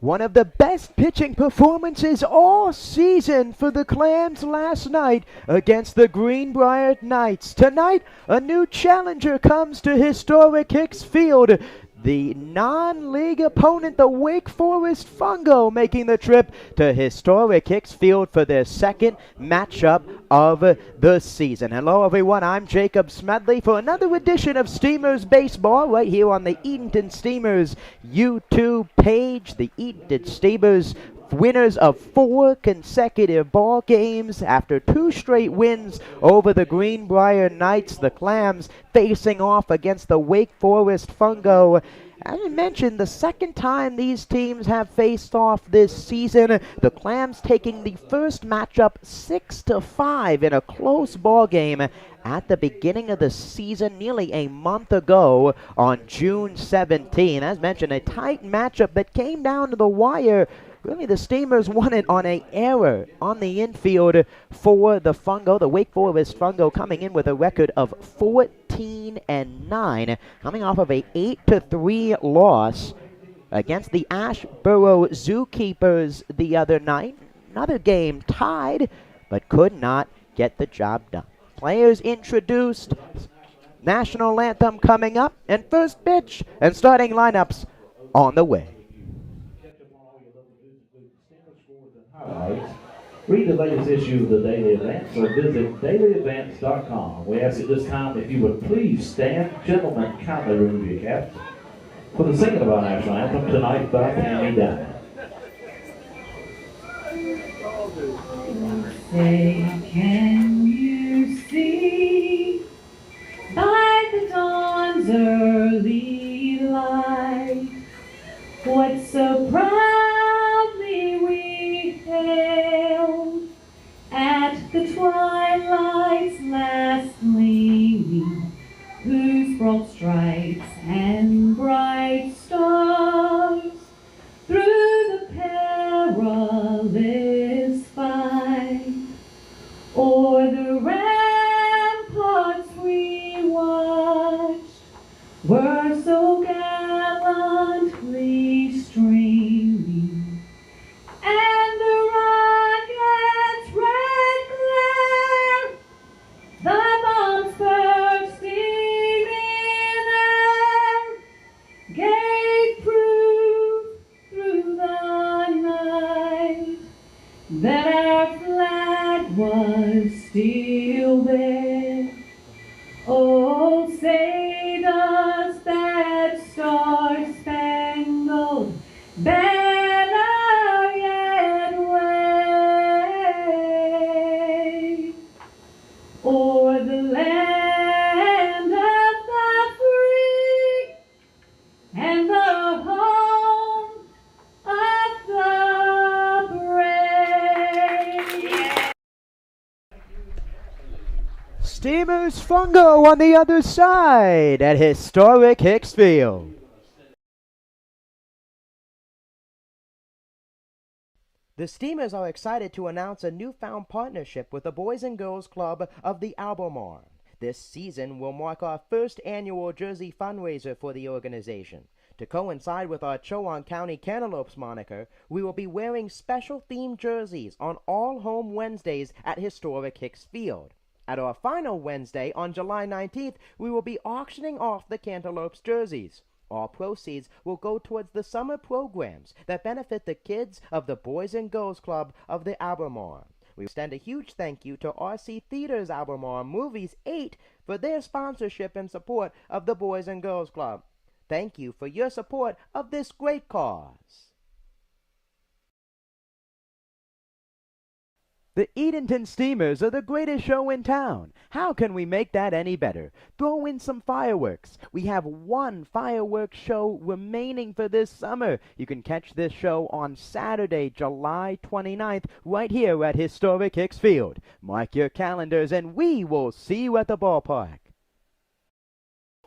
One of the best pitching performances all season for the Clams last night against the Greenbrier Knights. Tonight, a new challenger comes to historic Hicks Field. The non-league opponent, the Wake Forest Fungo, making the trip to historic Hicks Field for their second matchup of the season. Hello everyone, I'm Jacob Smedley for another edition of Steamers Baseball right here on the Edenton Steamers YouTube page. The Edenton Steamers, winners of 4 consecutive ball games after 2 straight wins over the Greenbrier Knights. The Clams facing off against the Wake Forest Fungo. As I mentioned, the second time these teams have faced off this season. The Clams taking the first matchup 6-5 in a close ball game at the beginning of the season, nearly a month ago on June 17. As mentioned, a tight matchup that came down to the wire. Really, the Steamers won it on an error on the infield for the Fungo. The Wake Forest Fungo coming in with a record of 14-9, coming off of a 8-3 loss against the Ashboro Zookeepers the other night. Another game tied, but could not get the job done. Players introduced, national anthem coming up, and first pitch and starting lineups on the way. Highlights. Read the latest issue of the Daily Advance or visit dailyadvance.com. We ask at this time if you would please stand. Gentlemen, kindly remove your caps for the singing of our national anthem tonight by Tammy Diamond. Say, can you see by the dawn's early light what so proudly we hailed at the twilight's last gleaming, whose broad stripes and bright stars through the perilous fight o'er the ramparts we watched were so gallantly streaming, and the rocket's red glare, the bombs bursting in air, gave proof through the night that our flag was still there. Oh, say does that star-spangled banner yet wave o'er the land of the free and the home of the brave? Steamers Fungo on the other side at historic Hicks Field. The Steamers are excited to announce a newfound partnership with the Boys and Girls Club of the Albemarle. This season will mark our first annual jersey fundraiser for the organization. To coincide with our Chowan County Cantaloupes moniker, we will be wearing special themed jerseys on all home Wednesdays at historic Hicks Field. At our final Wednesday on July 19th, we will be auctioning off the Cantaloupes jerseys. All proceeds will go towards the summer programs that benefit the kids of the Boys and Girls Club of the Albemarle. We extend a huge thank you to RC Theaters Albemarle Movies 8 for their sponsorship and support of the Boys and Girls Club. Thank you for your support of this great cause. The Edenton Steamers are the greatest show in town. How can we make that any better? Throw in some fireworks. We have one fireworks show remaining for this summer. You can catch this show on Saturday, July 29th, right here at historic Hicks Field. Mark your calendars and we will see you at the ballpark.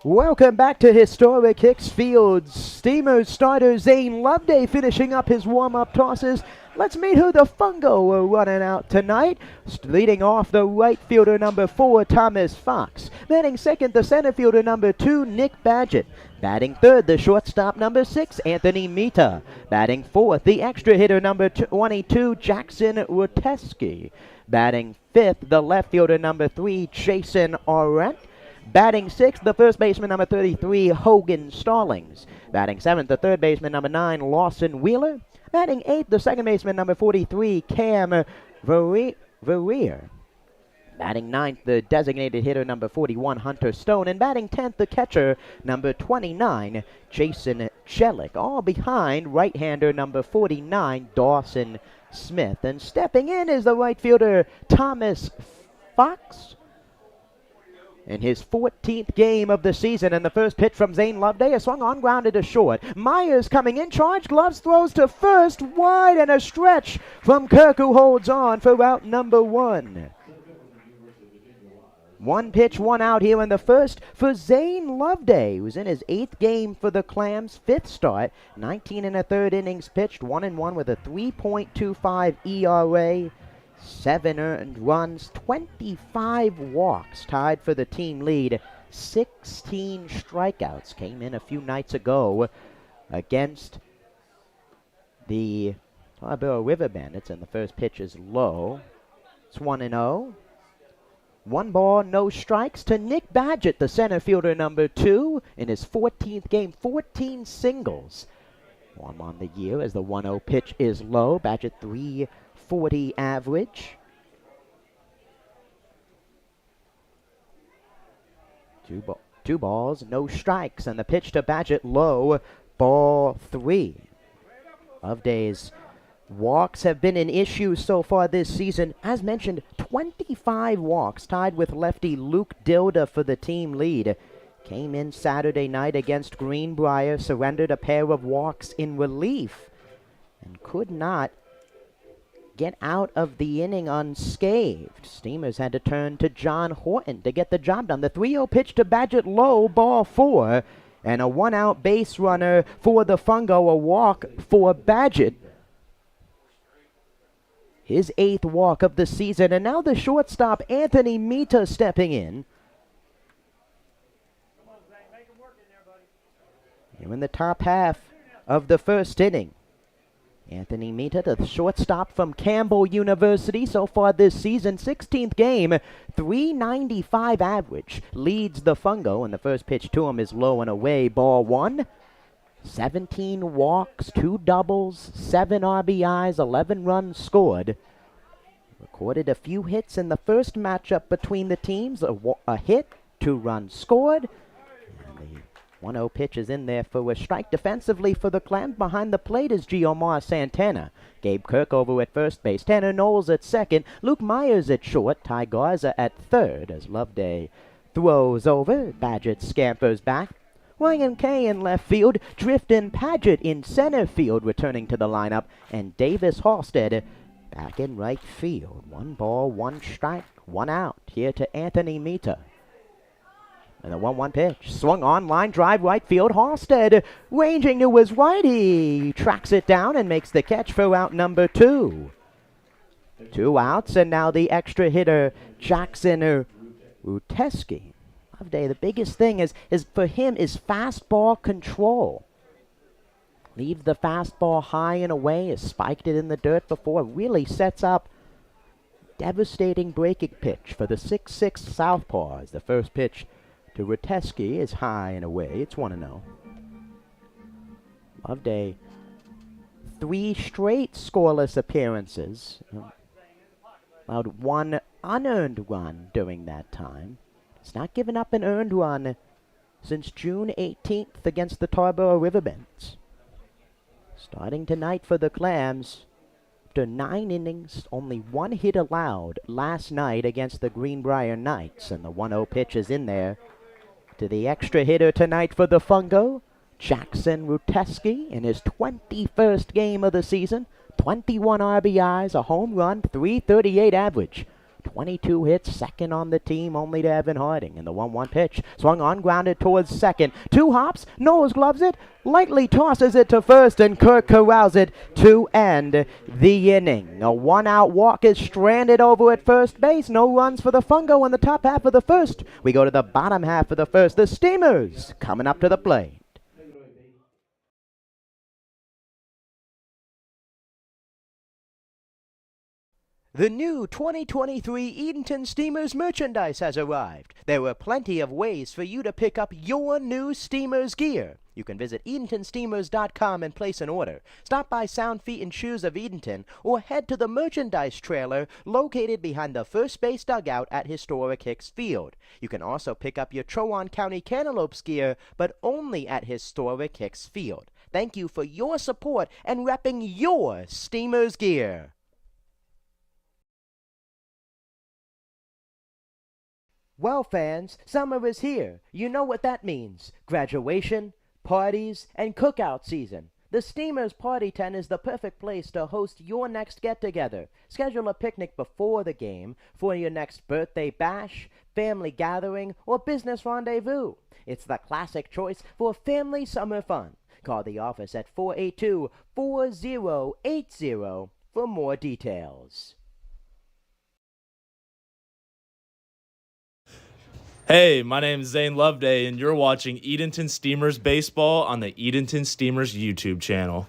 Welcome back to historic Hicks Field. Steamers starter Zane Loveday finishing up his warm-up tosses. Let's meet who the Fungo are running out tonight. Leading off the right fielder number 4, Thomas Fox. Batting second, the center fielder number 2, Nick Badgett. Batting third, the shortstop number 6, Anthony Mita. Batting fourth, the extra hitter number 22, Jackson Ruteski. Batting fifth, the left fielder number 3, Jason Orent. Batting sixth, the first baseman number 33, Hogan Stallings. Batting seventh, the third baseman number 9, Lawson Wheeler. Batting eighth, the second baseman number 43, Cam Verrier. Batting ninth, the designated hitter number 41, Hunter Stone. And batting 10th, the catcher number 29, Jason Chelik. All behind right-hander number 49, Dawson Smith. And stepping in is the right fielder, Thomas Fox. In his 14th game of the season, and the first pitch from Zane Loveday is swung on, grounded to short. Myers coming in, charge, gloves, throws to first, wide, and a stretch from Kirk, who holds on for out number 1. One pitch, one out here in the first for Zane Loveday, who's in his 8th game for the Clams, 5th start, 19 and a third innings pitched, 1-1 with a 3.25 ERA. 7 earned runs, 25 walks, tied for the team lead. 16 strikeouts came in a few nights ago against the Tarboro River Bandits, and the first pitch is low. It's 1-0. 1 ball, no strikes to Nick Badgett, the center fielder number 2, in his 14th game, 14 singles. 1 on the year as the 1-0 pitch is low. Badgett 340 average. Two balls, no strikes, and the pitch to Badgett low, ball 3. Loveday's walks have been an issue so far this season. As mentioned, 25 walks, tied with lefty Luke Dilda for the team lead. Came in Saturday night against Greenbrier, surrendered a pair of walks in relief, and could not get out of the inning unscathed. Steamers had to turn to John Horton to get the job done. The 3-0 pitch to Badgett low, ball 4, and a 1-out base runner for the Fungo, a walk for Badgett. His 8th walk of the season, and now the shortstop Anthony Mita stepping in. Here in the top half of the first inning. Anthony Mita, the shortstop from Campbell University so far this season, 16th game, 395 average, leads the Fungo, and the first pitch to him is low and away, ball 1. 17 walks, 2 doubles, 7 RBIs, 11 runs scored. Recorded a few hits in the first matchup between the teams, a hit, 2 runs scored. And the 1-0 pitch is in there for a strike. Defensively for the Clams, behind the plate is Giomar Santana. Gabe Kirk over at first base. Tanner Knowles at second. Luke Myers at short. Ty Garza at third as Loveday throws over. Badgett scampers back. Ryan Kay in left field. Driftin Padgett in center field returning to the lineup. And Davis Halstead back in right field. 1 ball, 1 strike, 1 out. Here to Anthony Mita. And the 1-1 pitch. Swung on, line drive, right field. Halstead ranging to his right. He tracks it down and makes the catch for out number 2. 2 outs, and now the extra hitter, Jackson Ruteski. Loveday, the biggest thing is for him is fastball control. Leave the fastball high and away, has spiked it in the dirt before. Really sets up devastating breaking pitch for the 6'6 southpaw. As the first pitch to Ruteski is high and away. It's 1-0. Loveday, 3 straight scoreless appearances. Allowed 1 unearned run during that time. He's not given up an earned run since June 18th against the Tarboro Riverbends. Starting tonight for the Clams, after 9 innings, only 1 hit allowed last night against the Greenbrier Knights, and the 1-0 pitch is in there to the extra hitter tonight for the Fungo, Jackson Ruteski, in his 21st game of the season. 21 RBIs, a home run, 338 average. 22 hits, second on the team, only to Evan Harding. And the 1-1 pitch, swung on, grounded towards second. 2 hops, Knowles gloves it, lightly tosses it to first, and Kirk corrals it to end the inning. A 1-out walk is stranded over at first base. No runs for the Fungo in the top half of the first. We go to the bottom half of the first. The Steamers coming up to the plate. The new 2023 Edenton Steamers merchandise has arrived. There are plenty of ways for you to pick up your new Steamers gear. You can visit EdentonSteamers.com and place an order. Stop by Sound Feet and Shoes of Edenton or head to the merchandise trailer located behind the first base dugout at historic Hicks Field. You can also pick up your Chowan County Cantaloupes gear, but only at historic Hicks Field. Thank you for your support and repping your Steamers gear. Well, fans, summer is here. You know what that means. Graduation, parties, and cookout season. The Steamers Party Tent is the perfect place to host your next get-together. Schedule a picnic before the game for your next birthday bash, family gathering, or business rendezvous. It's the classic choice for family summer fun. Call the office at 482-4080 for more details. Hey, my name is Zane Loveday, and you're watching Edenton Steamers Baseball on the Edenton Steamers YouTube channel.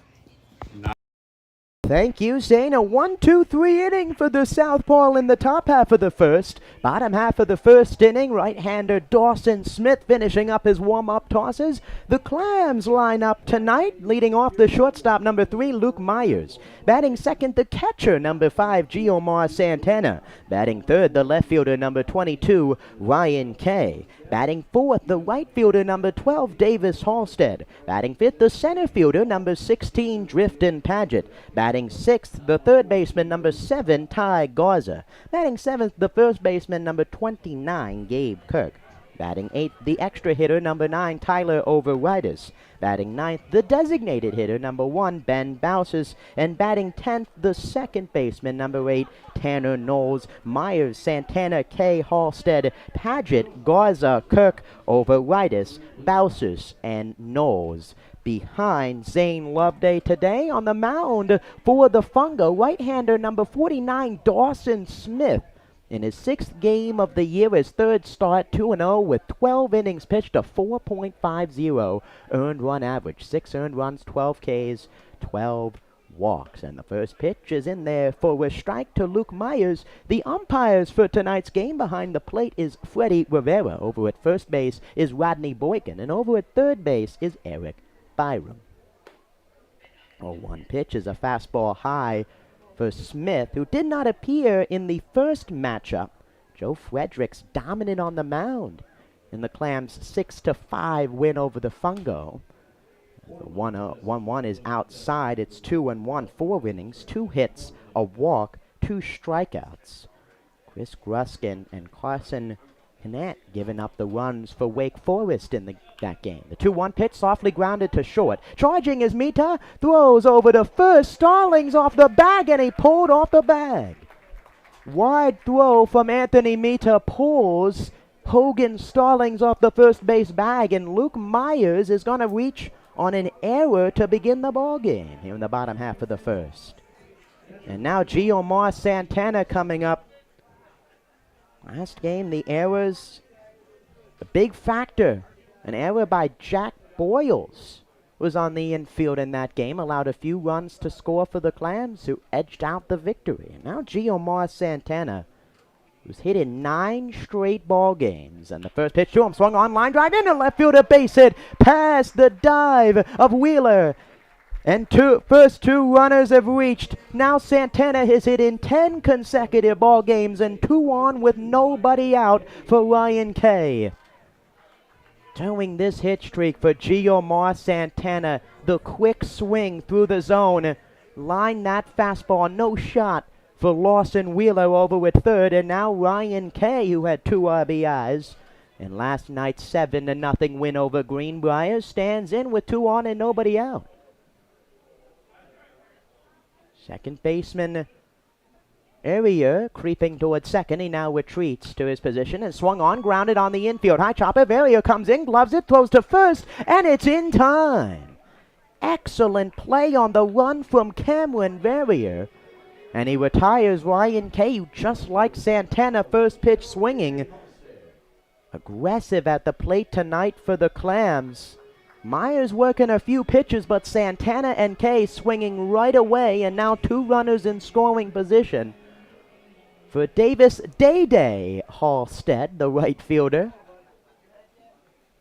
Thank you, Zane. A 1-2-3 inning for the Southpaw in the top half of the first. Bottom half of the first inning, right-hander Dawson Smith finishing up his warm-up tosses. The Clams line up tonight, leading off the shortstop, number 3, Luke Myers. Batting second, the catcher, number 5, Giomar Santana. Batting third, the left fielder, number 22, Ryan Kay. Batting fourth, the right fielder, number 12, Davis Halstead. Batting fifth, the center fielder, number 16, Drifton Paget. Batting sixth, the third baseman, number 7, Ty Garza. Batting seventh, the first baseman, number 29, Gabe Kirk. Batting eighth, the extra hitter, number 9, Tyler Overitis. Batting ninth, the designated hitter, number 1, Ben Bausis. And batting 10th, the second baseman, number 8, Tanner Knowles. Myers, Santana, Kay, Halstead, Paget, Garza, Kirk, Overitis, Bausis, and Knowles. Behind Zane Loveday today on the mound for the Fungo, right-hander number 49, Dawson Smith. In his 6th game of the year, his 3rd start, 2-0 with 12 innings pitched, a 4.50 earned run average. 6 earned runs, 12 Ks, 12 walks. And the first pitch is in there for a strike to Luke Myers. The umpires for tonight's game behind the plate is Freddie Rivera. Over at first base is Rodney Boykin. And over at third base is Eric Byram. 0-1 pitch is a fastball high for Smith, who did not appear in the first matchup. Joe Fredericks dominant on the mound in the Clams' 6-5 win over the Fungo. 1-1 is outside. It's 2-1, 4 innings, 2 hits, a walk, 2 strikeouts. Chris Gruskin and Carson Hannett giving up the runs for Wake Forest in that game. The 2-1 pitch softly grounded to short. Charging is Mita, throws over to first. Stallings off the bag, and he pulled off the bag. Wide throw from Anthony Mita pulls Hogan Stallings off the first base bag, and Luke Myers is going to reach on an error to begin the ball game here in the bottom half of the first. And now Giomar Santana coming up. Last game, the errors, a big factor. An error by Jack Boyles was on the infield in that game, allowed a few runs to score for the Clams, who edged out the victory. And now Giomar Santana, who's hit in 9 straight ball games. And the first pitch to him, swung on, line drive into left fielder, base hit, past the dive of Wheeler. And first 2 runners have reached. Now Santana has hit in 10 consecutive ball games and 2 on with nobody out for Ryan Kay. Towing this hit streak for Giomar Santana, the quick swing through the zone. Line that fastball, no shot for Lawson Wheeler over at third. And now Ryan Kay, who had 2 RBIs in last night's 7-0 win over Greenbrier, stands in with 2 on and nobody out. Second baseman Area creeping towards second. He now retreats to his position and swung on, grounded on the infield. High chopper. Verrier comes in, gloves it, throws to first, and it's in time. Excellent play on the run from Cameron Verrier. And he retires Ryan Kay, just like Santana, first pitch swinging. Aggressive at the plate tonight for the Clams. Myers working a few pitches, but Santana and Kay swinging right away, and now 2 runners in scoring position for Davis Day Halstead, the right fielder.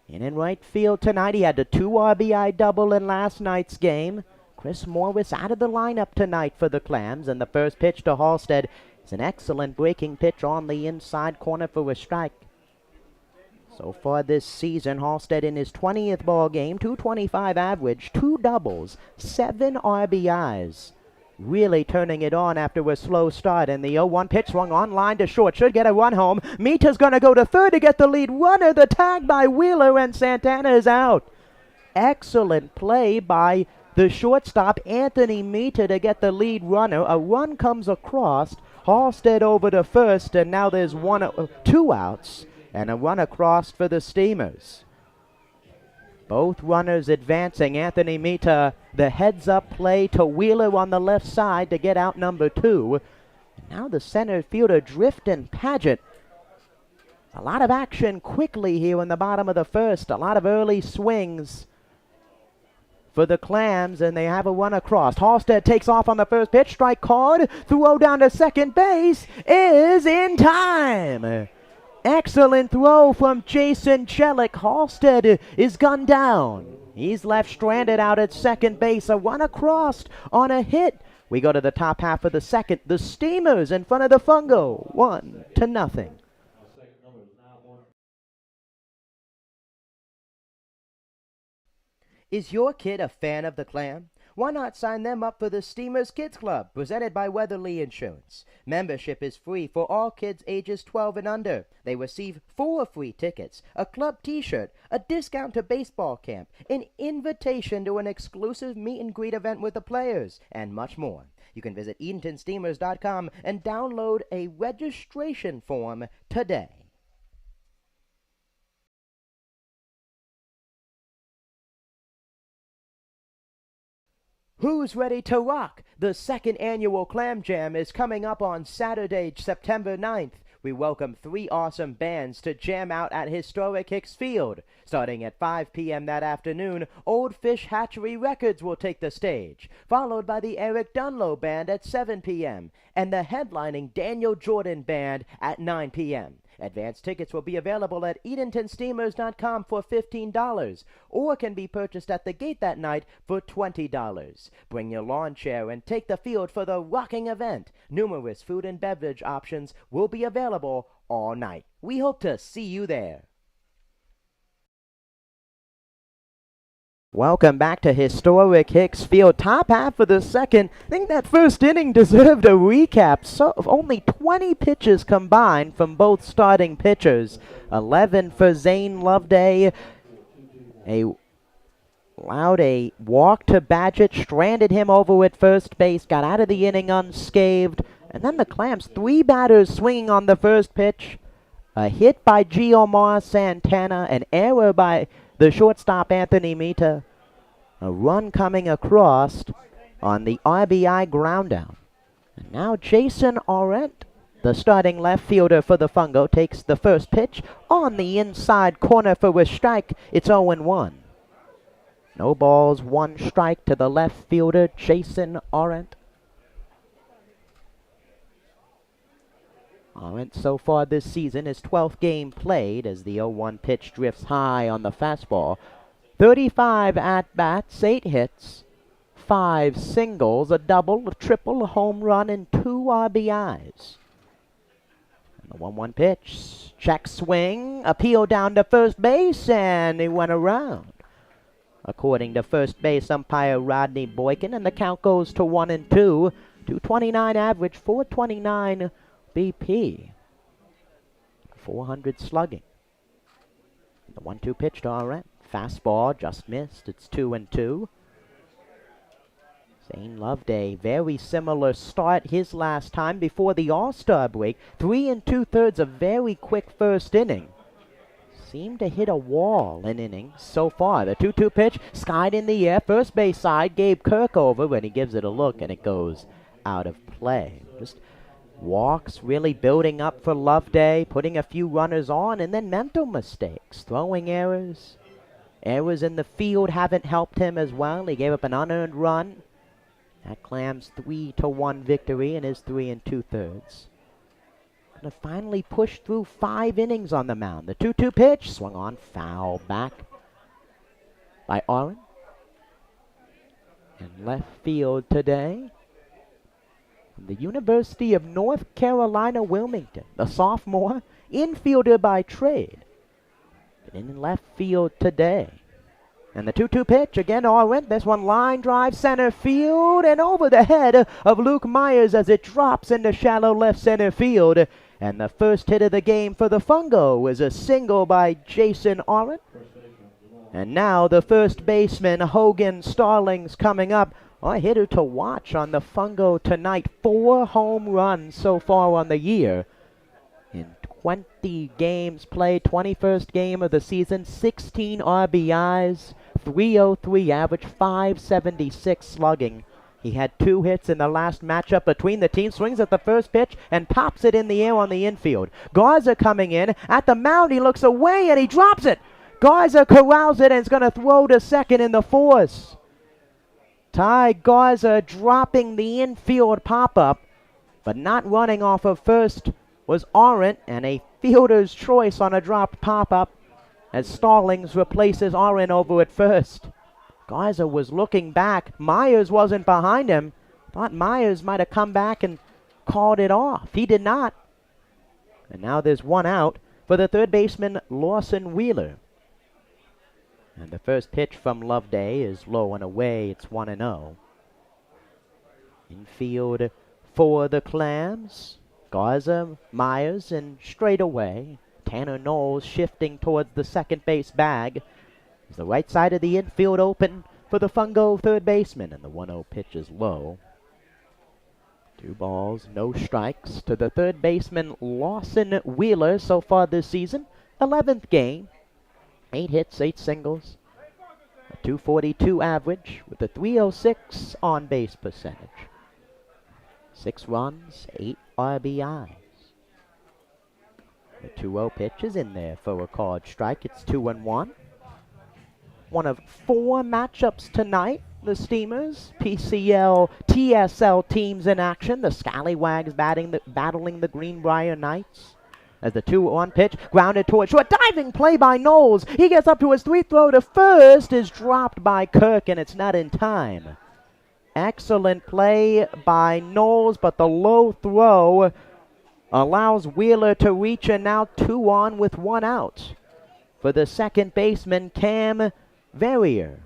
In right field tonight, he had a 2 RBI double in last night's game. Chris Morris out of the lineup tonight for the Clams, and the first pitch to Halstead is an excellent breaking pitch on the inside corner for a strike. So far this season, Halstead in his 20th ball game, 225 average, 2 doubles, 7 RBIs. Really turning it on after a slow start, and the 0-1 pitch swung on, line to short, should get a run home. Mita's going to go to third to get the lead runner. The tag by Wheeler, and Santana is out. Excellent play by the shortstop, Anthony Mita, to get the lead runner. A run comes across, Halstead over to first, and now there's 2 outs, and a run across for the Steamers. Both runners advancing. Anthony Mita, the heads-up play to Wheeler on the left side to get out number 2. And now the center fielder, Drifton Paget. A lot of action quickly here in the bottom of the first. A lot of early swings for the Clams, and they have a run across. Halstead takes off on the first pitch. Strike called. Throw down to second base is in time. Excellent throw from Jason Chelik. Halstead is gunned down. He's left stranded out at second base. A run across on a hit. We go to the top half of the second. The Steamers in front of the Fungo, 1-0. Is your kid a fan of the Clam? Why not sign them up for the Steamers Kids Club, presented by Weatherly Insurance? Membership is free for all kids ages 12 and under. They receive 4 free tickets, a club t-shirt, a discount to baseball camp, an invitation to an exclusive meet and greet event with the players, and much more. You can visit EdentonSteamers.com and download a registration form today. Who's ready to rock? The second annual Clam Jam is coming up on Saturday, September 9th. We welcome 3 awesome bands to jam out at historic Hicks Field. Starting at 5 p.m. that afternoon, Old Fish Hatchery Records will take the stage, followed by the Eric Dunlow Band at 7 p.m. and the headlining Daniel Jordan Band at 9 p.m. Advance tickets will be available at EdentonSteamers.com for $15 or can be purchased at the gate that night for $20. Bring your lawn chair and take the field for the rocking event. Numerous food and beverage options will be available all night. We hope to see you there. Welcome back to historic Hicks Field. Top half of the second. I think that first inning deserved a recap. So only 20 pitches combined from both starting pitchers. 11 for Zane Loveday. Allowed a walk to Badgett, stranded him over at first base, got out of the inning unscathed. And then the Clams, 3 batters swinging on the first pitch. A hit by Giomar Santana, an error by the shortstop Anthony Mita. A run coming across on the RBI ground down. And now Jason Arendt, the starting left fielder for the Fungo, takes the first pitch on the inside corner for a strike. It's 0-1. No balls, 1 strike to the left fielder, Jason Arendt. Arendt so far this season, his 12th game played as the 0-1 pitch drifts high on the fastball. 35 at-bats, 8 hits, 5 singles, a double, a triple, a home run, and 2 RBIs. And the 1-1 pitch, check swing, appeal down to first base, and he went around. According to first base umpire Rodney Boykin, and the count goes to 1-2. 229 average, 429 BP. 400 slugging. The 1-2 pitch to Arendt. Fastball just missed. It's 2-2. Zane Loveday, very similar start his last time before the All-Star break. 3 2/3, a very quick first inning. Seemed to hit a wall in innings so far. The 2-2 pitch, skied in the air, first base side, Gabe Kirk over when he gives it a look, and it goes out of play. Just walks really building up for Loveday, putting a few runners on, and then mental mistakes, throwing errors. Errors in the field haven't helped him as well. He gave up an unearned run. That clams 3-1 victory in his 3 2/3. Gonna finally push through 5 innings on the mound. The 2-2 pitch swung on, foul back by Oren. In left field today, from the University of North Carolina, Wilmington, the sophomore infielder by trade. But in left field today. And the 2-2 pitch, again Oren, this one line drive center field and over the head of Luke Myers as it drops into shallow left center field. And the first hit of the game for the Fungo is a single by Jason Oren. And now the first baseman, Hogan Starling's coming up. A hitter to watch on the Fungo tonight. 4 home runs so far on the year. In 20 games played, 21st game of the season, 16 RBIs, 303 average, 576 slugging. He had 2 hits in the last matchup between the teams. Swings at the first pitch and pops it in the air on the infield. Garza coming in. At the mound, he looks away and he drops it. Garza corrals it and is going to throw to second in the force. Ty Garza dropping the infield pop-up, but not running off of first was Arendt, and a fielder's choice on a dropped pop-up as Stallings replaces Arendt over at first. Garza was looking back. Myers wasn't behind him. Thought Myers might have come back and called it off. He did not. And now there's 1 out for the third baseman, Lawson Wheeler. And the first pitch from Loveday is low and away. It's 1-0. Infield for the Clams. Garza, Myers, and straight away, Tanner Knowles shifting towards the second base bag. As the right side of the infield open for the Fungo third baseman, and the 1-0 pitch is low. 2 balls, no strikes to the third baseman, Lawson Wheeler, so far this season. 11th game, 8 hits, 8 singles, a .242 average with a .306 on-base percentage. 6 runs, 8 RBIs. The 2-0 pitch is in there for a called strike. It's 2-1. One of 4 matchups tonight. The Steamers, PCL, TSL teams in action. The Scallywags battling the Greenbrier Knights. As the 2-1 pitch grounded towards short. Diving play by Knowles. He gets up to his 3 throw to first. Is dropped by Kirk, and it's not in time. Excellent play by Knowles, but the low throw allows Wheeler to reach, and now 2 on with 1 out for the second baseman, Cam Verrier.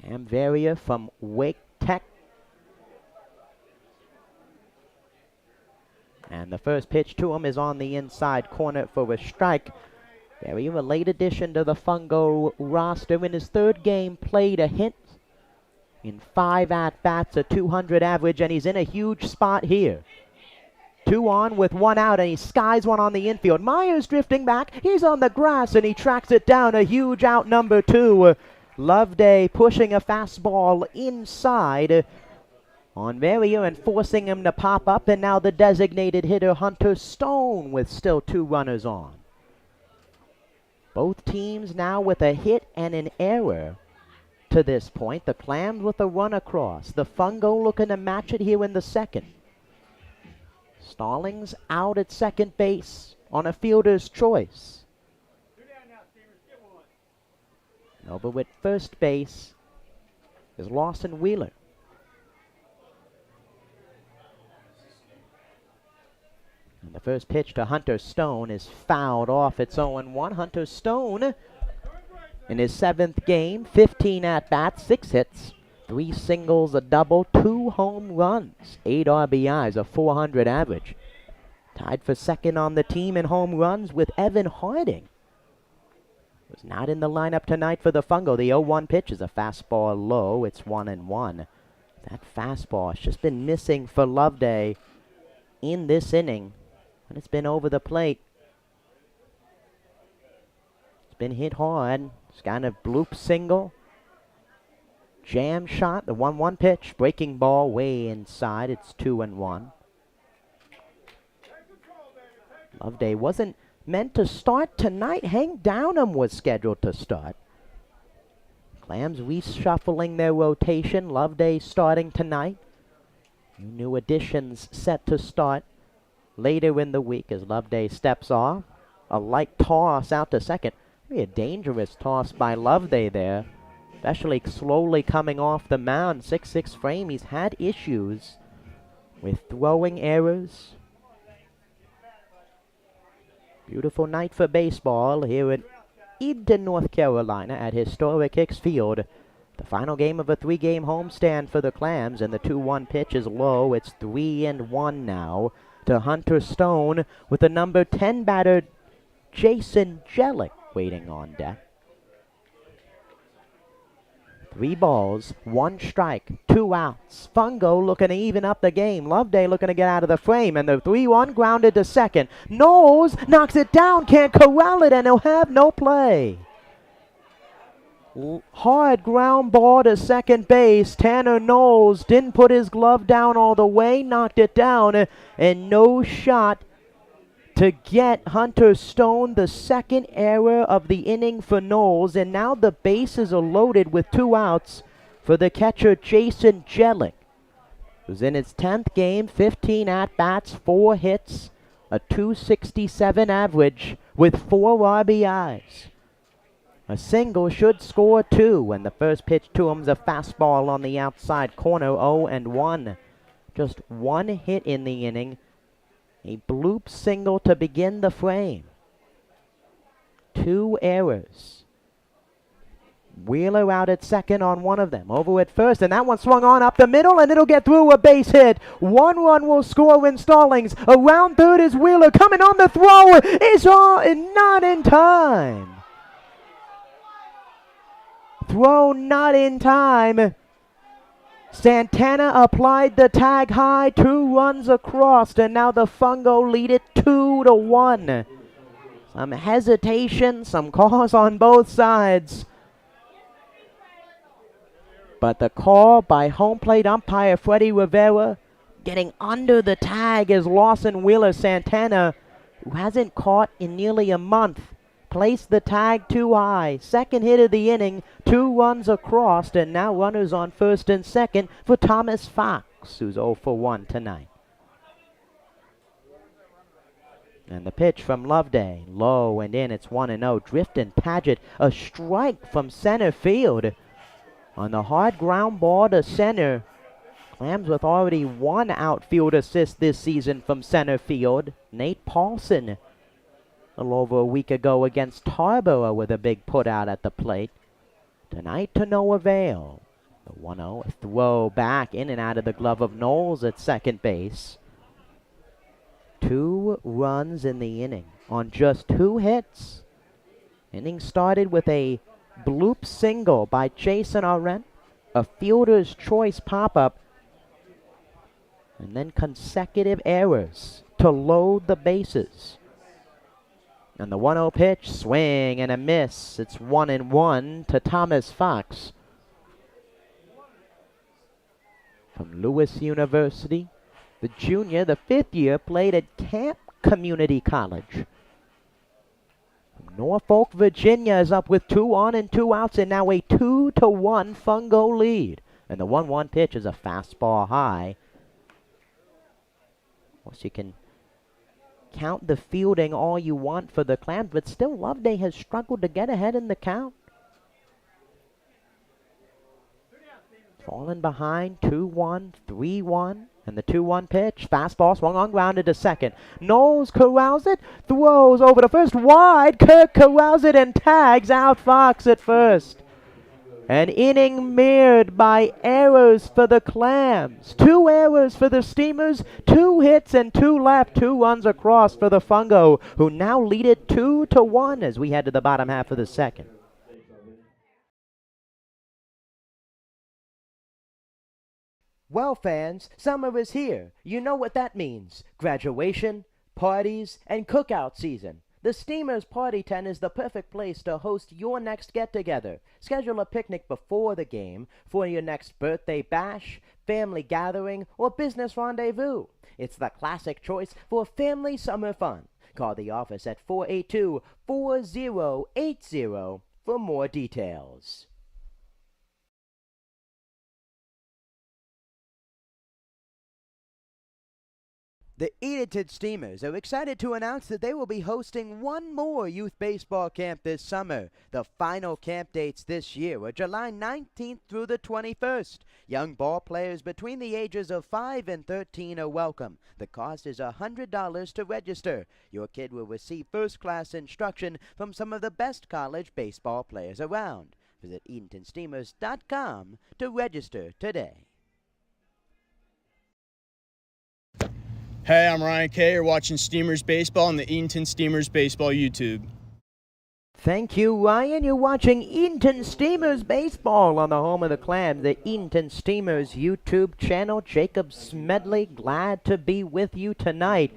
Cam Verrier from Wake Tech. And the first pitch to him is on the inside corner for a strike. Verrier, a late addition to the Fungo roster. In his 3rd game, played a hit in 5 at-bats, a .200 average, and he's in a huge spot here. 2 on with 1 out, and he skies one on the infield. Myers drifting back. He's on the grass, and he tracks it down. A huge out, number 2. Loveday pushing a fastball inside on Verrier and forcing him to pop up, and now the designated hitter, Hunter Stone, with still 2 runners on. Both teams now with a hit and an error to this point. The Clams with a run across. The Fungo looking to match it here in the 2nd. Stallings out at second base on a fielder's choice. Over at first base is Lawson Wheeler. And the first pitch to Hunter Stone is fouled off. It's 0-1. Hunter Stone in his 7th game, 15 at-bats, 6 hits, 3 singles, a double, 2 home runs, 8 RBIs, a .400 average. Tied for 2nd on the team in home runs with Evan Harding Was not in the lineup tonight for the Fungo. The 0-1 pitch is a fastball low. It's 1-1. That fastball has just been missing for Loveday in this inning. And it's been over the plate. It's been hit hard. It's kind of bloop single. Jam shot, the 1-1 pitch. Breaking ball way inside. It's 2-1. Loveday wasn't meant to start tonight. Hank Downham was scheduled to start. Clams reshuffling their rotation. Loveday starting tonight. New additions set to start later in the week as Loveday steps off. A light toss out to second. Very a dangerous toss by Loveday there. Especially slowly coming off the mound. 6'6" frame. He's had issues with throwing errors. Beautiful night for baseball here at Edenton, North Carolina at historic Hicks Field. The final game of a 3-game homestand for the Clams, and the 2-1 pitch is low. It's 3-1 now to Hunter Stone with the number 10 batter Jason Jellick waiting on deck. 3 balls, 1 strike, 2 outs. Fungo looking to even up the game. Loveday looking to get out of the frame, and the 3-1 grounded to second. Knowles knocks it down, can't corral it, and he'll have no play. Hard ground ball to second base. Tanner Knowles didn't put his glove down all the way, knocked it down, and no shot to get Hunter Stone the second error of the inning for Knowles, and now the bases are loaded with 2 outs for the catcher Jason Jellick, who's in his 10th game, 15 at-bats, 4 hits, a .267 average with 4 RBIs. A single should score 2, and the first pitch to him's a fastball on the outside corner, 0-1. Just 1 hit in the inning. A bloop single to begin the frame. 2 errors. Wheeler out at second on one of them. Over at first, and that one swung on up the middle, and it'll get through a base hit. 1 run will score in Stallings. Around third is Wheeler. Coming on the throw. Is not in time. Throw not in time. Santana applied the tag high, 2 runs across, and now the Fungo lead it 2-1. Some hesitation, some calls on both sides. But the call by home plate umpire Freddie Rivera getting under the tag is Lawson Wheeler. Santana, who hasn't caught in nearly a month, placed the tag too high. Second hit of the inning, 2 runs across, and now runners on first and second for Thomas Fox, who's 0 for 1 tonight. And the pitch from Loveday, low and in, it's 1-0. Driftin' Paget, a strike from center field. On the hard ground ball to center, Clams with already 1 outfield assist this season from center field. Nate Paulson, a little over a week ago against Tarboro with a big put out at the plate. Tonight to no avail. The 1-0 throw back in and out of the glove of Knowles at second base. 2 runs in the inning on just 2 hits. Inning started with a bloop single by Jason Arendt, a fielder's choice pop-up, and then consecutive errors to load the bases. And the 1-0 pitch, swing and a miss. It's 1-1 to Thomas Fox. From Lewis University, the junior, the 5th year, played at Camp Community College. From Norfolk, Virginia is up with 2 on and 2 outs, and now a 2-1 Fungo lead. And the 1-1 pitch is a fastball high. Of course, you can count the fielding all you want for the Clams, but still Loveday has struggled to get ahead in the count. Falling behind, 2-1, 3-1, and the 2-1 pitch. Fastball swung on, grounded to second. Knowles corrals it, throws over to first, wide. Kirk corrals it and tags out Fox at first. An inning mirrored by errors for the Clams. 2 errors for the Steamers, 2 hits and 2 left, 2 runs across for the Fungo, who now lead it 2-1 as we head to the bottom half of the second. Well, fans, summer is here. You know what that means. Graduation, parties, and cookout season. The Steamers Party Tent is the perfect place to host your next get-together. Schedule a picnic before the game for your next birthday bash, family gathering, or business rendezvous. It's the classic choice for family summer fun. Call the office at 482-4080 for more details. The Edenton Steamers are excited to announce that they will be hosting one more youth baseball camp this summer. The final camp dates this year are July 19th through the 21st. Young ball players between the ages of 5 and 13 are welcome. The cost is $100 to register. Your kid will receive first-class instruction from some of the best college baseball players around. Visit EdentonSteamers.com to register today. Hey, I'm Ryan Kay. You're watching Steamers Baseball on the Edenton Steamers Baseball YouTube. Thank you, Ryan. You're watching Edenton Steamers Baseball on the home of the Clams, the Edenton Steamers YouTube channel. Jacob Smedley, glad to be with you tonight.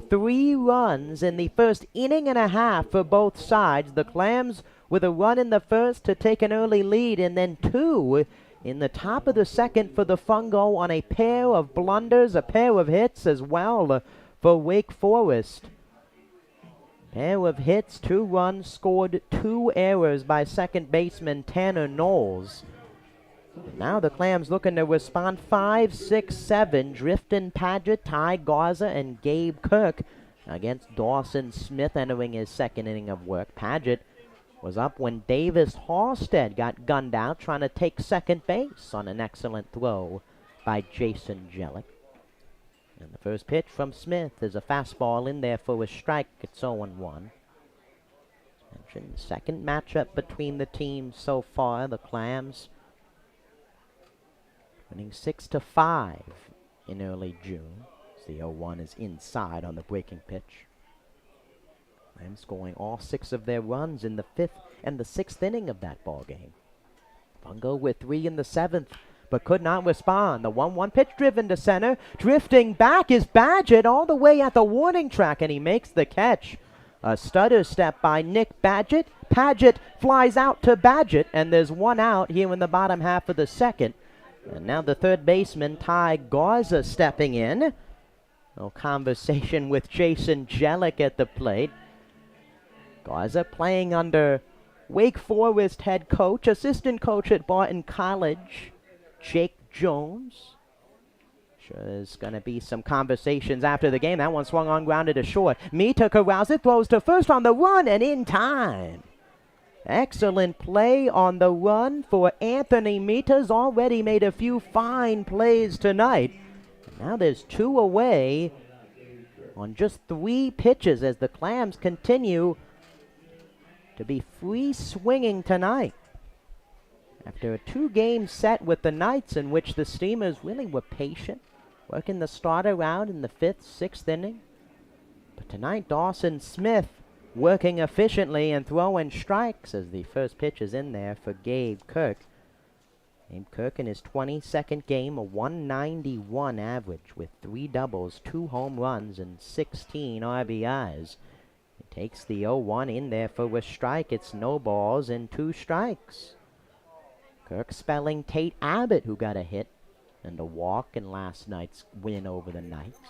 3 runs in the first inning and a half for both sides. The Clams with a run in the first to take an early lead, and then 2 in the top of the second for the Fungo on a pair of blunders, a pair of hits as well for Wake Forest. Pair of hits, 2 runs scored, 2 errors by second baseman Tanner Knowles. Now the Clams looking to respond. 5, 6, 7. Drifton Padgett, Ty Garza, and Gabe Kirk against Dawson Smith entering his second inning of work. Padgett was up when Davis Halstead got gunned out trying to take second base on an excellent throw by Jason Jellick. And the first pitch from Smith is a fastball in there for a strike. It's 0-1. Mentioned second matchup between the teams so far. The Clams winning 6-5 in early June. The 0-1 is inside on the breaking pitch. And scoring all 6 of their runs in the 5th and the 6th inning of that ball game. Fungo with 3 in the 7th, but could not respond. The 1-1 pitch driven to center. Drifting back is Badgett all the way at the warning track, and he makes the catch. A stutter step by Nick Badgett. Padgett flies out to Badgett, and there's 1 out here in the bottom half of the second. And now the third baseman, Ty Garza, stepping in. No conversation with Jason Jellick at the plate. Garza playing under Wake Forest head coach, assistant coach at Barton College, Jake Jones. Sure there's going to be some conversations after the game. That one swung on, grounded to short. Mita corrals it, throws to first on the run, and in time. Excellent play on the run for Anthony Mita's already made a few fine plays tonight. Now there's 2 away on just 3 pitches as the Clams continue to be free swinging tonight. After a 2-game set with the Knights in which the Steamers really were patient, working the starter out in the 5th, 6th inning. But tonight Dawson Smith working efficiently and throwing strikes as the first pitch is in there for Gabe Kirk. Gabe Kirk in his 22nd game, a 191 average with 3 doubles, 2 home runs, and 16 RBIs. Takes the 0-1 in there for a strike. It's no balls and 2 strikes. Kirk spelling Tate Abbott, who got a hit and a walk in last night's win over the Knights.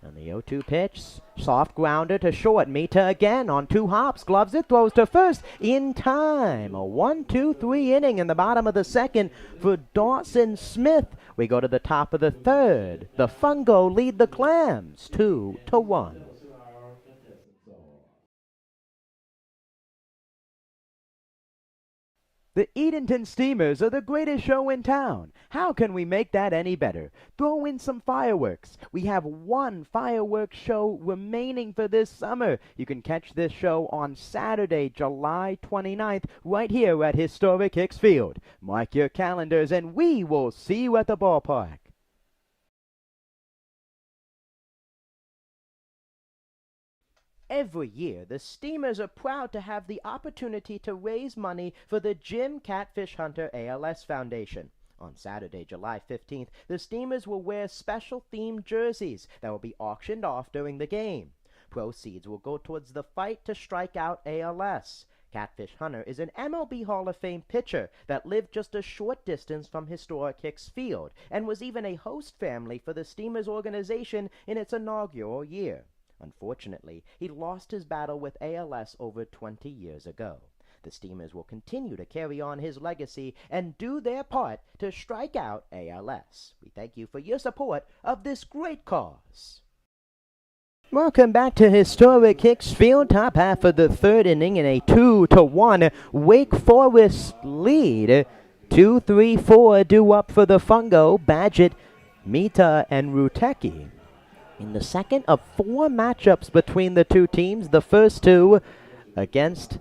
And the 0-2 pitch, soft grounder to short. Mita again on 2 hops, gloves it, throws to first in time. A 1-2-3 inning in the bottom of the second for Dawson Smith. We go to the top of the third. The Fungo lead the Clams 2-1. The Edenton Steamers are the greatest show in town. How can we make that any better? Throw in some fireworks. We have one fireworks show remaining for this summer. You can catch this show on Saturday, July 29th, right here at historic Hicks Field. Mark your calendars and we will see you at the ballpark. Every year, the Steamers are proud to have the opportunity to raise money for the Jim Catfish Hunter ALS Foundation. On Saturday, July 15th, the Steamers will wear special themed jerseys that will be auctioned off during the game. Proceeds will go towards the fight to strike out ALS. Catfish Hunter is an MLB Hall of Fame pitcher that lived just a short distance from historic Hicks Field and was even a host family for the Steamers organization in its inaugural year. Unfortunately, he lost his battle with ALS over 20 years ago. The Steamers will continue to carry on his legacy and do their part to strike out ALS. We thank you for your support of this great cause. Welcome back to historic Hicks Field, top half of the third inning in a 2-1 Wake Forest lead. 2-3-4 due up for the Fungo, Badgett, Mita, and Rutecki. In the second of 4 matchups between the two teams, the first two against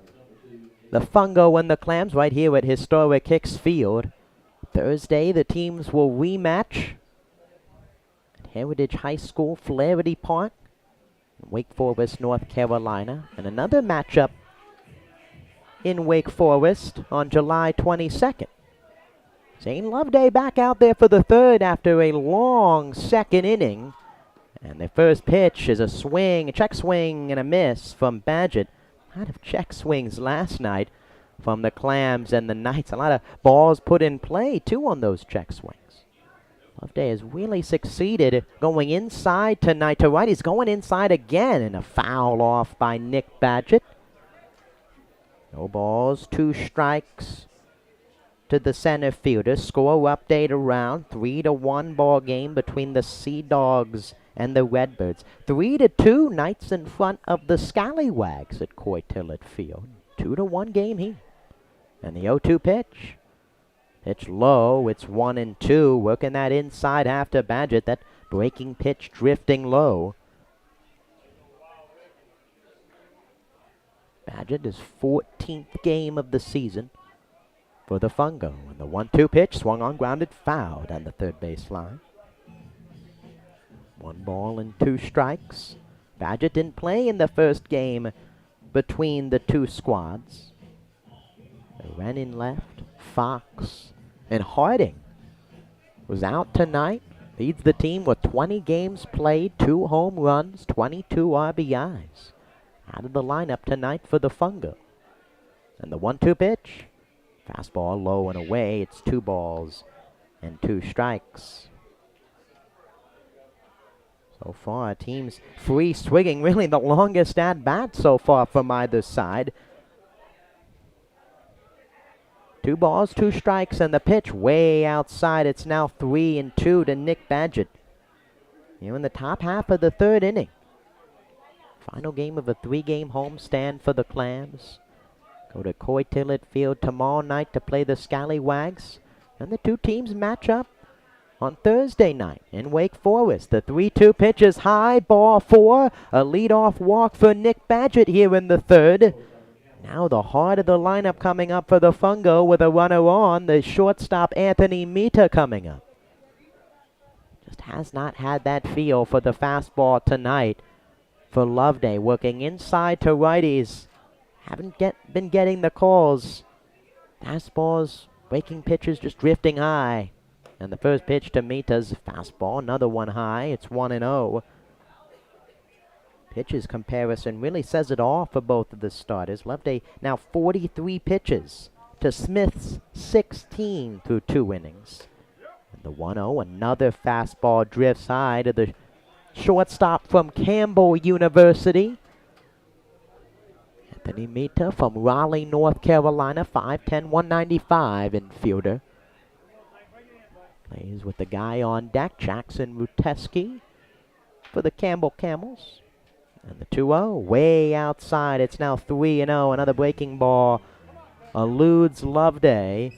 the Fungo and the Clams right here at historic Hicks Field. Thursday, the teams will rematch at Heritage High School, Flaherty Park, Wake Forest, North Carolina. And another matchup in Wake Forest on July 22nd. Zane Loveday back out there for the third after a long second inning. And the first pitch is a swing, a check swing, and a miss from Badgett. A lot of check swings last night from the Clams and the Knights. A lot of balls put in play, too, on those check swings. Loveday has really succeeded going inside tonight to right. He's going inside again, and a foul off by Nick Badgett. No balls, 2 strikes to the center fielder. Score update around 3-1 ball game between the Sea Dogs and the Redbirds. 3-2, Knights in front of the Scallywags at Coy Tillett Field. 2-1 game here. And the 0-2 pitch. Pitch low, it's 1-2. Working that inside half to Badgett. That breaking pitch drifting low. Badgett is 14th game of the season for the Fungo. And the 1-2 pitch swung on, grounded, foul down the third base line. 1 ball and 2 strikes. Badgett didn't play in the first game between the two squads. Rennan left, Fox, and Harding was out tonight. Leads the team with 20 games played, 2 home runs, 22 RBIs. Out of the lineup tonight for the Fungo. And the 1-2 pitch. Fastball low and away. It's 2 balls and 2 strikes. So far, teams free swinging, really the longest at bat so far from either side. 2 balls, 2 strikes, and the pitch way outside. It's now 3-2 to Nick Badgett. Here in the top half of the third inning. Final game of a 3-game homestand for the Clams. Go to Coy Tillett Field tomorrow night to play the Scallywags. And the two teams match up on Thursday night in Wake Forest. The 3-2 pitch is high, ball 4. A leadoff walk for Nick Badgett here in the third. Now the heart of the lineup coming up for the Fungo with a runner on. The shortstop Anthony Mita coming up. Just has not had that feel for the fastball tonight for Loveday. Working inside to righties. Haven't been getting the calls. Fastballs, breaking pitches just drifting high. And the first pitch to Mita's fastball, another one high. It's 1-0. Pitches comparison really says it all for both of the starters. Loveday now 43 pitches to Smith's 16 through 2 innings. And the 1-0, another fastball drifts high to the shortstop from Campbell University. Anthony Mita from Raleigh, North Carolina, 5'10", 195 infielder. Plays with the guy on deck, Jackson Ruteski for the Campbell Camels. And the 2-0, way outside. It's now 3-0. Another breaking ball eludes Loveday.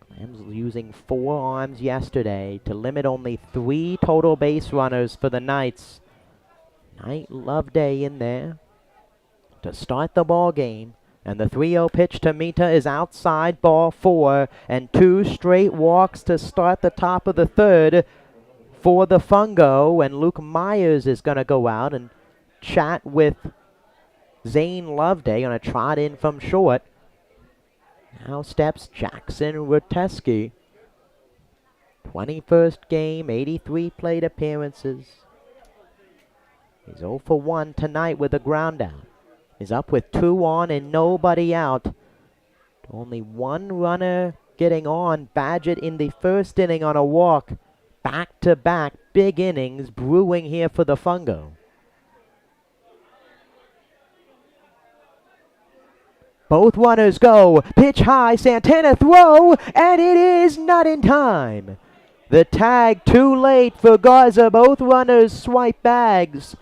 Clams using 4 arms yesterday to limit only 3 total base runners for the Knights. Knight Loveday in there to start the ball game. And the 3-0 pitch to Mita is outside, ball 4, and 2 straight walks to start the top of the third for the Fungo. And Luke Myers is going to go out and chat with Zane Loveday, going to trot in from short. Now steps Jackson Ruteski. 21st game, 83 plate appearances. He's 0 for 1 tonight with a ground out. He's up with 2 on and nobody out. Only 1 runner getting on. Badgett in the first inning on a walk. Back-to-back big innings brewing here for the Fungo. Both runners go. Pitch high, Santana throw, and it is not in time. The tag too late for Garza. Both runners swipe bags.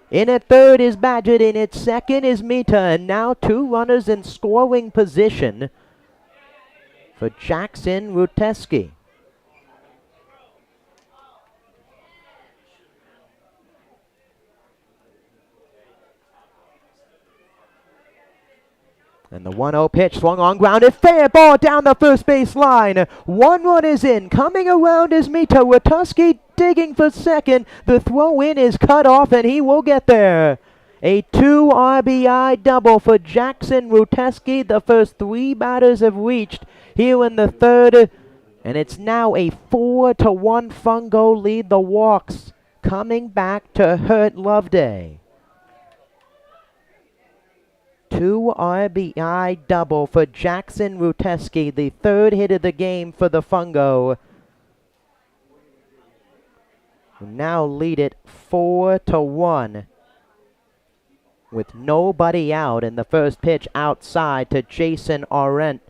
In at third is Badgett, in at second is Mita, and now 2 runners in scoring position for Jackson Ruteski. And the 1-0 pitch swung on ground, a fair ball down the first base line. 1 run is in, coming around is Mita. Ruteski digging for second. The throw in is cut off and he will get there. A 2 RBI double for Jackson Ruteski. The first 3 batters have reached here in the third. And it's now a 4-1 Fungo lead. The walks coming back to hurt Loveday. 2 RBI double for Jackson Ruteski, the 3rd hit of the game for the Fungo. Who now lead it 4-1 with nobody out, in the first pitch outside to Jason Arendt.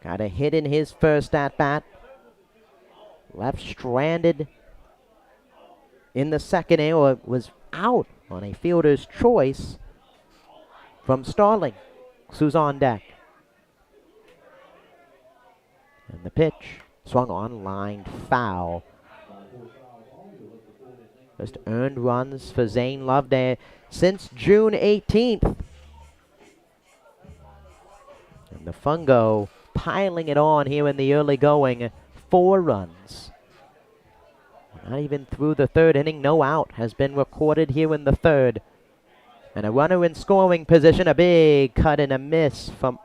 Got a hit in his first at-bat. Left stranded in the second inning, or was out on a fielder's choice from Starling, who's on deck. And the pitch swung on, lined foul. First earned runs for Zane Loveday since June 18th. And the Fungo piling it on here in the early going. 4 runs. Not even through the 3rd inning. No out has been recorded here in the 3rd. And a runner in scoring position. A big cut and a miss from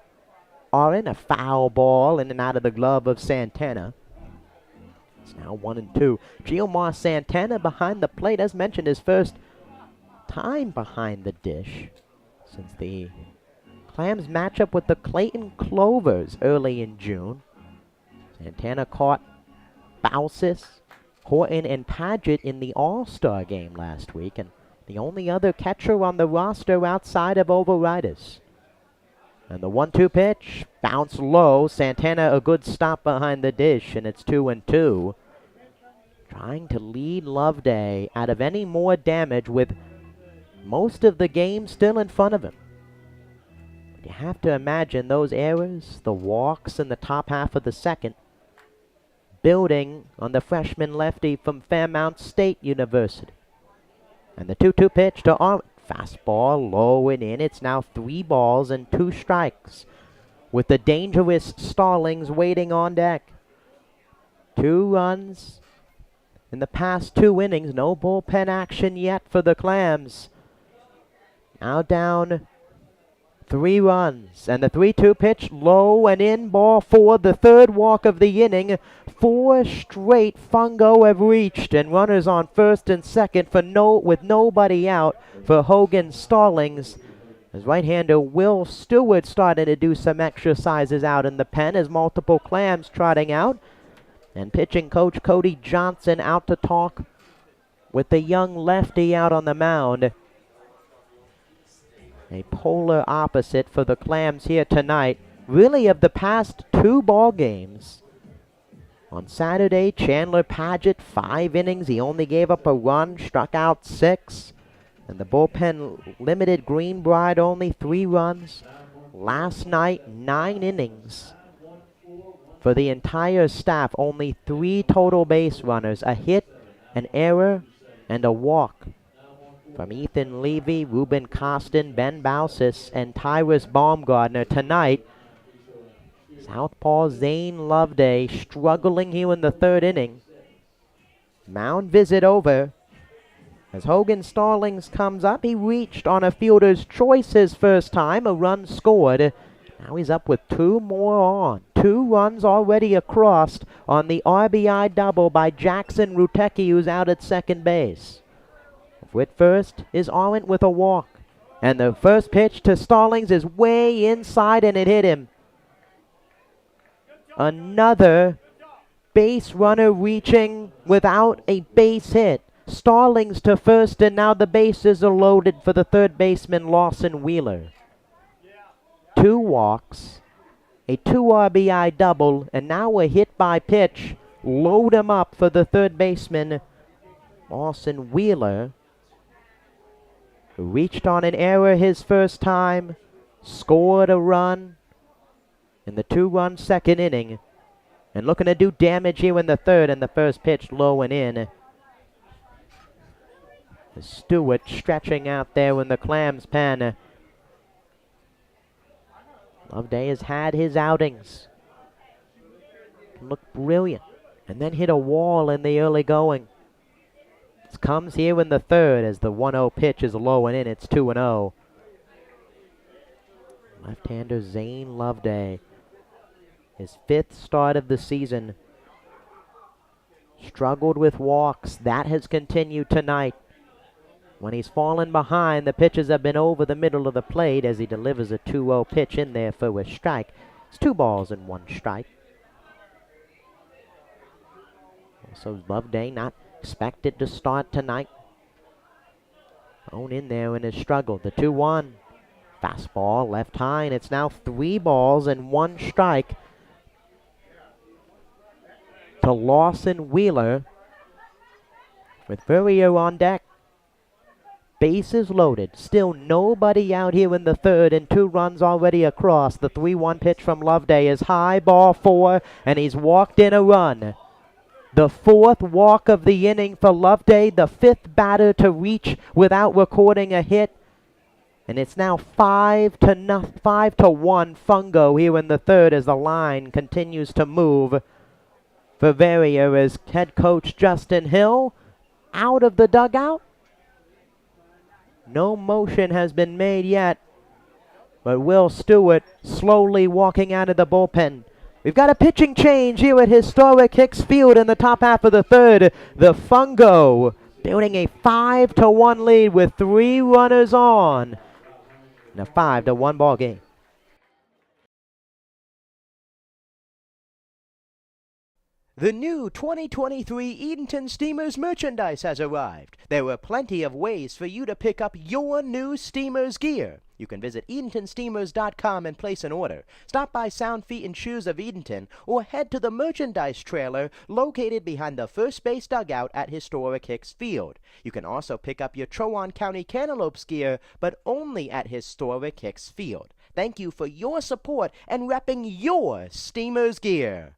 Oren. A foul ball in and out of the glove of Santana. It's now 1-2. Giomar Santana behind the plate. As mentioned, his first time behind the dish since the Clams matchup with the Clayton Clovers early in June. Santana caught Bausis, Horton, and Padgett in the All-Star game last week, and the only other catcher on the roster outside of Overitis. And the 1-2 pitch, bounce low. Santana a good stop behind the dish, and it's 2-2. Trying to lead Loveday out of any more damage with most of the game still in front of him. But you have to imagine those errors, the walks in the top half of the second, building on the freshman lefty from Fairmount State University. And the 2-2 pitch to Arnold. Fastball low and in. It's now 3 balls and 2 strikes with the dangerous Stallings waiting on deck. 2 runs in the past 2 innings. No bullpen action yet for the Clams. Now down 3 runs. And the 3-2 pitch low and in, ball 4. The 3rd walk of the inning. 4 straight Fungo have reached, and runners on first and second with nobody out for Hogan Stallings. As right-hander Will Stewart started to do some exercises out in the pen as multiple Clams trotting out. And pitching coach Cody Johnson out to talk with the young lefty out on the mound. A polar opposite for the Clams here tonight. Really, of the past 2 ball games. On Saturday, Chandler Padgett, 5 innings. He only gave up a run, struck out 6. And the bullpen limited Greenbride only 3 runs. Last night, 9 innings. For the entire staff, only 3 total base runners, a hit, an error, and a walk. From Ethan Levy, Ruben Costin, Ben Bausis, and Tyrus Baumgartner. Tonight, Southpaw Zane Loveday struggling here in the 3rd inning. Mound visit over. As Hogan Stallings comes up, he reached on a fielder's choice his first time, a run scored. Now he's up with 2 more on. 2 runs already across on the RBI double by Jackson Rutecki, who's out at second base. With first is Arent with a walk. And the first pitch to Stallings is way inside, and it hit him. Another base runner reaching without a base hit. Stallings to first, and now the bases are loaded for the third baseman, Lawson Wheeler. 2 walks, a 2 RBI double, and now a hit by pitch. Load him up for the third baseman, Lawson Wheeler, who reached on an error his first time, scored a run in the 2-run second inning, and looking to do damage here in the 3rd, and the first pitch low and in. Stewart stretching out there in the Clams pen. Loveday has had his outings. Looked brilliant. And then hit a wall in the early going. This comes here in the 3rd as the 1-0 pitch is low and in. It's 2-0. Left-hander Zane Loveday. His 5th start of the season. Struggled with walks. That has continued tonight. When he's fallen behind, the pitches have been over the middle of the plate as he delivers a 2-0 pitch in there for a strike. It's 2 balls and 1 strike. So Loveday not expected to start tonight. Thrown in there in his struggle. The 2-1. Fastball left high, and it's now 3 balls and 1 strike to Lawson Wheeler with Verrier on deck. Bases loaded. Still nobody out here in the 3rd, and 2 runs already across. The 3-1 pitch from Loveday is high, ball 4, and he's walked in a run. The 4th walk of the inning for Loveday, the 5th batter to reach without recording a hit. And it's now 5-1 Fungo here in the 3rd as the line continues to move. For Verrier as head coach Justin Hill out of the dugout. No motion has been made yet, but Will Stewart slowly walking out of the bullpen. We've got a pitching change here at historic Hicks Field in the top half of the 3rd. The Fungo building a 5-1 lead with 3 runners on in a 5-1 ball game. The new 2023 Edenton Steamers merchandise has arrived. There are plenty of ways for you to pick up your new Steamers gear. You can visit EdentonSteamers.com and place an order. Stop by Sound Feet and Shoes of Edenton or head to the merchandise trailer located behind the first base dugout at historic Hicks Field. You can also pick up your Chowan County Cantaloupes gear, but only at historic Hicks Field. Thank you for your support and repping your Steamers gear.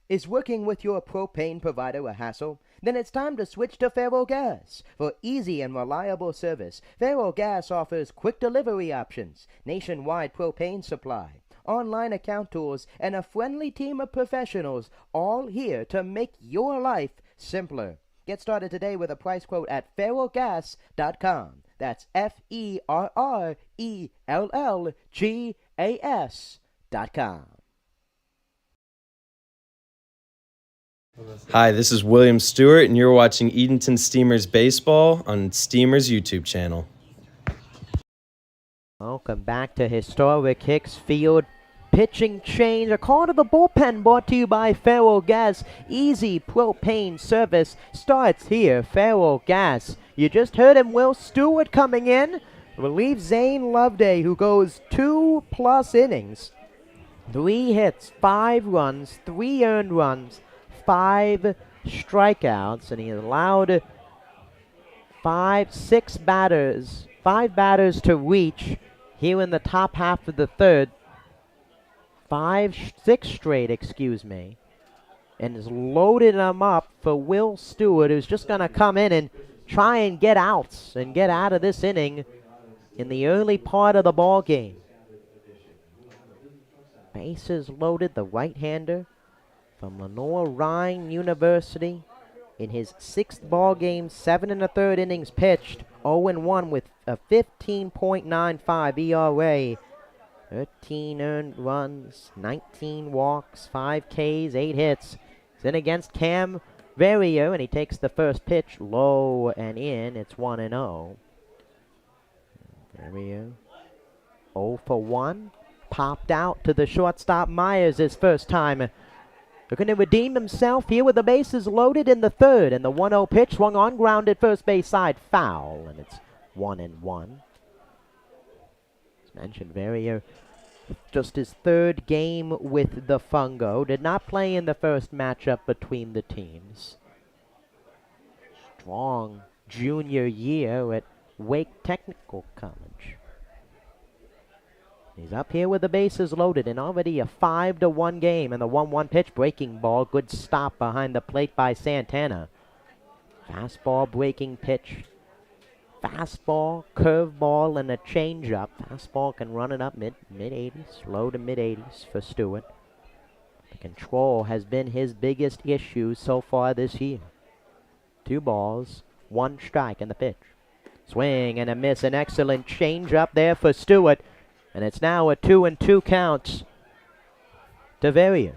Is working with your propane provider a hassle? Then it's time to switch to Feral Gas. For easy and reliable service, Feral Gas offers quick delivery options, nationwide propane supply, online account tools, and a friendly team of professionals, all here to make your life simpler. Get started today with a price quote at feralgas.com. That's FERRELLGAS.com. Hi, this is William Stewart, and you're watching Edenton Steamers Baseball on Steamers YouTube channel. Welcome back to historic Hicks Field. Pitching change, a call to the bullpen brought to you by Feral Gas. Easy propane service starts here. Feral Gas. You just heard him, Will Stewart coming in. Relieves Zane Loveday, who goes 2+ innings. 3 hits, 5 runs, 3 earned runs, 5 strikeouts, and he allowed 5 batters to reach here in the top half of the third. 6 straight, excuse me. And has loaded them up for Will Stewart, who's just going to come in and try and get outs and get out of this inning in the early part of the ball game. Bases loaded, the right-hander from Lenore Rhine University in his 6th ball game, 7 1/3 innings pitched, 0-1 with a 15.95 ERA. 13 earned runs, 19 walks, 5 Ks, 8 hits. He's in against Cam Verrier, and he takes the first pitch low and in. It's 1-0. Verrier 0 for 1. Popped out to the shortstop Myers his first time. Looking to redeem himself here with the bases loaded in the third. And the 1-0 pitch swung on, grounded first base side, foul. And it's 1-1. As mentioned, Verrier, just his 3rd game with the Fungo. Did not play in the first matchup between the teams. Strong junior year at Wake Technical College. He's up here with the bases loaded and already a 5-1 game. And the 1-1 pitch, breaking ball. Good stop behind the plate by Santana. Fastball, breaking pitch. Fastball, curveball, and a changeup. Fastball can run it up mid-80s, low to mid-80s for Stewart. The control has been his biggest issue so far this year. 2 balls, 1 strike in the pitch. Swing and a miss, an excellent changeup there for Stewart. And it's now a 2-2 count to Verrier.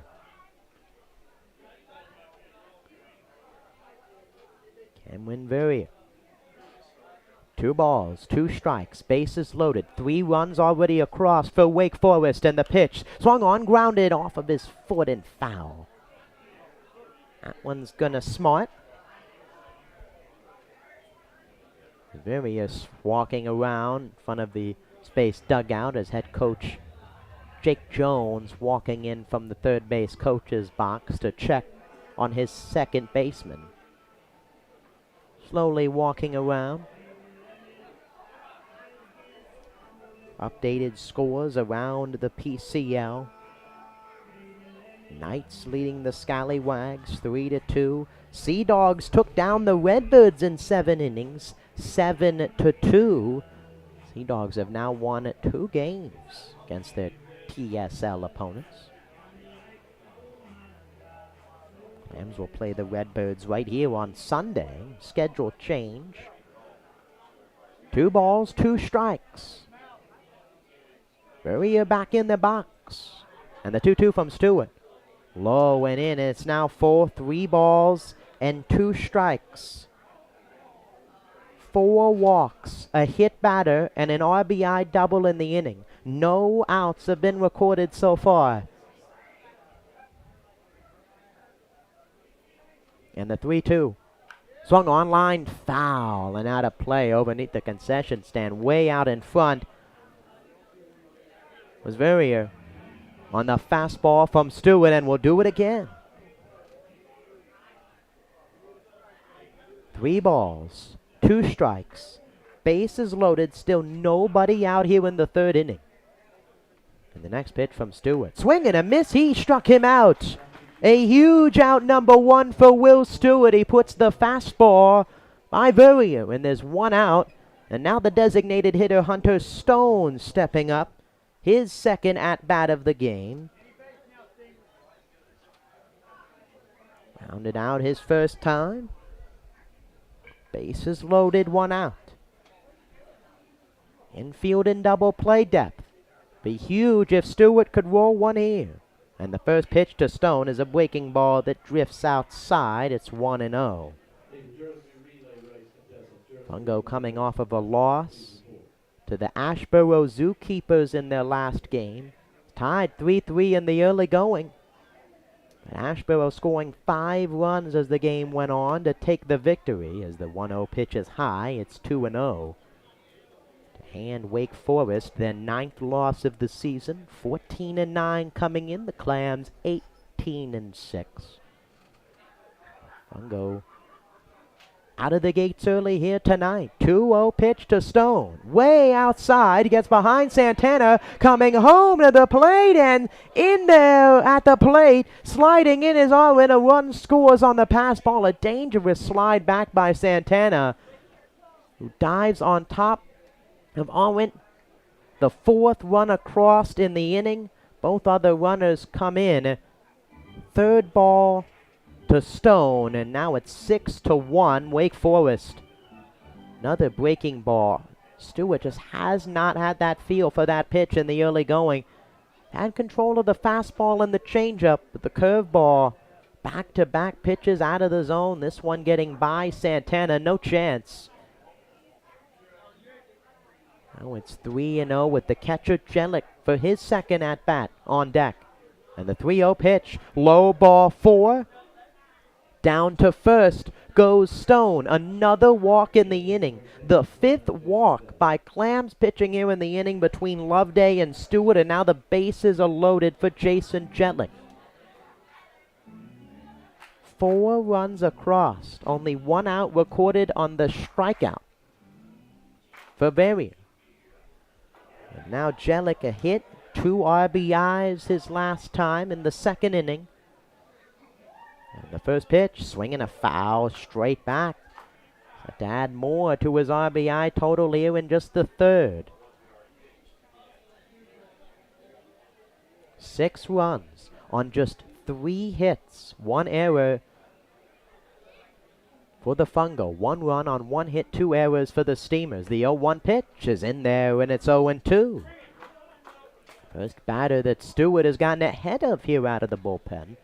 Cameron Verrier. 2 balls, 2 strikes, bases loaded, 3 runs already across for Wake Forest, and the pitch swung on, grounded off of his foot and foul. That one's gonna smart. Verrier walking around in front of the space dugout as head coach Jake Jones walking in from the third base coach's box to check on his second baseman. Slowly walking around. Updated scores around the PCL. Knights leading the Scallywags 3-2. Sea Dogs took down the Redbirds in 7 innings, 7-2. Sea Dogs have now won 2 games against their TSL opponents. Rams will play the Redbirds right here on Sunday. Schedule change. 2 balls, 2 strikes. Verrier back in the box. And the 2-2 from Stewart. Low and in. And it's now 3 balls and 2 strikes. 4 walks, a hit batter, and an RBI double in the inning. No outs have been recorded so far. And the 3-2. Swung on line, foul, and out of play overneath the concession stand. Way out in front was Verrier on the fastball from Stewart, and will do it again. 3 balls. 2 strikes. Bases loaded. Still nobody out here in the 3rd inning. And the next pitch from Stewart. Swing and a miss. He struck him out. A huge out, number 1 for Will Stewart. He puts the fastball by Verrier. And there's 1 out. And now the designated hitter Hunter Stone stepping up. His 2nd at-bat of the game. Rounded out his first time. Bases loaded, 1 out. Infield and double play depth. Be huge if Stewart could roll 1 here. And the first pitch to Stone is a breaking ball that drifts outside. It's 1-0. Fungo coming off of a loss to the Ashboro Zookeepers in their last game. Tied 3-3 in the early going. Ashboro scoring 5 runs as the game went on to take the victory. As the 1-0 pitch is high, it's 2-0. To hand Wake Forest, their 9th loss of the season. 14-9 coming in. The Clams 18-6. Fungo out of the gates early here tonight. 2-0 pitch to Stone. Way outside, gets behind Santana, coming home to the plate, and in there at the plate, sliding in his Arwin. A run scores on the pass ball. A dangerous slide back by Santana, who dives on top of Arwin. The 4th run across in the inning. Both other runners come in. 3rd ball to Stone, and now it's 6-1 Wake Forest. Another breaking ball. Stewart just has not had that feel for that pitch in the early going. Had control of the fastball and the changeup, but the curveball, back-to-back pitches out of the zone. This one getting by Santana, no chance. Now it's 3-0 with the catcher Jelic for his second at-bat on deck. And the 3-0 pitch, low ball 4. Down to first goes Stone. Another walk in the inning. The 5th walk by Clams pitching here in the inning between Loveday and Stewart, and now the bases are loaded for Jason Jetlick. 4 runs across. Only 1 out recorded on the strikeout for Berrien. And now Jellick a hit. 2 RBIs his last time in the 2nd inning. And the first pitch, swinging a foul straight back. To add more to his RBI total here in just the 3rd. 6 runs on just 3 hits. 1 error for the Fungo. 1 run on 1 hit, 2 errors for the Steamers. The 0-1 pitch is in there, and it's 0-2. First batter that Stewart has gotten ahead of here out of the bullpen.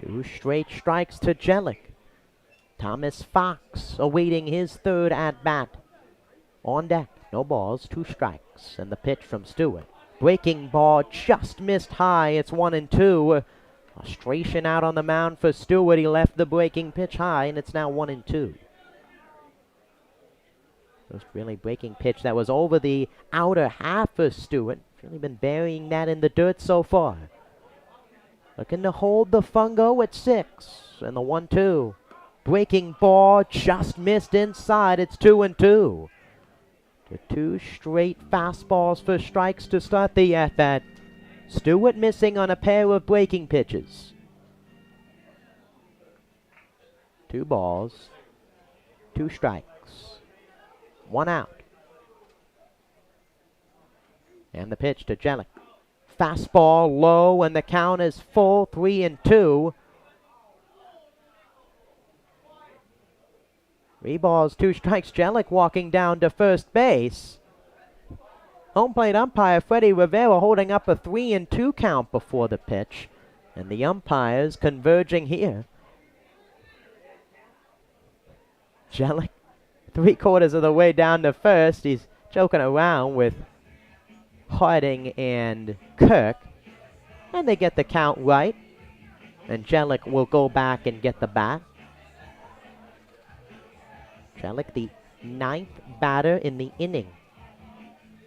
2 straight strikes to Jellick. Thomas Fox awaiting his 3rd at-bat. On deck, no balls, 2 strikes, and the pitch from Stewart. Breaking ball just missed high, it's 1-2. Frustration out on the mound for Stewart. He left the breaking pitch high, and it's now 1-2. First really breaking pitch that was over the outer half for Stewart. Really been burying that in the dirt so far. Looking to hold the Fungo at 6. And the 1-2. Breaking ball just missed inside. It's 2-2. The 2 straight fastballs for strikes to start the at-bat. Stewart missing on a pair of breaking pitches. 2 balls. 2 strikes. 1 out. And the pitch to Jellick. Fastball low, and the count is full, 3-2. 3 balls, 2 strikes. Jellick walking down to first base. Home plate umpire Freddie Rivera holding up a 3-2 count before the pitch. And the umpires converging here. Jellick 3/4 of the way down to first. He's joking around with Harding and Kirk, and they get the count right, and Jellick will go back and get the bat. Jellick, the 9th batter in the inning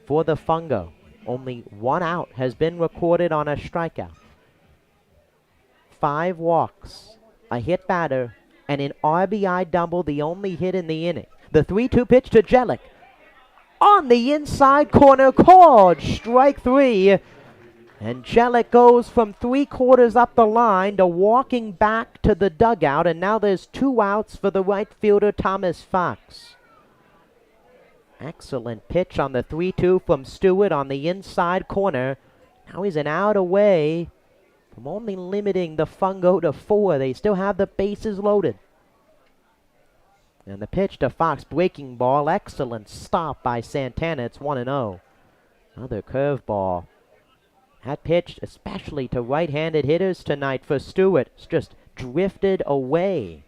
for the Fungo. Only 1 out has been recorded on a strikeout. 5 walks, a hit batter, and an RBI double, the only hit in the inning. The 3-2 pitch to Jellick. On the inside corner, called strike 3. And Jellick goes from 3/4 up the line to walking back to the dugout. And now there's 2 outs for the right fielder, Thomas Fox. Excellent pitch on the 3-2 from Stewart on the inside corner. Now he's an out away from only limiting the Fungo to 4. They still have the bases loaded. And the pitch to Fox, breaking ball. Excellent stop by Santana. It's 1-0. Another curveball. That pitch, especially to right-handed hitters tonight for Stewart, it's just drifted away.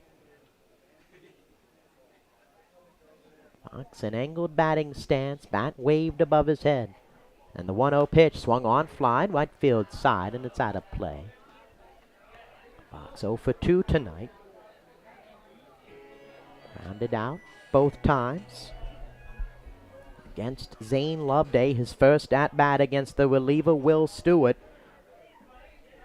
Fox, an angled batting stance. Bat waved above his head. And the 1-0 pitch swung on fly, right field side, and it's out of play. Fox 0 for 2 tonight. Rounded out both times. Against Zane Loveday, his first at-bat against the reliever Will Stewart.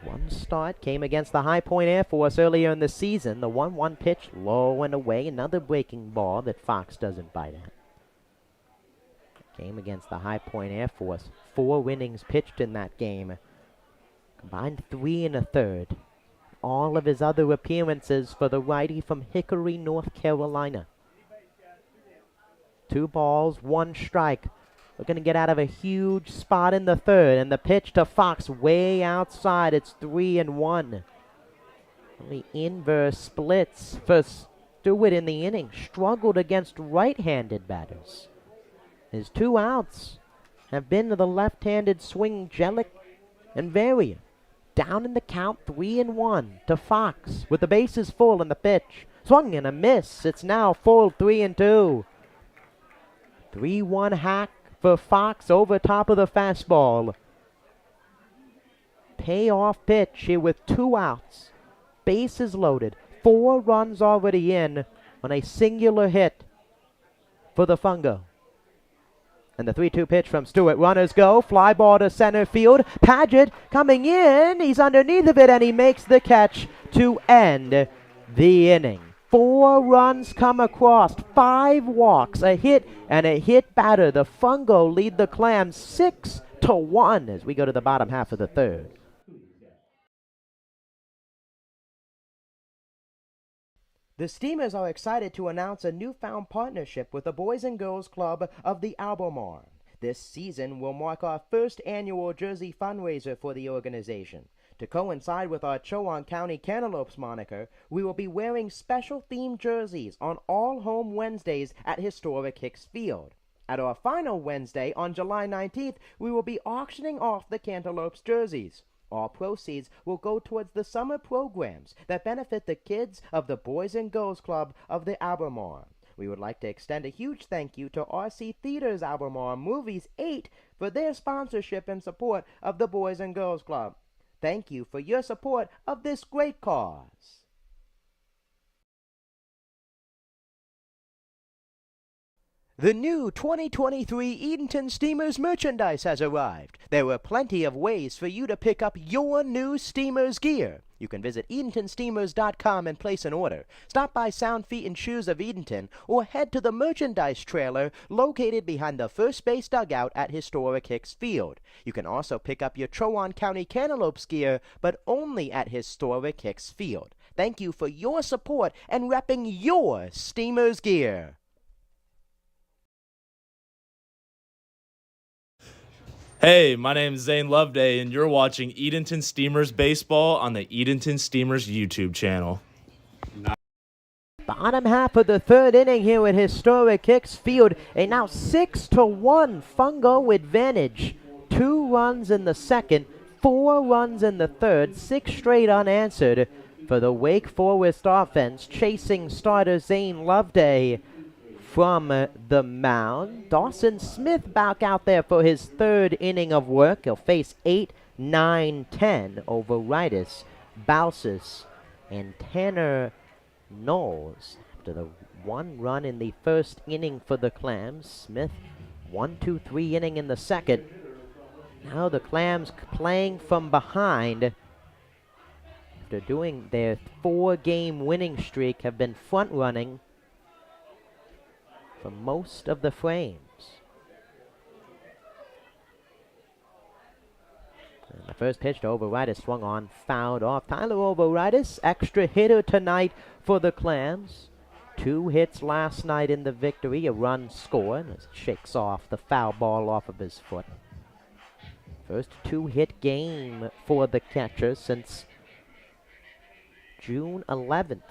One start came against the High Point Air Force earlier in the season. The 1-1 pitch low and away. Another breaking ball that Fox doesn't bite at. Game against the High Point Air Force. 4 innings pitched in that game. Combined 3 1/3. All of his other appearances for the righty from Hickory, North Carolina. 2 balls, 1 strike. Looking to get out of a huge spot in the third, and the pitch to Fox way outside. It's 3-1. The inverse splits for Stewart in the inning. Struggled against right-handed batters. His 2 outs have been to the left-handed swing Jellick and Varian. Down in the count, 3-1 to Fox with the bases full and the pitch. Swung and a miss. It's now full 3-2. 3-1 hack for Fox over top of the fastball. Payoff pitch here with 2 outs. Bases loaded. 4 runs already in on a singular hit for the Fungo. And the 3-2 pitch from Stewart. Runners go. Fly ball to center field. Paget coming in. He's underneath of it, and he makes the catch to end the inning. 4 runs come across. 5 walks, a hit, and a hit batter. The Fungo lead the Clams 6-1 as we go to the bottom half of the third. The Steamers are excited to announce a newfound partnership with the Boys and Girls Club of the Albemarle. This season will mark our first annual jersey fundraiser for the organization. To coincide with our Chowan County Cantaloupes moniker, we will be wearing special themed jerseys on all home Wednesdays at historic Hicks Field. At our final Wednesday on July 19th, we will be auctioning off the Cantaloupes jerseys. All proceeds will go towards the summer programs that benefit the kids of the Boys and Girls Club of the Albemarle. We would like to extend a huge thank you to RC Theaters Albemarle Movies 8 for their sponsorship and support of the Boys and Girls Club. Thank you for your support of this great cause. The new 2023 Edenton Steamers merchandise has arrived. There are plenty of ways for you to pick up your new Steamers gear. You can visit EdentonSteamers.com and place an order. Stop by Sound Feet and Shoes of Edenton or head to the merchandise trailer located behind the first base dugout at historic Hicks Field. You can also pick up your Chowan County Cantaloupes gear, but only at historic Hicks Field. Thank you for your support and repping your Steamers gear. Hey, my name is Zane Loveday, and you're watching Edenton Steamers Baseball on the Edenton Steamers YouTube channel. Bottom half of the third inning here at historic Hicks Field. A now 6-1 Fungo advantage. 2 runs in the second, 4 runs in the third, 6 straight unanswered for the Wake Forest offense, chasing starter Zane Loveday from the mound. Dawson Smith back out there for his 3rd inning of work. He'll face 8, 9, 10 over Ritis, Balsas, and Tanner Knowles. After the 1 run in the 1st inning for the Clams, Smith 1-2-3 inning in the 2nd. Now the Clams playing from behind. After doing their 4-game winning streak, have been front running for most of the frames. And the first pitch to Overitis swung on, fouled off. Tyler Overitis, extra hitter tonight for the Clams. 2 hits last night in the victory, a run scored as it shakes off the foul ball off of his foot. First 2-hit game for the catcher since June 11th.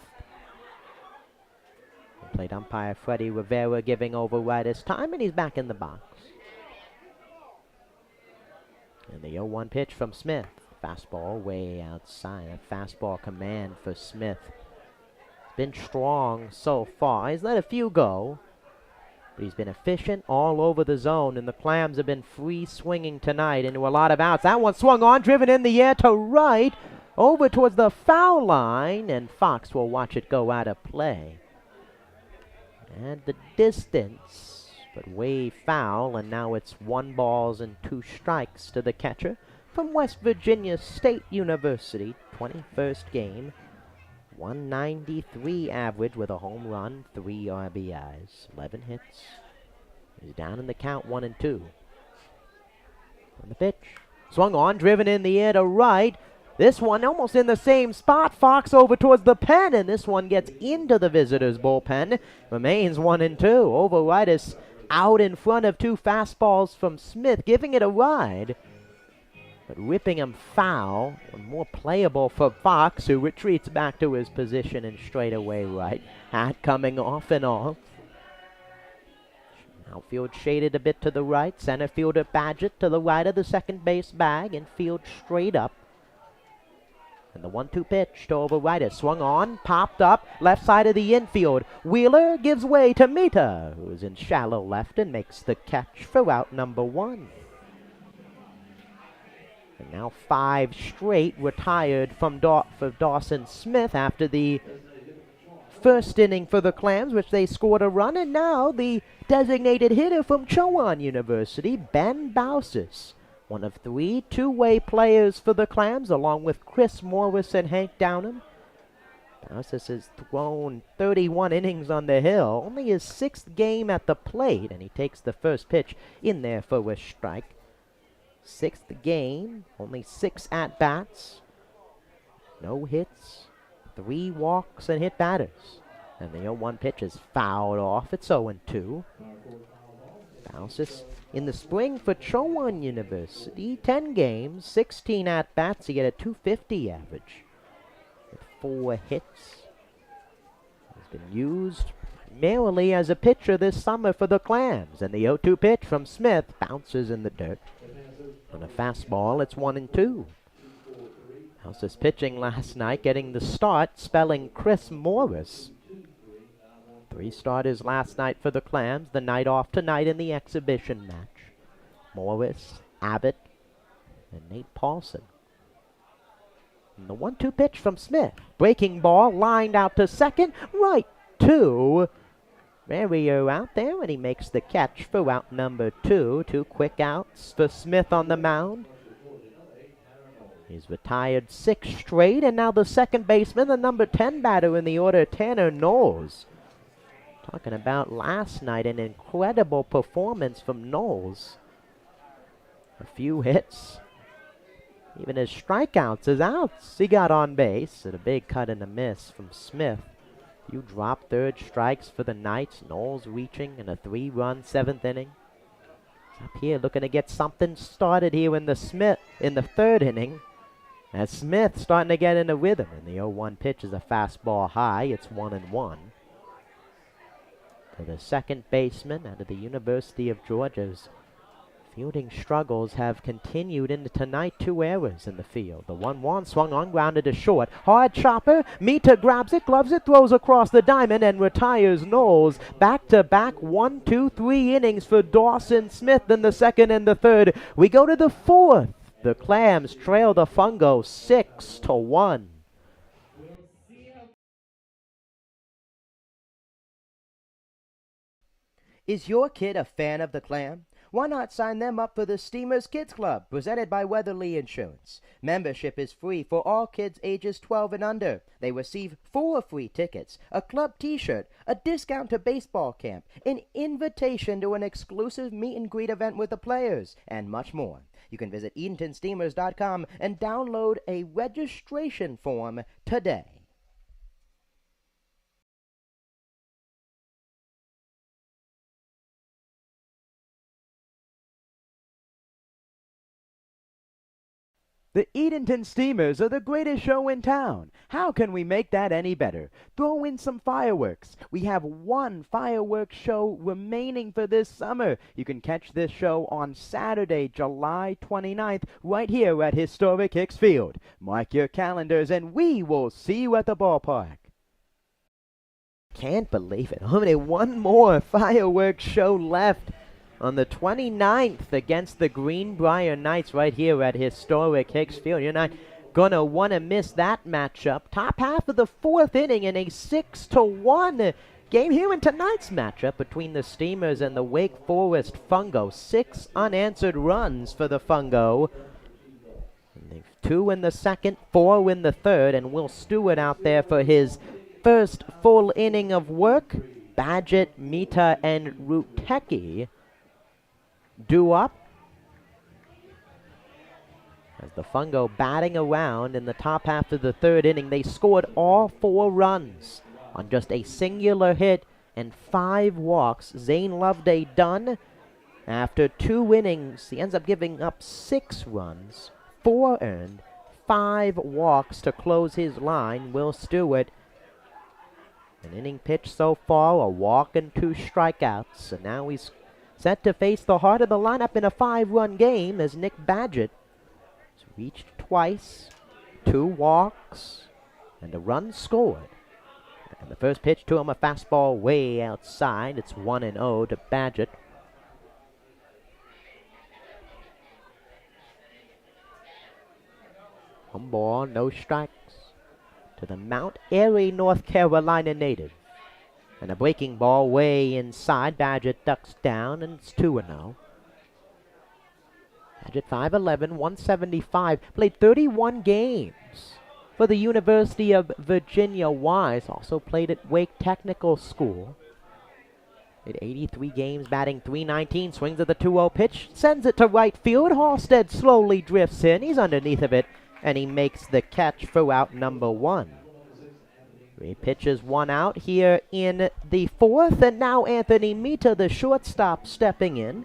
Plate umpire Freddie Rivera giving Overitis time, and he's back in the box. And the 0-1 pitch from Smith. Fastball way outside. A fastball command for Smith. Been strong so far. He's let a few go, but he's been efficient all over the zone, and the Clams have been free swinging tonight into a lot of outs. That one swung on, driven in the air to right, over towards the foul line, and Fox will watch it go out of play. And the distance, but way foul, and now it's 1 ball and 2 strikes to the catcher from West Virginia State University, 21st game. 193 average with a home run, 3 RBIs, 11 hits. He's down in the count, 1-2. On the pitch. Swung on, driven in the air to right. This one almost in the same spot. Fox over towards the pen, and this one gets into the visitors' bullpen. Remains 1-2. Overitis out in front of 2 fastballs from Smith, giving it a ride. But whipping him foul, more playable for Fox, who retreats back to his position and straightaway right. Hat coming off and off. Outfield shaded a bit to the right. Center fielder Badgett to the right of the second base bag, and field straight up. And the 1-2 pitch to Overitis. Swung on, popped up, left side of the infield. Wheeler gives way to Mita, who is in shallow left and makes the catch for out number 1. And now 5 straight retired from for Dawson Smith after the first inning for the Clams, which they scored a run. And now the designated hitter from Chowan University, Ben Bausis, one of 3 two-way players for the Clams, along with Chris Morris and Hank Downham. Bausis has thrown 31 innings on the hill, only his 6th game at the plate, and he takes the first pitch in there for a strike. 6th game, only 6 at-bats, no hits, 3 walks and hit batters. And the 0-1 pitch is fouled off. It's 0-2. Bausis in the spring for Chowan University, 10 games, 16 at-bats. He get a .250 average with 4 hits. He's been used primarily as a pitcher this summer for the Clams. And the 0-2 pitch from Smith bounces in the dirt. On a fastball, it's 1-2. Bausis pitching last night, getting the start, spelling Chris Morris. 3 starters last night for the Clams, the night off tonight in the exhibition match. Morris, Abbott, and Nate Paulson. And the 1-2 pitch from Smith. Breaking ball, lined out to second, right to Mario out there, and he makes the catch for out number 2. 2 quick outs for Smith on the mound. He's retired 6 straight, and now the second baseman, the number 10 batter in the order, Tanner Knowles. Talking about last night, an incredible performance from Knowles. A few hits, even his strikeouts, his outs. He got on base, and a big cut and a miss from Smith. You drop 3rd strikes for the Knights. Knowles reaching in a 3-run 7th inning. He's up here looking to get something started here in the 3rd inning. As Smith starting to get in a rhythm. And the 0-1 pitch is a fastball high. It's 1-1. To the second baseman out of the University of Georgia's fielding struggles have continued into tonight. 2 errors in the field. The 1-1 swung on, grounded to short. Hard chopper. Mita grabs it, gloves it, throws across the diamond, and retires Knowles. Back-to-back 1, 2, 3 innings for Dawson Smith in the 2nd and the 3rd. We go to the 4th. The Clams trail the Fungo 6-1. Is your kid a fan of the Clam? Why not sign them up for the Steamers Kids Club, presented by Weatherly Insurance? Membership is free for all kids ages 12 and under. They receive 4 free tickets, a club t-shirt, a discount to baseball camp, an invitation to an exclusive meet and greet event with the players, and much more. You can visit EdentonSteamers.com and download a registration form today. The Edenton Steamers are the greatest show in town. How can we make that any better? Throw in some fireworks. We have 1 fireworks show remaining for this summer. You can catch this show on Saturday, July 29th, right here at historic Hicks Field. Mark your calendars, and we will see you at the ballpark. Can't believe it. Only 1 more fireworks show left. On the 29th against the Greenbrier Knights right here at historic Hicks Field. You're not going to want to miss that matchup. Top half of the 4th inning in a 6-1 game here in tonight's matchup between the Steamers and the Wake Forest Fungo. 6 unanswered runs for the Fungo. 2 in the second, 4 in the third, and Will Stewart out there for his first full inning of work. Badgett, Mita, and Rutecki due up. As the Fungo batting around in the top half of the third inning, they scored all 4 runs on just a singular hit and 5 walks. Zane Loveday done. After 2 innings, he ends up giving up 6 runs, 4 earned, 5 walks to close his line. Will Stewart, an inning pitch so far, a walk and 2 strikeouts. And now he's set to face the heart of the lineup in a 5-run game as Nick Badgett has reached twice, 2 walks, and a run scored. And the first pitch to him, a fastball way outside. It's 1-0 to Badgett. One ball, no strikes to the Mount Airy, North Carolina native. And a breaking ball way inside. Badgett ducks down, and it's 2-0. Badgett 5'11", 175, played 31 games for the University of Virginia Wise. Also played at Wake Technical School. Played 83 games, batting .319, swings at the 2-0 pitch, sends it to right field. Halstead slowly drifts in. He's underneath of it, and he makes the catch for out number 1. 3 pitches, 1 out here in the 4th, and now Anthony Mita, the shortstop, stepping in.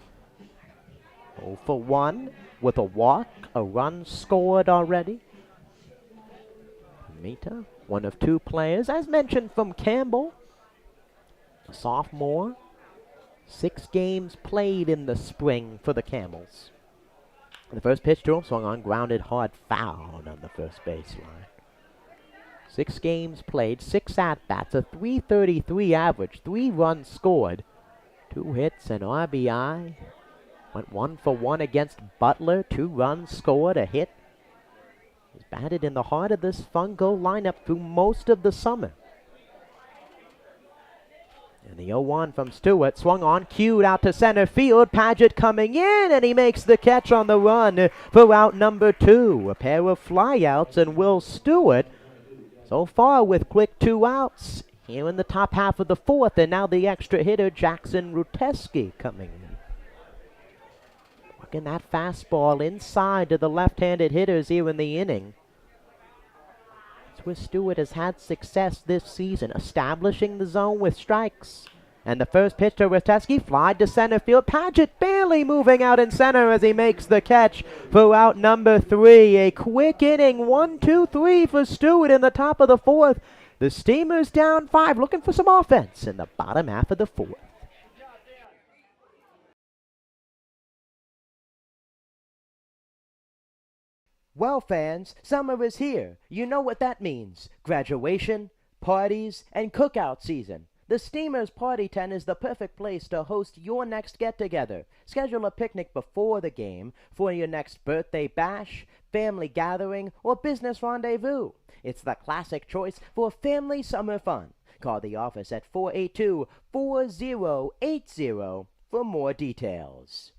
0 for 1 with a walk, a run scored already. Mita, one of 2 players, as mentioned, from Campbell, a sophomore. 6 games played in the spring for the Camels. The first pitch to him, swung on, grounded hard, fouled on the first baseline. 6 games played, 6 at-bats, a .333 average, 3 runs scored, 2 hits, an RBI. Went 1 for 1 against Butler, 2 runs scored, a hit. He's batted in the heart of this Fungo lineup through most of the summer. And the 0-1 from Stewart, swung on, cued out to center field. Padgett coming in, and he makes the catch on the run for out number 2. A pair of flyouts, and Will Stewart, so far with quick 2 outs, here in the top half of the 4th, and now the extra hitter, Jackson Rutecki, coming in. Working that fastball inside to the left-handed hitters here in the inning. Where Stewart has had success this season, establishing the zone with strikes. And the first pitch to Rutecki, flied to center field. Padgett barely moving out in center as he makes the catch for out number 3. A quick inning, 1-2-3 for Stewart in the top of the 4th. The Steamers down 5, looking for some offense in the bottom half of the 4th. Well, fans, summer is here. You know what that means. Graduation, parties, and cookout season. The Steamers Party Tent is the perfect place to host your next get-together. Schedule a picnic before the game for your next birthday bash, family gathering, or business rendezvous. It's the classic choice for family summer fun. Call the office at 482-4080 for more details.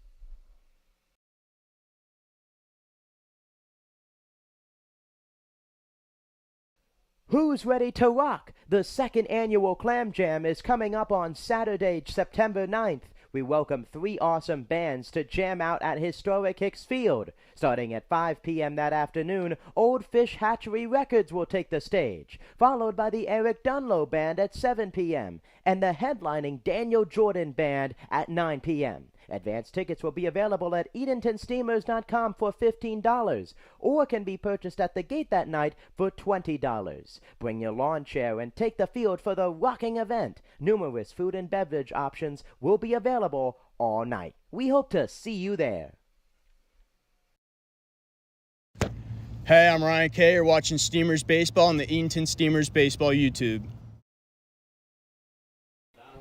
Who's ready to rock? The second annual Clam Jam is coming up on Saturday, September 9th. We welcome 3 awesome bands to jam out at historic Hicks Field. Starting at 5 p.m. that afternoon, Old Fish Hatchery Records will take the stage, followed by the Eric Dunlow Band at 7 p.m. and the headlining Daniel Jordan Band at 9 p.m. Advance tickets will be available at EdentonSteamers.com for $15 or can be purchased at the gate that night for $20. Bring your lawn chair and take the field for the rocking event. Numerous food and beverage options will be available all night. We hope to see you there. Hey, I'm Ryan Kay. You're watching Steamers Baseball on the Edenton Steamers Baseball YouTube.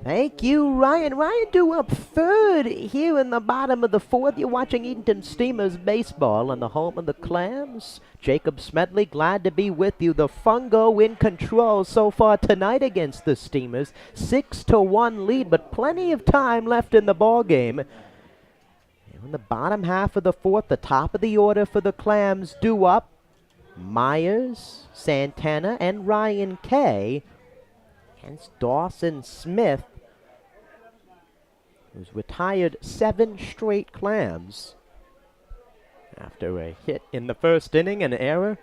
Thank you, Ryan. Ryan due up third here in the bottom of the 4th. You're watching Edenton Steamers Baseball on the home of the Clams. Jacob Smedley, glad to be with you. The Fungo in control so far tonight against the Steamers. 6-1 lead, but plenty of time left in the ball game. In the bottom half of the fourth, the top of the order for the Clams due up. Myers, Santana, and Ryan Kay against Dawson Smith, who's retired 7 straight Clams after a hit in the first inning, an error.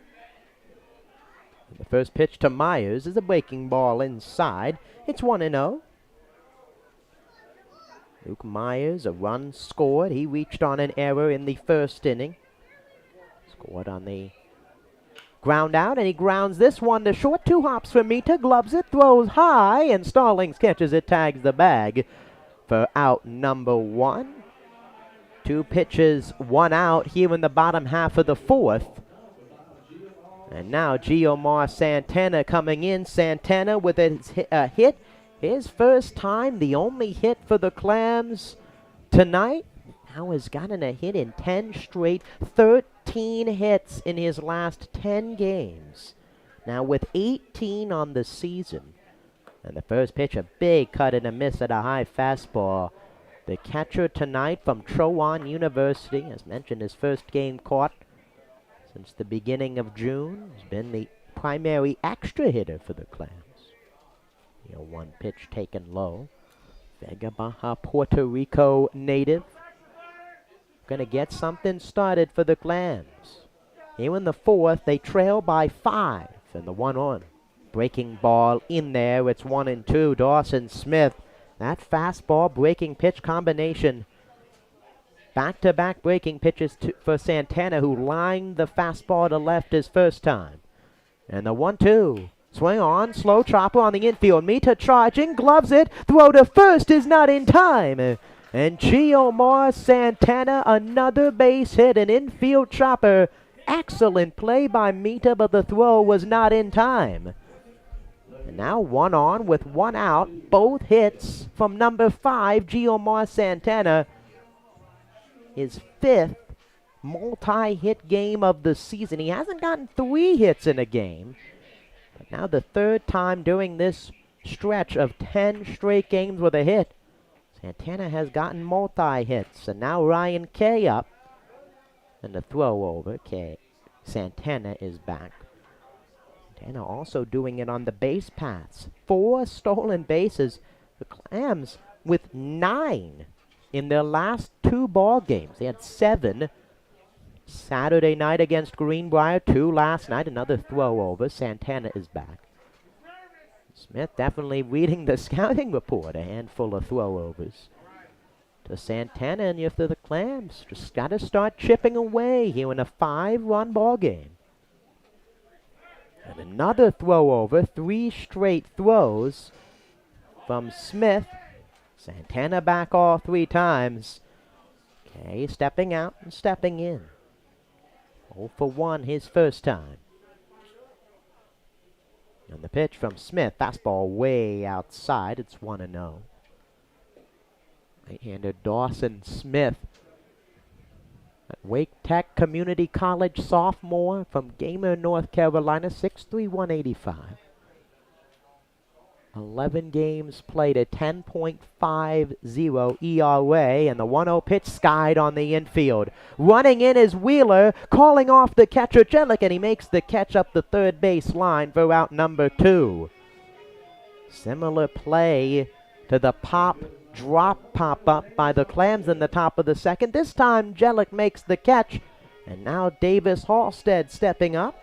The first pitch to Myers is a breaking ball inside. It's 1-0. Luke Myers, a run scored. He reached on an error in the first inning. Scored on the ground out, and he grounds this one to short. 2 hops for Mita, gloves it, throws high, and Stallings catches it, tags the bag for out number 1. 2 pitches, 1 out here in the bottom half of the fourth. And now Giomar Santana coming in. Santana with a hit. His first time, the only hit for the Clams tonight. Now has gotten a hit in 10 straight, 13 hits in his last 10 games. Now with 18 on the season. And the first pitch, a big cut and a miss at a high fastball. The catcher tonight from Chowan University, as mentioned, his first game caught since the beginning of June, has been the primary extra hitter for the Clams. 1 pitch taken low. Vega Baja, Puerto Rico native. Gonna get something started for the Clams. Here in the fourth, they trail by 5 and the 1-on. Breaking ball in there, it's 1-2. Dawson Smith, that fastball breaking pitch combination. Back-to-back breaking pitches for Santana, who lined the fastball to left his first time. And the 1-2. Swing on, slow chopper on the infield. Mita charging, gloves it. Throw to first is not in time. And Giomar Santana, another base hit, an infield chopper. Excellent play by Mita, but the throw was not in time. And now 1 on with 1 out. Both hits from number 5, Giomar Santana. His 5th multi-hit game of the season. He hasn't gotten 3 hits in a game. But now the 3rd time during this stretch of 10 straight games with a hit. Santana has gotten multi-hits. And now Ryan Kay up. And the throw over. Santana is back. Santana also doing it on the base paths. 4 stolen bases. The Clams with 9 in their last 2 ball games. They had 7 Saturday night against Greenbrier, 2 last night. Another throw over. Santana is back. Smith definitely reading the scouting report. A handful of throw-overs to Santana, and if they're the Clams, just got to start chipping away here in a 5-run ball game. And another throw-over, 3 straight throws from Smith. Santana back all 3 times. Kay stepping out and stepping in. 0 for 1 his first time. And the pitch from Smith, fastball way outside. It's 1-0. Right-hander Dawson Smith, Wake Tech Community College sophomore from Gamer, North Carolina, 6'3", 185. 11 games played, a 10.50 ERA, and the 1-0 pitch skied on the infield. Running in is Wheeler, calling off the catcher Jellick, and he makes the catch up the third base line for out number 2. Similar play to the drop pop-up by the Clams in the top of the second. This time Jellick makes the catch, and now Davis Halstead stepping up.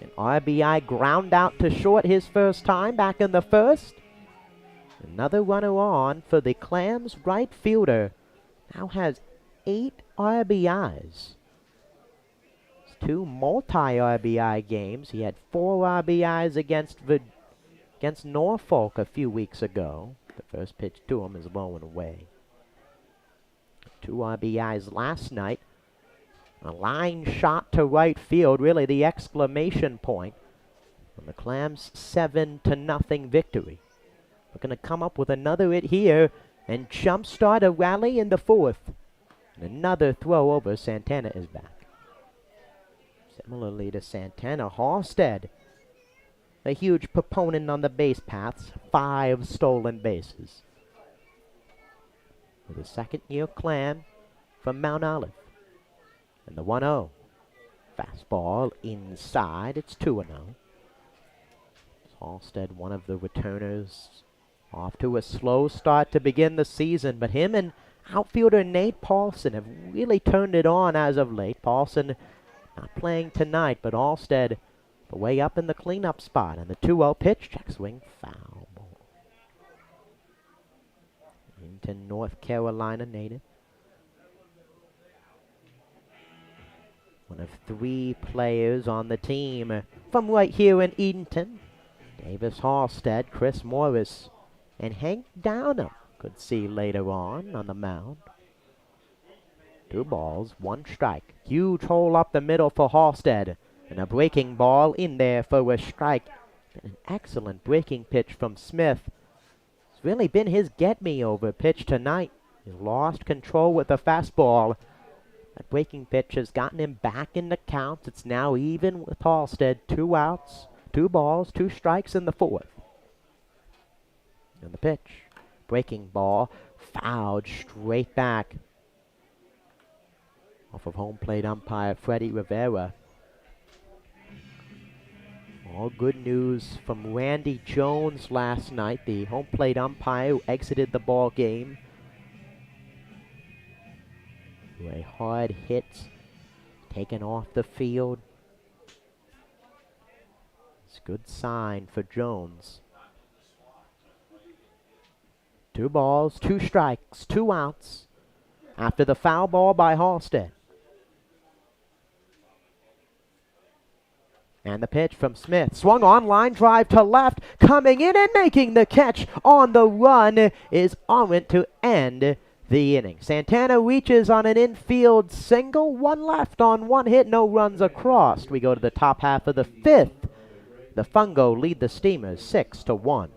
An RBI ground out to short his first time back in the first. Another runner on for the Clams right fielder. Now has 8 RBIs. 2 multi-RBI games. He had 4 RBIs against Norfolk a few weeks ago. The first pitch to him is low and away. 2 RBIs last night. A line shot to right field, really the exclamation point on the Clams' 7-0 victory. We're going to come up with another hit here and jumpstart a rally in the fourth. And another throw over. Santana is back. Similarly to Santana, Halstead, a huge proponent on the base paths, 5 stolen bases. For the second-year Clam, from Mount Olive. And the 1-0. Fastball inside. It's 2-0. Halstead, one of the returners, off to a slow start to begin the season, but him and outfielder Nate Paulson have really turned it on as of late. Paulson not playing tonight, but Halstead way up in the cleanup spot. And the 2-0 pitch, check swing, foul ball. Edenton, North Carolina native. One of 3 players on the team from right here in Edenton. Davis Halstead, Chris Morris, and Hank Downham could see later on the mound. 2 balls, 1 strike. Huge hole up the middle for Halstead. And a breaking ball in there for a strike. And an excellent breaking pitch from Smith. It's really been his get-me-over pitch tonight. He lost control with the fastball. That breaking pitch has gotten him back in the count. It's now even with Halstead. 2 outs. 2 balls, 2 strikes in the 4th. And the pitch. Breaking ball. Fouled straight back. Off of home plate umpire Freddie Rivera. All good news from Randy Jones last night, the home plate umpire who exited the ball game. A hard hit taken off the field. It's a good sign for Jones. 2 balls, 2 strikes, 2 outs after the foul ball by Halstead. And the pitch from Smith. Swung on, line drive to left. Coming in and making the catch on the run is Arment to end the inning. Santana reaches on an infield single. 1 left on 1 hit, no runs across. We go to the top half of the 5th. The Fungo lead the Steamers 6-1.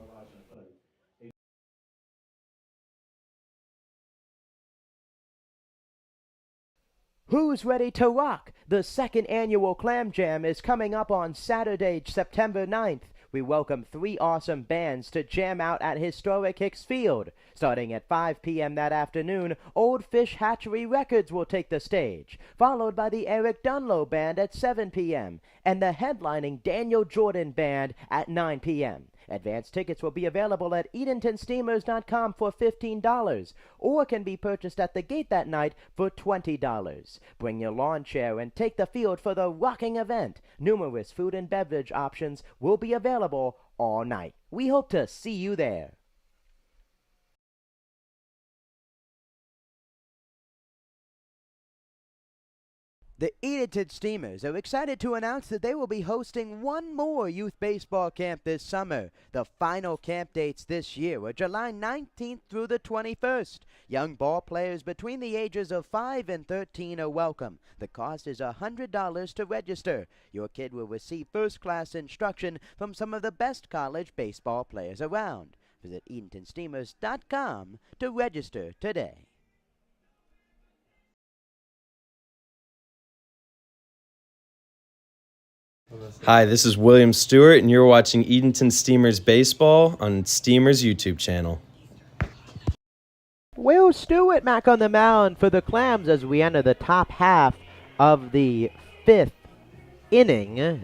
Who's ready to rock? The 2nd annual Clam Jam is coming up on Saturday, September 9th. We welcome 3 awesome bands to jam out at historic Hicks Field. Starting at 5 p.m. that afternoon, Old Fish Hatchery Records will take the stage, followed by the Eric Dunlow Band at 7 p.m. and the headlining Daniel Jordan Band at 9 p.m. Advance tickets will be available at EdentonSteamers.com for $15 or can be purchased at the gate that night for $20. Bring your lawn chair and take the field for the rocking event. Numerous food and beverage options will be available all night. We hope to see you there. The Edenton Steamers are excited to announce that they will be hosting one more youth baseball camp this summer. The final camp dates this year are July 19th through the 21st. Young ball players between the ages of 5 and 13 are welcome. The cost is $100 to register. Your kid will receive first-class instruction from some of the best college baseball players around. Visit EdentonSteamers.com to register today. Hi, this is William Stewart, and you're watching Edenton Steamers Baseball on Steamers YouTube channel. Will Stewart back on the mound for the Clams as we enter the top half of the 5th inning. A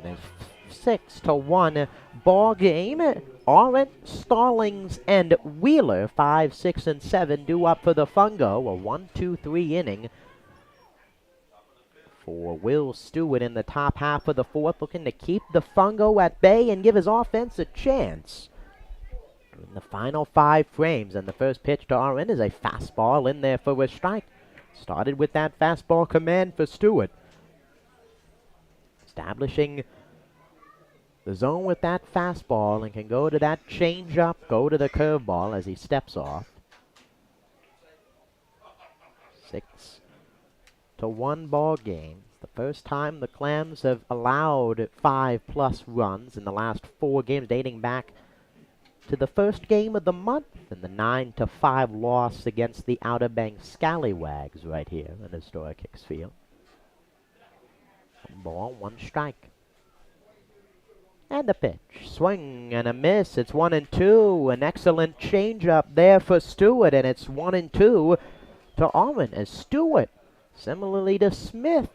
6-1 ball game. Arent, Stallings, and Wheeler, 5, 6, and 7, due up for the Fungo. A 1-2-3 inning for Will Stewart in the top half of the 4th, looking to keep the Fungo at bay and give his offense a chance. In the final 5 frames, and the first pitch to Arent is a fastball in there for a strike. Started with that fastball command for Stewart. Establishing the zone with that fastball and can go to that changeup, go to the curveball as he steps off. 6-1 ball game. The first time the Clams have allowed 5+ runs in the last 4 games, dating back to the first game of the month and the 9-5 loss against the Outer Banks Scallywags right here in historic Hicks Field. 1 ball, 1 strike. And the pitch. Swing and a miss. It's 1-2. An excellent changeup there for Stewart, and it's 1-2 to Arent as Stewart Similarly to Smith,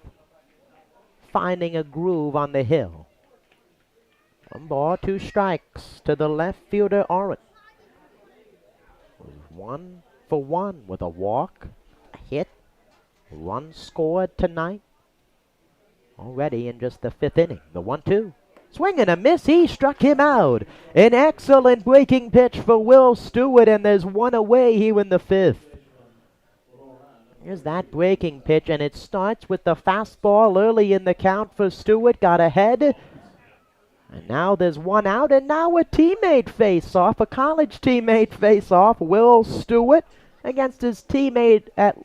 finding a groove on the hill. 1 ball, 2 strikes to the left fielder, Oren. 1 for 1 with a walk, a hit, run scored tonight. Already in just the 5th inning, the 1-2. Swing and a miss, he struck him out. An excellent breaking pitch for Will Stewart, and there's 1 away here in the 5th. Here's that breaking pitch, and it starts with the fastball early in the count for Stewart. Got ahead. And now there's 1 out, and now a teammate face-off, a college teammate face-off. Will Stewart against his teammate at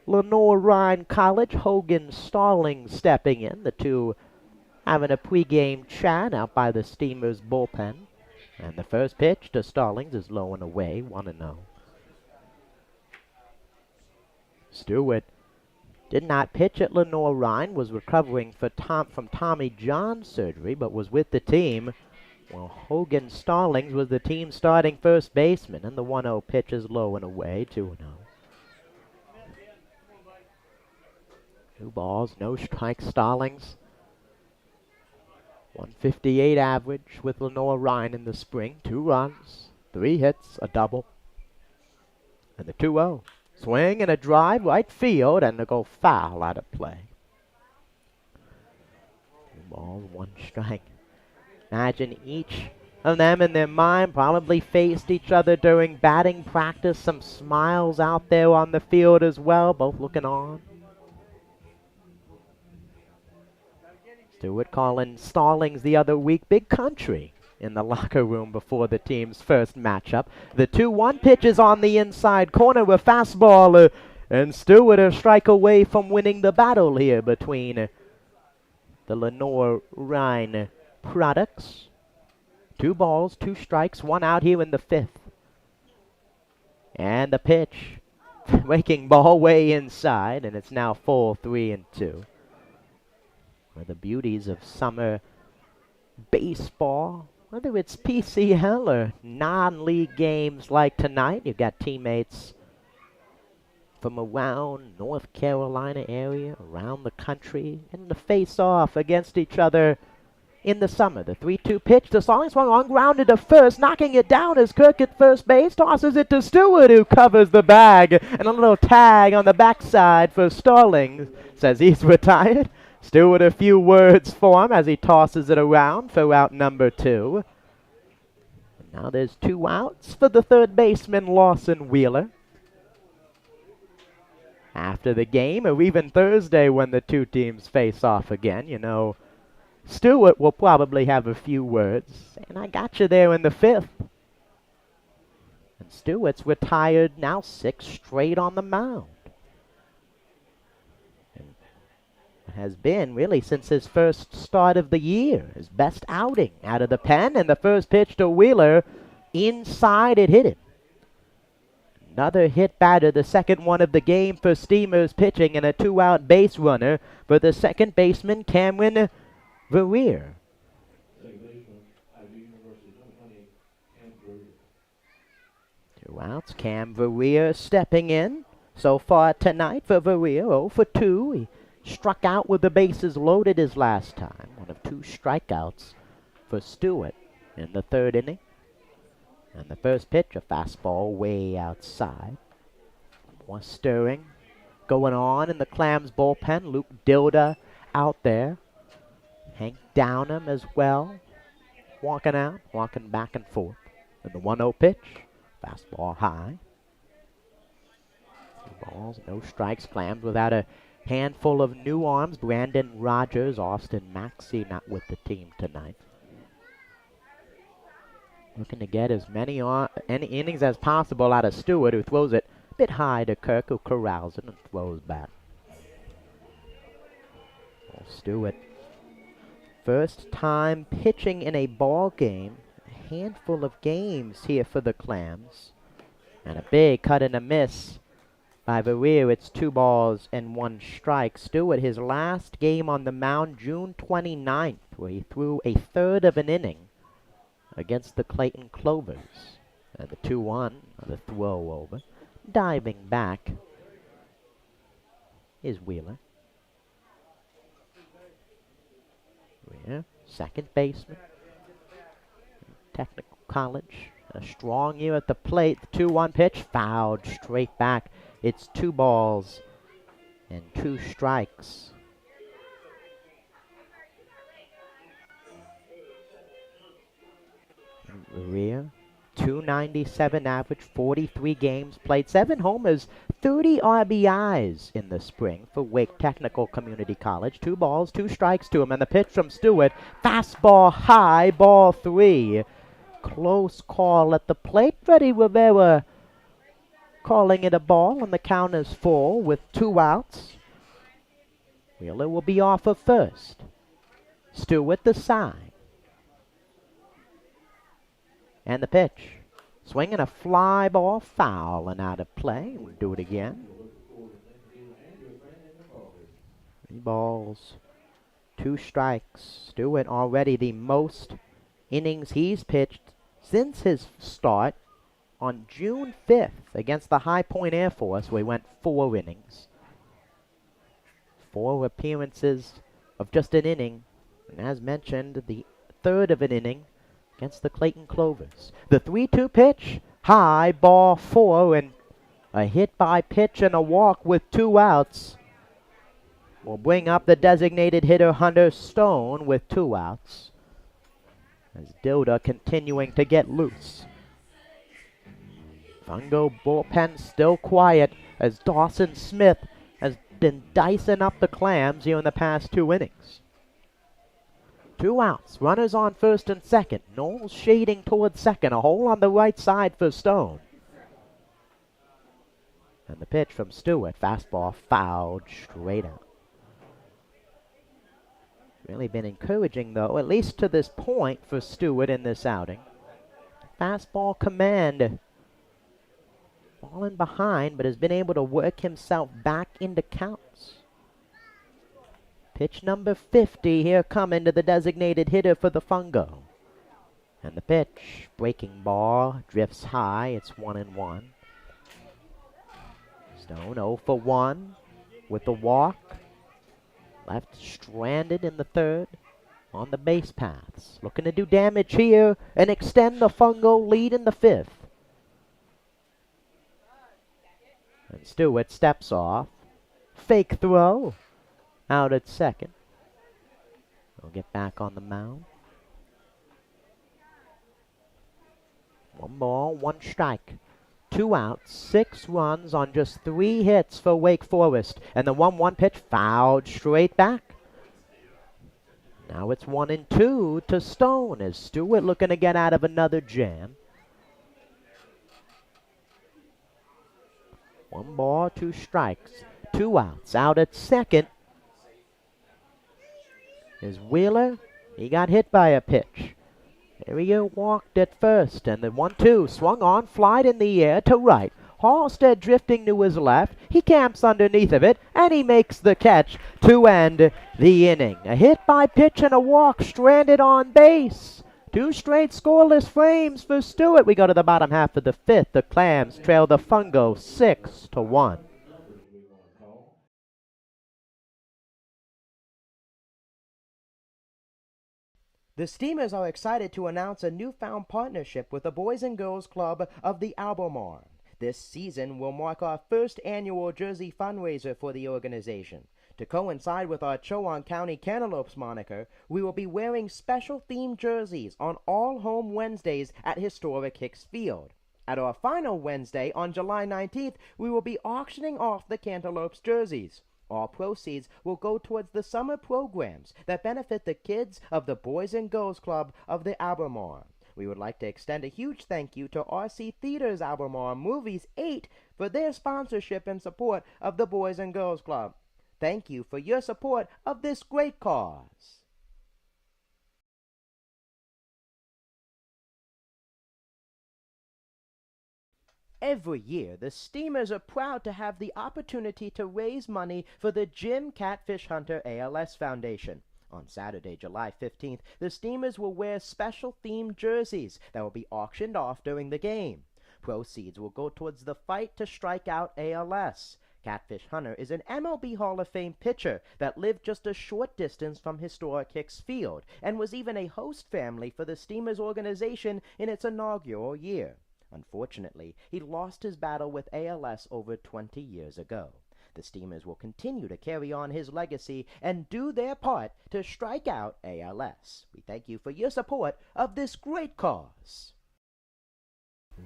Lenore-Rhine College, Hogan Stallings, stepping in. The two having a pregame chat out by the Steamers bullpen. And the first pitch to Stallings is low and away, 1-0. Stewart did not pitch at Lenore-Rhine, was recovering from Tommy John surgery, but was with the team. Well, Hogan Stallings was the team's starting first baseman, and the 1-0 pitch is low and away, 2-0. 2 balls, no strikes, Stallings. 158 average with Lenore-Rhine in the spring. 2 runs, 3 hits, a double. And the 2-0. Swing and a drive, right field, and to go foul out of play. 2 balls, 1 strike. Imagine each of them in their mind probably faced each other during batting practice. Some smiles out there on the field as well, both looking on. Stewart calling Stallings the other week Big Country in the locker room before the team's first matchup. The 2-1 pitch is on the inside corner with fastball, and Stewart a strike away from winning the battle here between the Lenore-Rhine products. 2 balls, 2 strikes, 1 out here in the 5th. And the pitch, waking ball way inside, and it's now full 3-2. One of the beauties of summer baseball, whether it's PCL or non-league games like tonight, you've got teammates from around North Carolina area, around the country, and to face off against each other in the summer. The 3-2 pitch to Stallings, swung on, grounded to first, knocking it down as Kirk at first base tosses it to Stewart, who covers the bag, and a little tag on the backside for Stallings. Says he's retired. Stewart a few words for him as he tosses it around for out number 2. And now there's 2 outs for the third baseman, Lawson Wheeler. After the game, or even Thursday when the 2 teams face off again, you know, Stewart will probably have a few words. And I got you there in the 5th. And Stewart's retired now 6 straight on the mound. Has been really since his first start of the year, his best outing out of the pen, and the first pitch to Wheeler, inside, it hit him. Another hit batter, the second one of the game for Steamers pitching, and a 2-out base runner for the second baseman, Cameron Verrier. 2 outs, Cam Verrier stepping in. So far tonight for Verrier, 0 for 2. He struck out with the bases loaded his last time. 1 of 2 strikeouts for Stewart in the 3rd inning. And the first pitch, a fastball way outside. More stirring going on in the Clams bullpen. Luke Dilda out there. Hank Downham as well. Walking out, walking back and forth. And the 1-0 pitch, fastball high. 2 balls, no strikes. Clams without a handful of new arms. Brandon Rogers, Austin Maxey not with the team tonight. Looking to get as many innings as possible out of Stewart, who throws it a bit high to Kirk, who corrals it and throws back. Well, Stewart, first time pitching in a ball game. A handful of games here for the Clams. And a big cut and a miss by Verrier. It's 2 balls and 1 strike. Stewart, his last game on the mound, June 29th, where he threw a 1/3 of an inning against the Clayton Clovers. And the 2-1, the throw over. Diving back. is Wheeler. Weir, second baseman. Technical College. A strong year at the plate. The 2-1 pitch. Fouled straight back. It's 2 balls and 2 strikes. Rear, 297 average, 43 games played, 7 homers, 30 RBIs in the spring for Wake Technical Community College. 2 balls, 2 strikes to him, and the pitch from Stewart. Fastball high, ball 3. Close call at the plate. Freddie Rivera calling it a ball, and the count is full with 2 outs. Wheeler will be off of first. Stewart the side. And the pitch. Swinging a fly ball, foul and out of play. We'll do it again. 3 balls, 2 strikes. Stewart already the most innings he's pitched since his start on June 5th against the High Point Air Force, where he went 4 innings. 4 appearances of just an inning. And as mentioned, the third of an inning against the Clayton Clovers. The 3-2 pitch, high, ball 4, and a hit by pitch and a walk with 2 outs will bring up the designated hitter Hunter Stone with 2 outs. As Dilda continuing to get loose. Fungo bullpen still quiet as Dawson Smith has been dicing up the Clams here in the past 2 innings. 2 outs, runners on first and second. Knowles shading towards second, a hole on the right side for Stone. And the pitch from Stewart, fastball fouled straight out. Really been encouraging, though, at least to this point for Stewart in this outing. Fastball command. Fallen behind, but has been able to work himself back into counts. Pitch number 50 here coming to the designated hitter for the Fungo. And the pitch, breaking ball, drifts high. It's 1-1. Stone 0 for 1 with the walk. Left stranded in the third on the base paths. Looking to do damage here and extend the Fungo lead in the 5th. And Stewart steps off. Fake throw. Out at second. He'll get back on the mound. 1 ball, 1 strike. 2 outs, 6 runs on just 3 hits for Wake Forest. And the 1-1 pitch fouled straight back. Now it's 1-2 to Stone as Stewart looking to get out of another jam. 1 ball, 2 strikes. 2 outs, out at second. Is Wheeler. He got hit by a pitch. Area walked at first, and the 1-2 swung on, flied in the air to right. Halstead drifting to his left. He camps underneath of it, and he makes the catch to end the inning. A hit by pitch and a walk, stranded on base. 2 straight scoreless frames for Stewart. We go to the bottom half of the 5th. The Clams trail the Fungo 6-1. The Steamers are excited to announce a newfound partnership with the Boys and Girls Club of the Albemarle. This season will mark our first annual jersey fundraiser for the organization. To coincide with our Chowan County Cantaloupes moniker, we will be wearing special themed jerseys on all home Wednesdays at historic Hicks Field. At our final Wednesday on July 19th, we will be auctioning off the Cantaloupes jerseys. All proceeds will go towards the summer programs that benefit the kids of the Boys and Girls Club of the Albemarle. We would like to extend a huge thank you to RC Theaters Albemarle Movies 8 for their sponsorship and support of the Boys and Girls Club. Thank you for your support of this great cause. Every year, the Steamers are proud to have the opportunity to raise money for the Jim Catfish Hunter ALS Foundation. On Saturday, July 15th, the Steamers will wear special themed jerseys that will be auctioned off during the game. Proceeds will go towards the fight to strike out ALS. Catfish Hunter is an MLB Hall of Fame pitcher that lived just a short distance from historic Hicks Field and was even a host family for the Steamers organization in its inaugural year. Unfortunately, he lost his battle with ALS over 20 years ago. The Steamers will continue to carry on his legacy and do their part to strike out ALS. We thank you for your support of this great cause.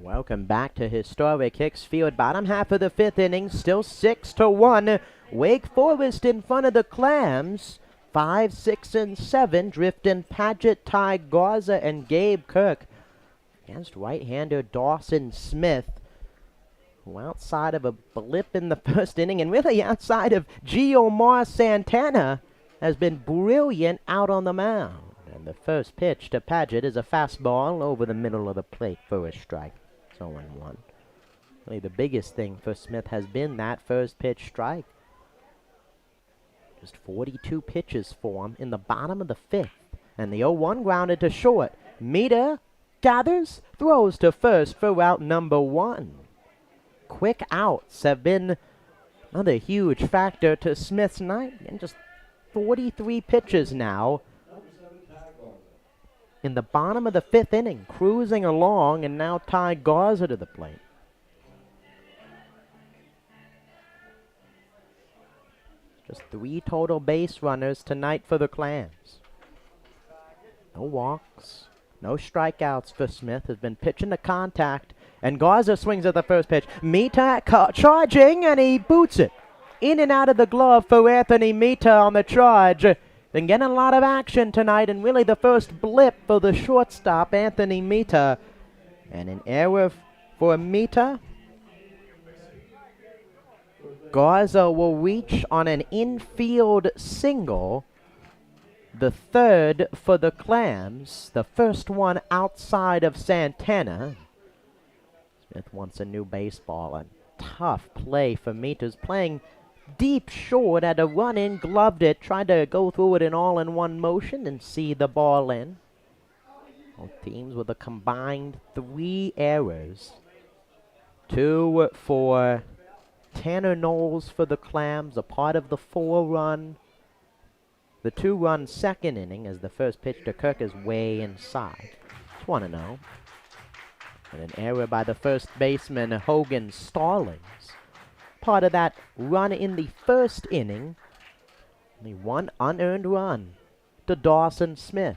Welcome back to historic Hicks Field. Bottom half of the fifth inning, still 6-1. Wake Forest in front of the Clams. 5, 6, and 7. Drifting Paget, Ty Garza, and Gabe Kirk against right-hander Dawson Smith, who outside of a blip in the first inning and really outside of Giomar Santana has been brilliant out on the mound. And the first pitch to Paget is a fastball over the middle of the plate for a strike. 0-1. Really the biggest thing for Smith has been that first pitch strike. Just 42 pitches for him in the bottom of the fifth. And the 0-1 grounded to short. Mita gathers, throws to first for out number 1. Quick outs have been another huge factor to Smith's night. And just 43 pitches now in the bottom of the fifth inning, cruising along, and now Ty Garza to the plate. Just 3 total base runners tonight for the Clams. No walks, no strikeouts for Smith. Has been pitching to contact, and Garza swings at the first pitch. Mita charging, and he boots it. In and out of the glove for Anthony Mita on the charge. Been getting a lot of action tonight, and really the first blip for the shortstop, Anthony Mita. And an error for Mita. Garza will reach on an infield single, the third for the Clams, the first one outside of Santana. Smith wants a new baseball. A tough play for Mita's playing deep short, had a run in, gloved it, tried to go through it in all-in-one motion and see the ball in. Both teams with a combined 3 errors. 2 for Tanner Knowles for the Clams, a part of the 4-run. The 2-run second inning as the first pitch to Kirk is way inside. Just 1-0. And an error by the first baseman, Hogan Stallings. Part of that run in the first inning. Only 1 unearned run to Dawson Smith.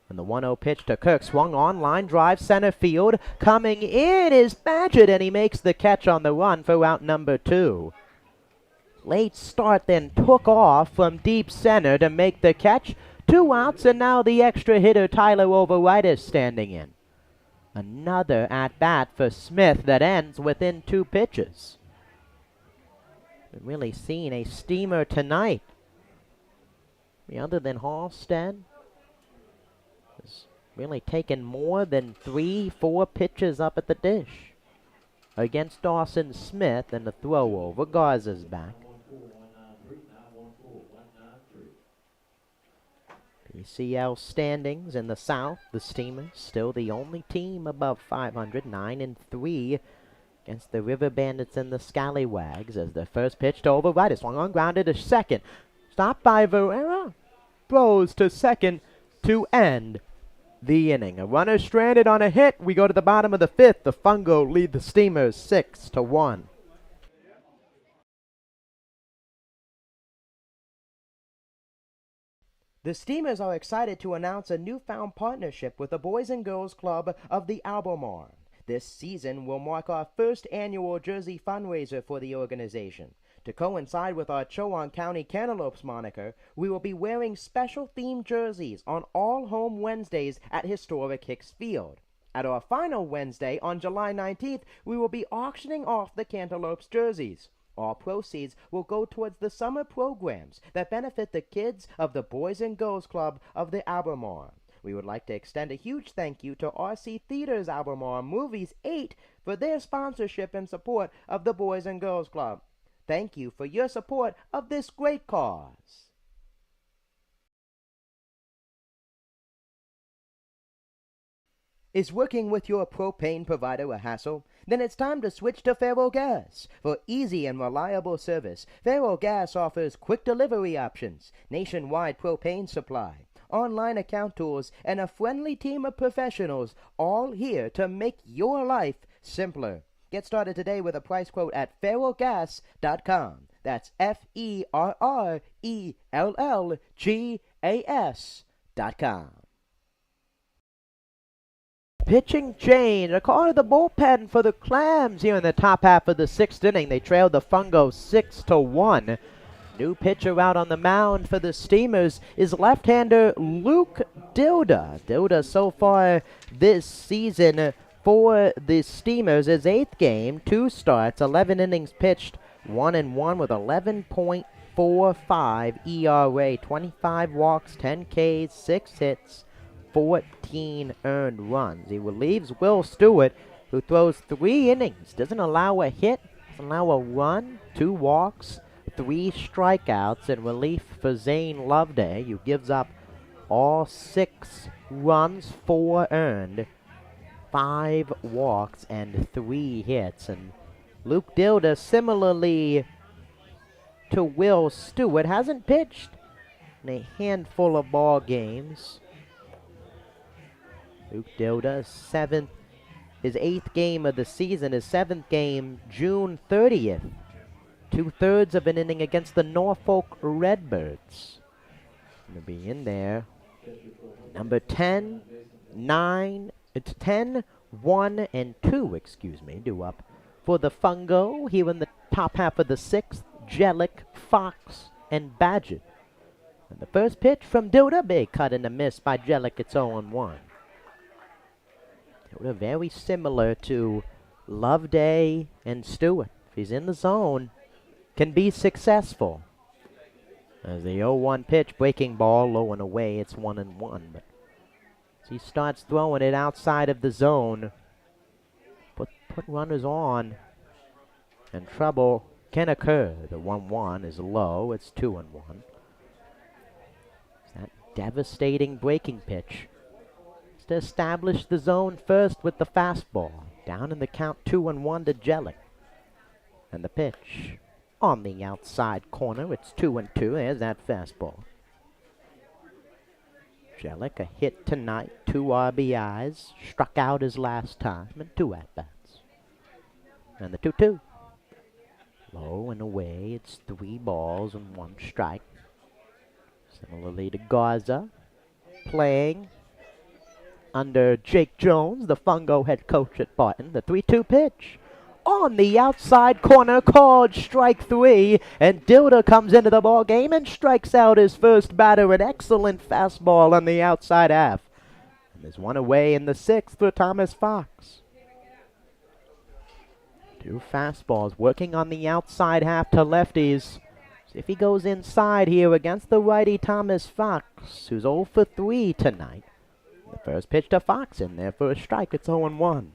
And the 1-0 pitch to Kirk swung on, line drive, center field. Coming in is Paget, and he makes the catch on the run for out number 2. Late start, then took off from deep center to make the catch. 2 outs, and now the extra hitter Tyler Overitis standing in. Another at-bat for Smith that ends within 2 pitches. We've really seen a steamer tonight. Other than Halstead, has really taken more than 3-4 pitches up at the dish against Dawson Smith, and the throw over. Garza's back. PCL standings in the South, the Steamers still the only team above 500, 9-3. Against the River Bandits and the Scallywags as the first pitch to Overitis. Swung on, grounded to second. Stopped by Varela. Throws to second to end the inning. A runner stranded on a hit. We go to the bottom of the fifth. The Fungo lead the Steamers 6-1. The Steamers are excited to announce a newfound partnership with the Boys and Girls Club of the Albemarle. This season will mark our first annual jersey fundraiser for the organization. To coincide with our Chowan County Cantaloupes moniker, we will be wearing special themed jerseys on all home Wednesdays at historic Hicks Field. At our final Wednesday on July 19th, we will be auctioning off the Cantaloupes jerseys. All proceeds will go towards the summer programs that benefit the kids of the Boys and Girls Club of the Albemarle. We would like to extend a huge thank you to RC Theaters Albemarle Movies 8 for their sponsorship and support of the Boys and Girls Club. Thank you for your support of this great cause. Is working with your propane provider a hassle? Then it's time to switch to Faro Gas. For easy and reliable service, Faro Gas offers quick delivery options, nationwide propane supply, online account tools, and a friendly team of professionals, all here to make your life simpler. Get started today with a price quote at ferrogas.com. That's FERRELLGAS.com. Pitching change. A call to the bullpen for the Clams here in the top half of the sixth inning. They trailed the Fungo 6-1. New pitcher out on the mound for the Steamers is left-hander Luke Dilda. Dilda so far this season for the Steamers, his 8th game, 2 starts, 11 innings pitched, 1-1 with 11.45 ERA, 25 walks, 10 Ks, 6 hits, 14 earned runs. He relieves Will Stewart, who throws 3 innings, doesn't allow a hit, doesn't allow a run, 2 walks, 3 strikeouts in relief for Zane Loveday, who gives up all 6 runs, 4 earned, 5 walks, and 3 hits. And Luke Dilda, similarly to Will Stewart, hasn't pitched in a handful of ball games. Luke Dilda, his 8th game of the season, his 7th game, June 30th. 2/3 of an inning against the Norfolk Redbirds. Gonna be in there. Number 10, 9, it's 10, 1, and 2, due up for the Fungo here in the top half of the 6th. Jellick, Fox, and Badgett. And the first pitch from Dilda, big cut and a miss by Jellick. It's 0-1. Dilda very similar to Loveday and Stewart. If he's in the zone, can be successful. As the 0-1 pitch, breaking ball, low and away, it's 1-1. But as he starts throwing it outside of the zone, put runners on, and trouble can occur. The 1-1 is low, it's 2-1. It's that devastating breaking pitch. It's to establish the zone first with the fastball. Down in the count, 2-1 to Jellick. And the pitch on the outside corner, it's 2-2. There's that fastball. Jellick, a hit tonight, 2 RBIs, struck out his last time, and 2 at-bats. And the 2-2. Low and away, it's 3 balls and 1 strike. Similarly to Garza, playing under Jake Jones, the Fungo head coach at Barton. The 3-2 pitch on the outside corner, called strike 3, and Dilda comes into the ball game and strikes out his first batter. An excellent fastball on the outside half. And there's 1 away in the 6th for Thomas Fox. 2 fastballs working on the outside half to lefties. See if he goes inside here against the righty Thomas Fox, who's 0 for 3 tonight. The first pitch to Fox in there for a strike. It's 0-1.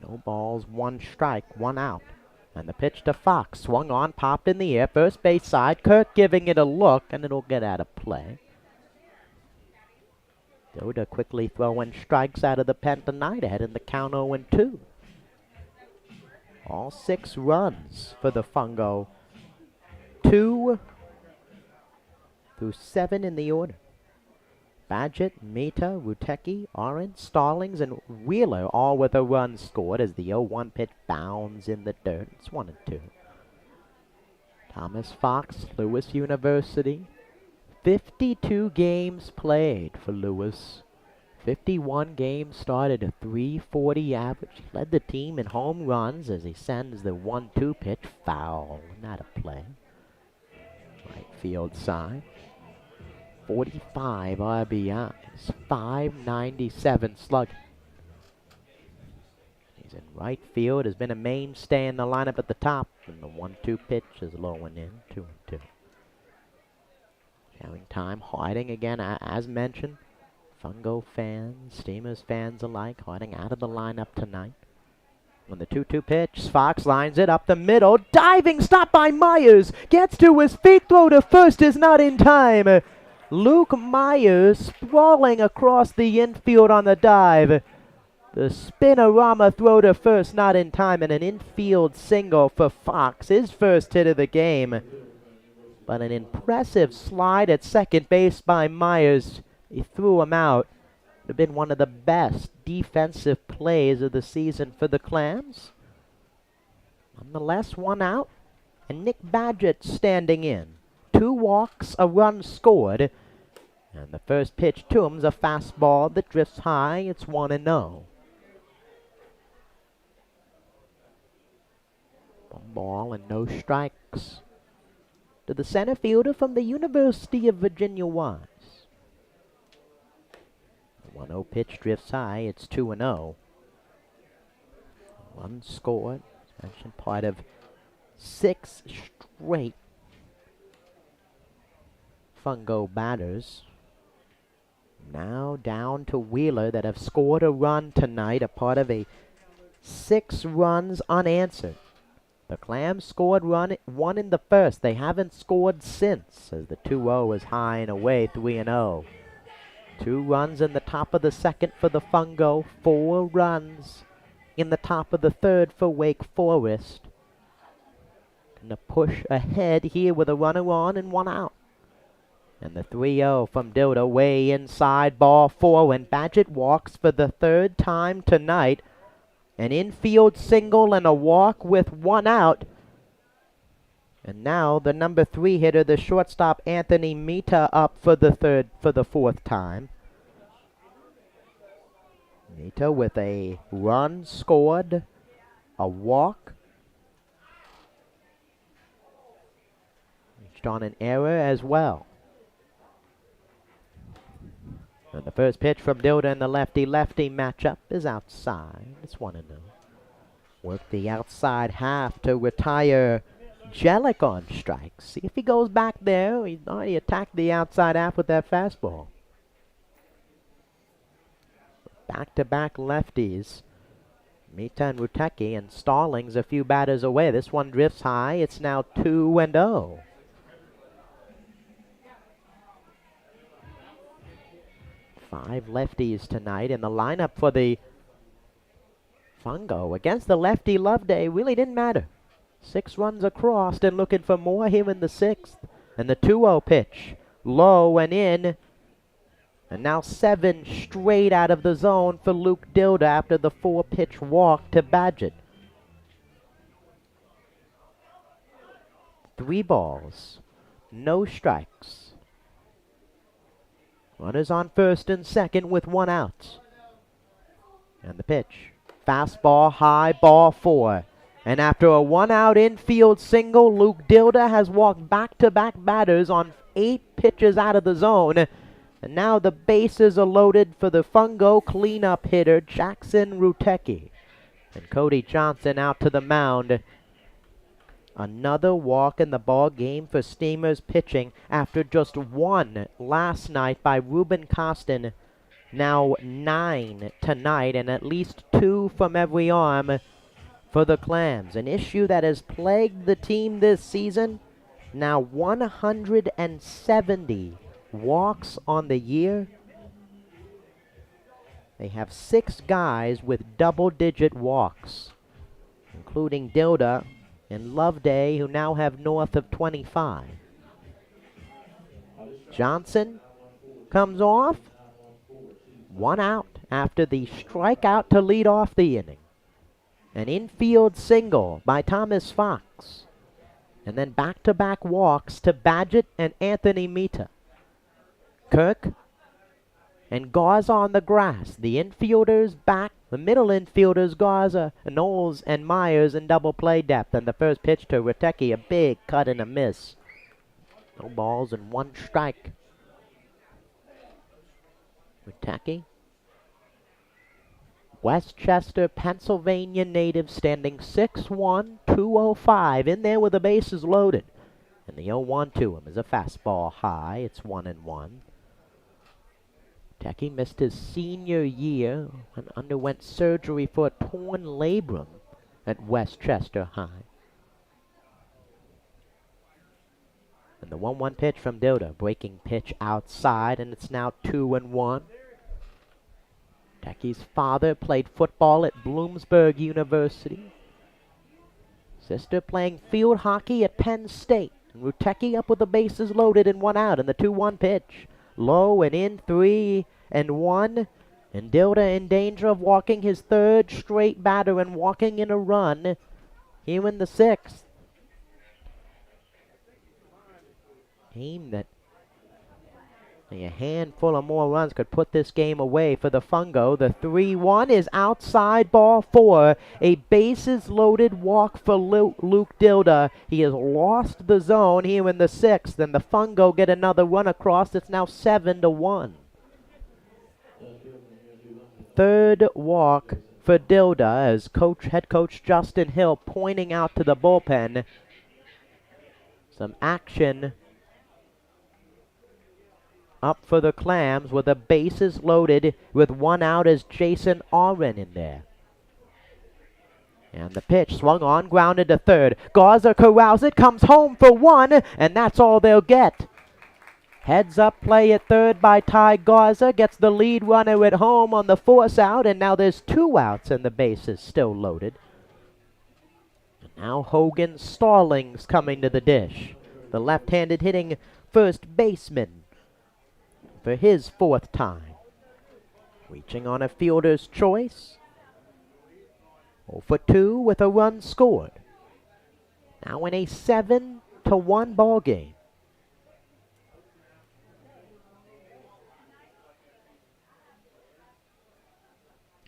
No balls, 1 strike, 1 out. And the pitch to Fox, swung on, popped in the air, first base side. Kirk giving it a look, and it'll get out of play. Dilda quickly throwing strikes out of the pen tonight, ahead in the count 0-2. All 6 runs for the Fungo. 2 through 7 in the order. Badgett, Mita, Rutecki, Oren, Stallings, and Wheeler all with a run scored as the 0-1 pitch bounds in the dirt. It's 1-2. Thomas Fox, Lewis University. 52 games played for Lewis. 51 games started, a .340 average. He led the team in home runs as he sends the 1-2 pitch foul. Not a play. Right field side. 45 RBIs, .597 slugging. He's in right field, has been a mainstay in the lineup at the top, and the 1-2 pitch is low and in, 2-2. Showing time, Harding again, as mentioned. Fungo fans, Steamers fans alike, Harding out of the lineup tonight. When the 2-2 pitch, Fox lines it up the middle, diving stop by Myers, gets to his feet, throw to first is not in time. Luke Myers sprawling across the infield on the dive. The spinorama throw to first not in time, and an infield single for Fox, his first hit of the game. But an impressive slide at second base by Myers. He threw him out. Would have been one of the best defensive plays of the season for the Clams. Nonetheless, one out, and Nick Badgett standing in. 2 walks, a run scored, and the first pitch to him's a fastball that drifts high. It's 1-0. One ball and no strikes to the center fielder from the University of Virginia Wise. 1-0 pitch drifts high. It's 2-0. One scored. As mentioned, part of 6 straight Fungo batters. Now down to Wheeler that have scored a run tonight, a part of a 6 runs unanswered. The Clams scored one in the first. They haven't scored since, as the 2-0 is high and away, 3-0. 2 runs in the top of the second for the Fungo, 4 runs in the top of the third for Wake Forest. Gonna push ahead here with a runner on and 1 out. And the 3-0 from Dilda way inside, ball 4, and Badgett walks for the 3rd time tonight. An infield single and a walk with 1 out. And now the number 3 hitter, the shortstop Anthony Mita, up for the 4th time. Mita with a run scored, a walk, reached on an error as well. And the first pitch from Dilda in the lefty-lefty matchup is outside. It's 1-0. Work the outside half to retire Jellick on strikes. See if he goes back there. He's already attacked the outside half with that fastball. Back-to-back lefties. Mita and Rutecki, and Stallings a few batters away. This one drifts high. It's now 2-0. Five lefties tonight in the lineup for the Fungo. Against the lefty Loveday, really didn't matter. 6 runs across and looking for more here in the 6th. And the 2-0 pitch, low and in. And now 7 straight out of the zone for Luke Dilda after the 4-pitch walk to Badgett. 3 balls, no strikes. Runners on first and second with 1 out. And the pitch. Fastball high, ball 4. And after a 1-out infield single, Luke Dilda has walked back-to-back batters on 8 pitches out of the zone. And now the bases are loaded for the Fungo cleanup hitter, Jackson Rutecki. And Cody Johnson out to the mound. Another walk in the ball game for Steamers pitching after just 1 last night by Ruben Costin. Now 9 tonight, and at least 2 from every arm for the Clams. An issue that has plagued the team this season. Now 170 walks on the year. They have 6 guys with double-digit walks, including Dilda and Loveday, who now have north of 25. Johnson comes off. 1 out after the strikeout to lead off the inning. An infield single by Thomas Fox. And then back-to-back walks to Badgett and Anthony Mita. Kirk and Garza on the grass. The infielders back. The middle infielders, Garza, Knowles, and Myers in double play depth. And the first pitch to Rutecki, a big cut and a miss. No balls and 1 strike. Rutecki. Westchester, Pennsylvania native, standing 6'1", 205, in there with the bases loaded. And the 0-1 to him is a fastball high. It's 1-1. Rutecki missed his senior year and underwent surgery for a torn labrum at Westchester High. And the 1-1 pitch from Dilda. Breaking pitch outside, and it's now 2-1. Techie's father played football at Bloomsburg University. Sister playing field hockey at Penn State. And Rutecki up with the bases loaded and 1 out in the 2-1 pitch. Low and in, 3-1. And Dilda in danger of walking his 3rd straight batter and walking in a run here in the 6th. Game that a handful of more runs could put this game away for the Fungo. The 3-1 is outside, ball 4. A bases loaded walk for Luke Dilda. He has lost the zone here in the 6th, and the Fungo get another run across. It's now 7-1. 3rd walk for Dilda as head coach Justin Hill pointing out to the bullpen. Some action up for the Clams with the bases loaded with 1 out as Jason Oren in there. And the pitch swung on, grounded to 3rd. Garza corrals it, comes home for 1, and that's all they'll get. Heads up play at 3rd by Ty Garza, gets the lead runner at home on the force out, and now there's 2 outs and the bases still loaded. And now Hogan Stallings coming to the dish. The left-handed hitting first baseman for his 4th time. Reaching on a fielder's choice. 0 for 2 with a run scored. Now in a 7-1 ball game.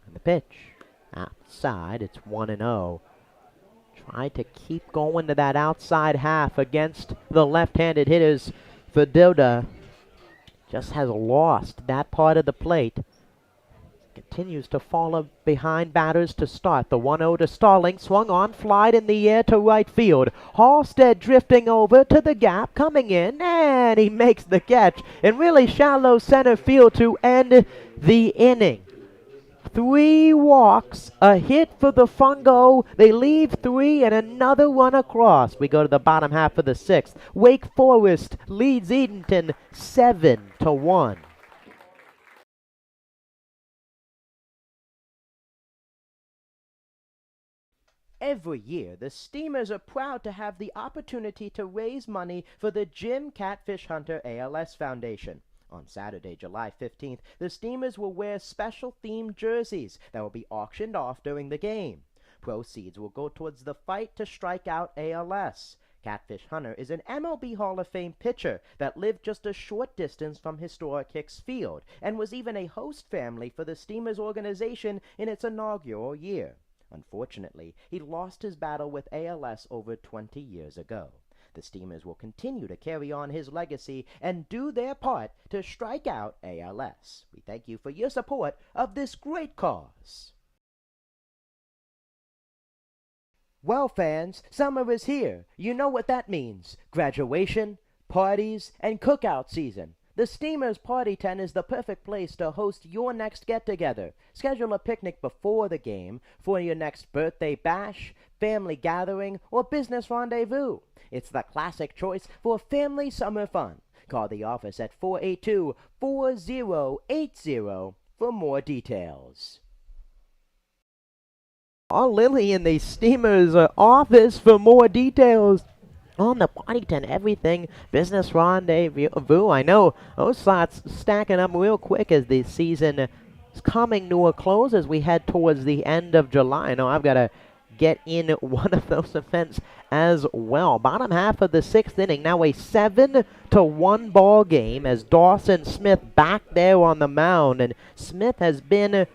And the pitch outside, it's 1-0. Try to keep going to that outside half against the left-handed hitters for Dilda. Just has lost that part of the plate. Continues to follow behind batters to start. The 1-0 to Stallings. Swung on, flied in the air to right field. Halstead drifting over to the gap, coming in, and he makes the catch in really shallow center field to end the inning. 3 walks, a hit for the Fungo. They leave 3 and another run across. We go to the bottom half of the 6th. Wake Forest leads Edenton 7-1. Every year, the Steamers are proud to have the opportunity to raise money for the Jim Catfish Hunter ALS Foundation. On Saturday, July 15th, the Steamers will wear special themed jerseys that will be auctioned off during the game. Proceeds will go towards the fight to strike out ALS. Catfish Hunter is an MLB Hall of Fame pitcher that lived just a short distance from historic Hicks Field and was even a host family for the Steamers organization in its inaugural year. Unfortunately, he lost his battle with ALS over 20 years ago. The Steamers will continue to carry on his legacy and do their part to strike out ALS. We thank you for your support of this great cause. Well, fans, summer is here. You know what that means. Graduation, parties, and cookout season. The Steamers Party Tent is the perfect place to host your next get-together. Schedule a picnic before the game for your next birthday bash, family gathering, or business rendezvous. It's the classic choice for family summer fun. Call the office at 482-4080 for more details. Call Lily in the Steamers office for more details on the Party Tent. Everything business rendezvous. I know those slots stacking up real quick as the season is coming to a close as we head towards the end of July. I know I've got to get in one of those events as well. Bottom half of the 6th inning, now a 7-1 ball game as Dawson Smith back there on the mound, and Smith has been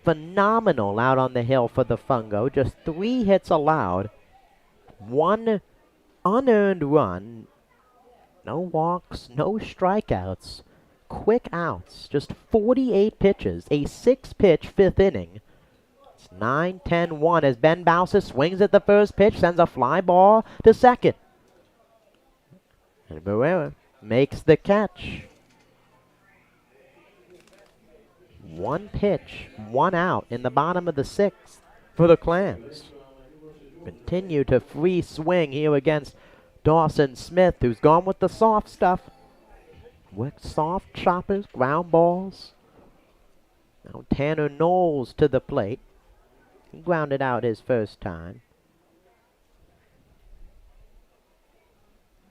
phenomenal out on the hill for the Fungo. Just 3 hits allowed, 1 unearned run, no walks, no strikeouts, quick outs, just 48 pitches, a 6-pitch 5th inning. It's 9-10-1 as Ben Bowser swings at the first pitch, sends a fly ball to second. And Barrera makes the catch. 1 pitch, 1 out in the bottom of the 6th for the Clams. Continue to free swing here against Dawson Smith, who's gone with the soft stuff. With soft choppers, ground balls. Now Tanner Knowles to the plate. He grounded out his first time.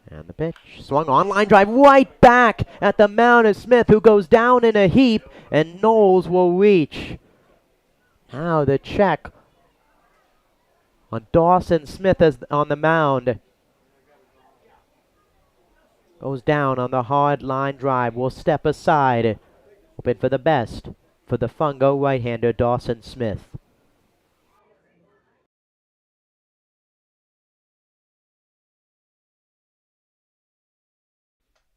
And the pitch, swung on, line drive right back at the mound of Smith, who goes down in a heap, and Knowles will reach. Now the check on Dawson Smith as on the mound. Goes down on the hard line drive, will step aside, hoping for the best for the Fungo right-hander Dawson Smith.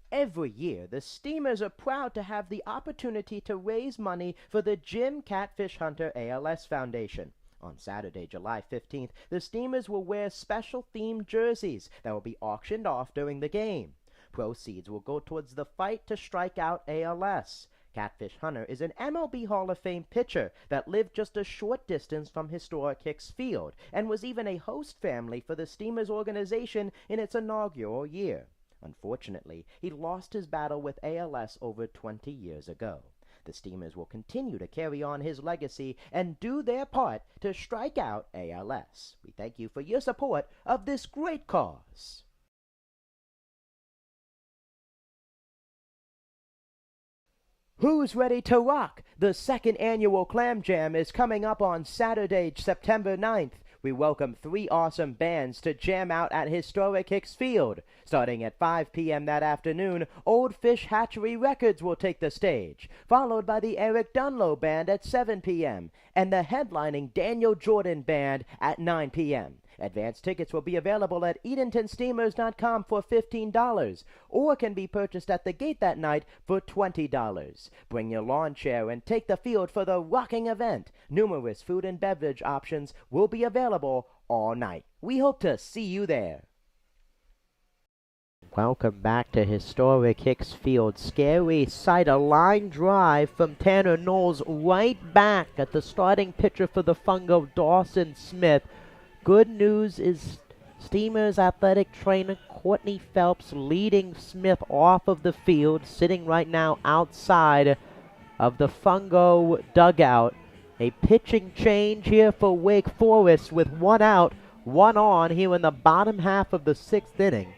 Every year, the Steamers are proud to have the opportunity to raise money for the Jim Catfish Hunter ALS Foundation. On Saturday, July 15th, the Steamers will wear special themed jerseys that will be auctioned off during the game. Proceeds will go towards the fight to strike out ALS. Catfish Hunter is an MLB Hall of Fame pitcher that lived just a short distance from historic Hicks Field and was even a host family for the Steamers organization in its inaugural year. Unfortunately, he lost his battle with ALS over 20 years ago. The Steamers will continue to carry on his legacy and do their part to strike out ALS. We thank you for your support of this great cause. Who's ready to rock? The second annual Clam Jam is coming up on Saturday, September 9th. We welcome 3 awesome bands to jam out at historic Hicks Field. Starting at 5 p.m. that afternoon, Old Fish Hatchery Records will take the stage, followed by the Eric Dunlow Band at 7 p.m. and the headlining Daniel Jordan Band at 9 p.m. Advance tickets will be available at EdentonSteamers.com for $15 or can be purchased at the gate that night for $20. Bring your lawn chair and take the field for the rocking event. Numerous food and beverage options will be available all night. We hope to see you there. Welcome back to historic Hicks Field. Scary sight, a line drive from Tanner Knowles right back at the starting pitcher for the Fungo, Dawson Smith. Good news is Steamers athletic trainer Courtney Phelps leading Smith off of the field, sitting right now outside of the Fungo dugout. A pitching change here for Wake Forest with 1 out, 1 on here in the bottom half of the 6th inning.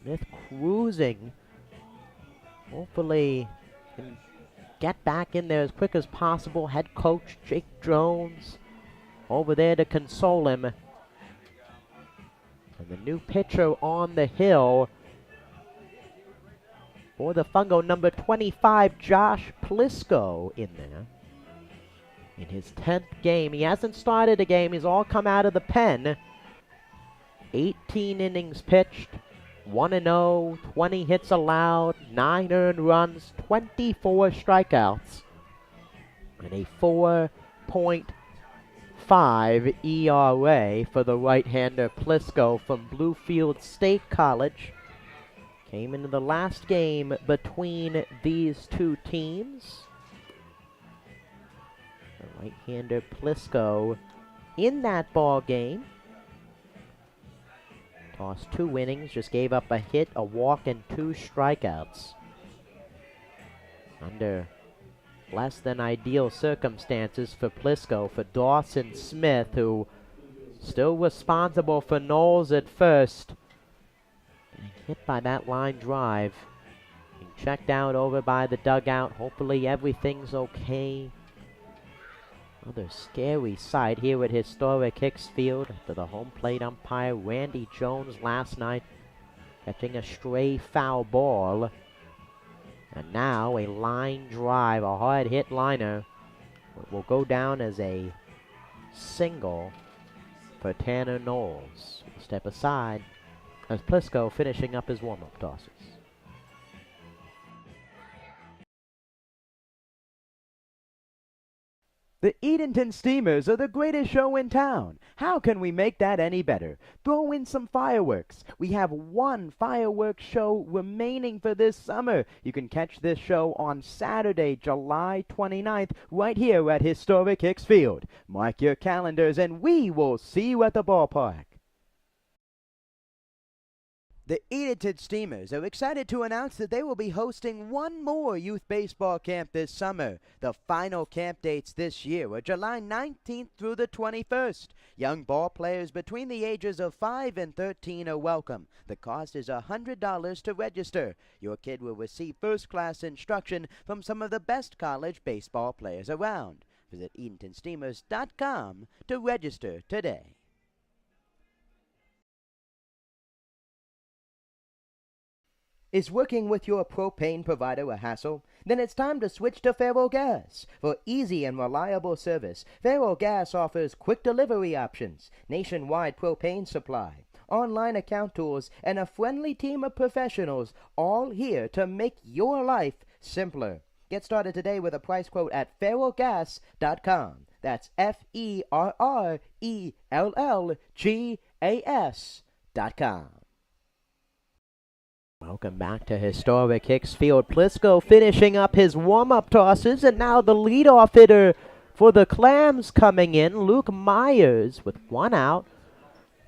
Smith cruising. Hopefully can get back in there as quick as possible. Head coach Jake Jones over there to console him. And the new pitcher on the hill for the Fungo, number 25, Josh Plisco in there. In his 10th game. He hasn't started a game. He's all come out of the pen. 18 innings pitched. 1-0, 20 hits allowed, 9 earned runs, 24 strikeouts, and a 4.5 ERA for the right-hander Plisco from Bluefield State College. Came into the last game between these two teams. The right-hander Plisco in that ball game. Tossed 2 innings, just gave up a hit, a walk, and 2 strikeouts. Under less than ideal circumstances for Plisco, for Dawson Smith, who still responsible for Knowles at first. Getting hit by that line drive. Being checked out over by the dugout. Hopefully everything's okay. Another scary sight here at historic Hicks Field after the home plate umpire Randy Jones last night catching a stray foul ball. And now a line drive, a hard hit liner. It will go down as a single for Tanner Knowles. Step aside as Plisco finishing up his warm-up tosses. The Edenton Steamers are the greatest show in town. How can we make that any better? Throw in some fireworks. We have 1 fireworks show remaining for this summer. You can catch this show on Saturday, July 29th, right here at historic Hicks Field. Mark your calendars and we will see you at the ballpark. The Edenton Steamers are excited to announce that they will be hosting one more youth baseball camp this summer. The final camp dates this year are July 19th through the 21st. Young ball players between the ages of 5 and 13 are welcome. The cost is $100 to register. Your kid will receive first-class instruction from some of the best college baseball players around. Visit EdentonSteamers.com to register today. Is working with your propane provider a hassle? Then it's time to switch to Feral Gas. For easy and reliable service, Feral Gas offers quick delivery options, nationwide propane supply, online account tools, and a friendly team of professionals, all here to make your life simpler. Get started today with a price quote at feralgas.com. That's FERRELLGAS.com. Welcome back to historic Hicks Field. Plisco finishing up his warm-up tosses, and now the leadoff hitter for the Clams coming in, Luke Myers, with one out.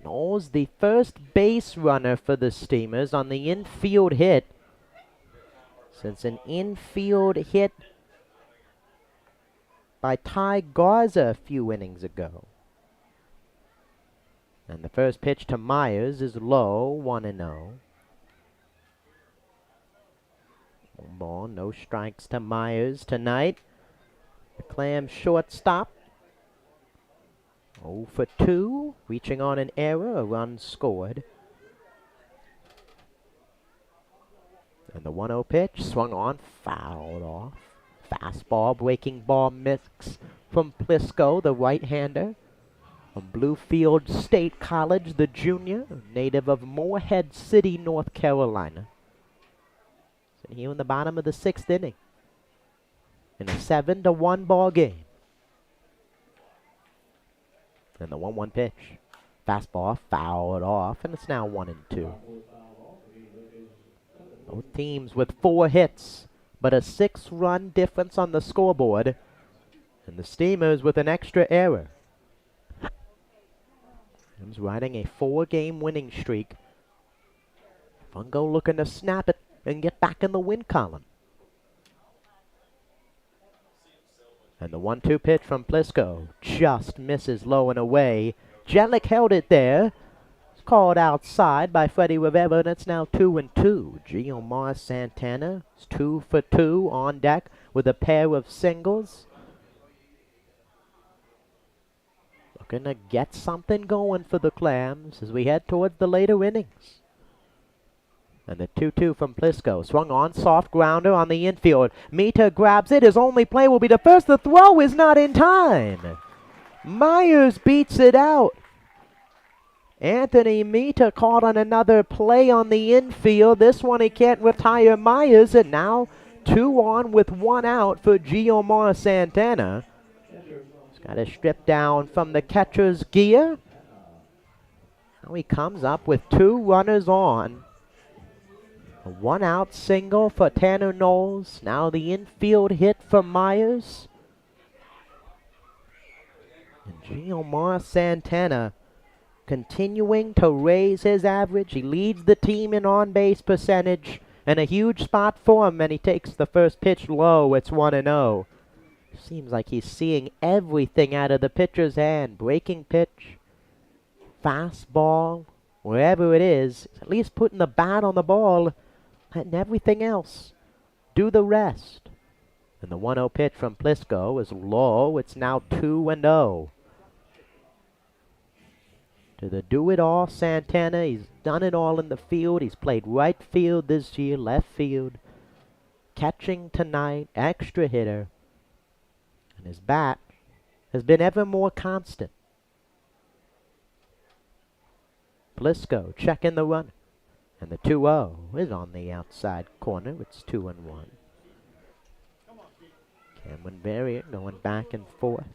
Knowles, the first base runner for the Steamers on the infield hit since an infield hit by Ty Garza a few innings ago. And the first pitch to Myers is low, 1-0. One ball, no strikes to Myers tonight. The Clams shortstop, 0 for 2, reaching on an error, a run scored. And the 1-0 pitch, swung on, fouled off. Fastball, breaking ball mix from Plisco, the right-hander. From Bluefield State College, the junior, native of Morehead City, North Carolina. Here in the bottom of the 6th inning, in a 7-1 ball game. And the 1-1 pitch, fastball fouled off, and it's now 1-2. Both teams with 4 hits, but a 6-run difference on the scoreboard, and the Steamers with an extra error. Rams riding a 4-game winning streak. Fungo looking to snap it and get back in the win column. And the 1-2 pitch from Plisco just misses low and away. Jellick held it there. It's called outside by Freddie Rivera, and it's now 2-2. Giomar Santana is 2 for 2 on deck with a pair of singles. Looking to get something going for the Clams as we head towards the later innings. And the 2-2 from Plisco. Swung on, soft grounder on the infield. Mita grabs it. His only play will be the first. The throw is not in time. Myers beats it out. Anthony Mita caught on another play on the infield. This one he can't retire Myers. And now 2 on with 1 out for Giomar Santana. He's got to strip down from the catcher's gear. Now he comes up with 2 runners on. A 1-out single for Tanner Knowles. Now the infield hit for Myers. And Giomar Santana continuing to raise his average. He leads the team in on-base percentage. And a huge spot for him, and he takes the first pitch low. It's 1-0. Seems like he's seeing everything out of the pitcher's hand. Breaking pitch, fastball, wherever it is. He's at least putting the bat on the ball. And everything else, do the rest. And the 1-0 pitch from Plisco is low. It's now 2-0. To the do-it-all Santana. He's done it all in the field. He's played right field this year, left field. Catching tonight, extra hitter. And his bat has been ever more constant. Plisco checking the runner. And the 2-0 is on the outside corner. It's 2-1. Cameron Barrier going back and forth.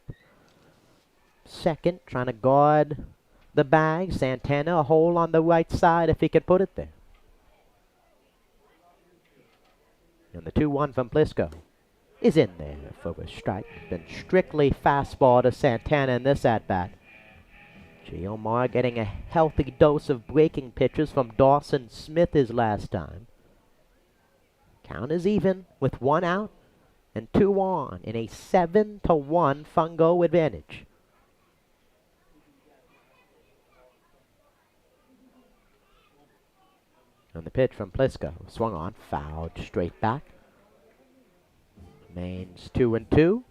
Second, trying to guard the bag. Santana, a hole on the right side if he could put it there. And the 2-1 from Plisco is in there for a strike. Then strictly fastball to Santana in this at-bat. Geomar getting a healthy dose of breaking pitches from Dawson Smith his last time. Count is even with 1 out and 2 on in a 7-1 Fungo advantage. And the pitch from Plisco, swung on, fouled straight back. Remains 2-2.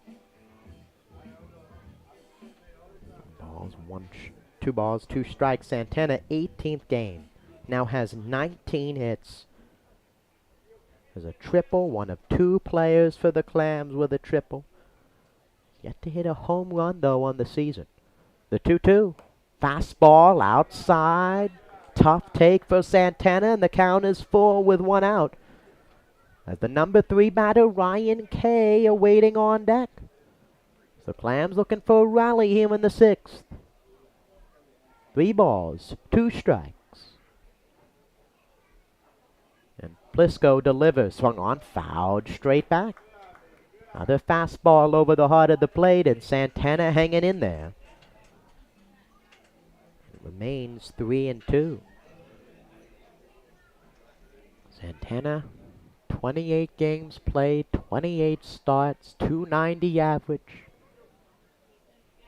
Two balls, 2 strikes. Santana, 18th game, now has 19 hits. There's a triple, one of 2 players for the Clams with a triple. Yet to hit a home run, though, on the season. The 2-2. Fastball outside. Tough take for Santana, and the count is full with 1 out. As the number 3 batter, Ryan Kay, awaiting on deck. The Clams looking for a rally here in the 6th. 3 balls, 2 strikes. And Plisco delivers, swung on, fouled straight back. Another fastball over the heart of the plate, and Santana hanging in there. It remains 3-2. Santana, 28 games played, 28 starts, 290 average.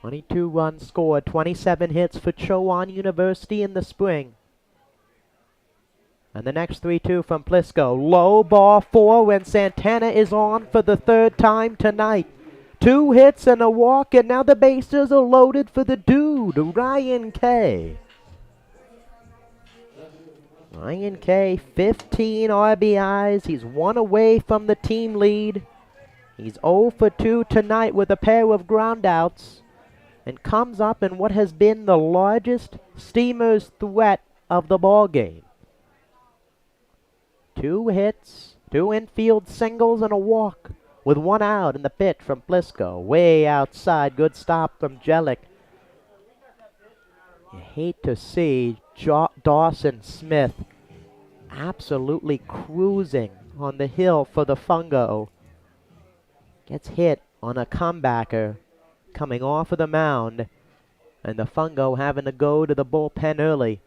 22 runs scored, 27 hits for Chowan University in the spring. And the next 3-2 from Plisco. Low ball 4 when Santana is on for the 3rd time tonight. 2 hits and a walk, and now the bases are loaded for the dude, Ryan Kay. Ryan Kay, 15 RBIs. He's 1 away from the team lead. He's 0 for 2 tonight with a pair of groundouts, and comes up in what has been the largest Steamers threat of the ball game. 2 hits, 2 infield singles, and a walk with 1 out in the pitch from Plisco. Way outside, good stop from Jelic. You hate to see Dawson Smith absolutely cruising on the hill for the Fungo. Gets hit on a comebacker coming off of the mound, and the Fungo having to go to the bullpen early.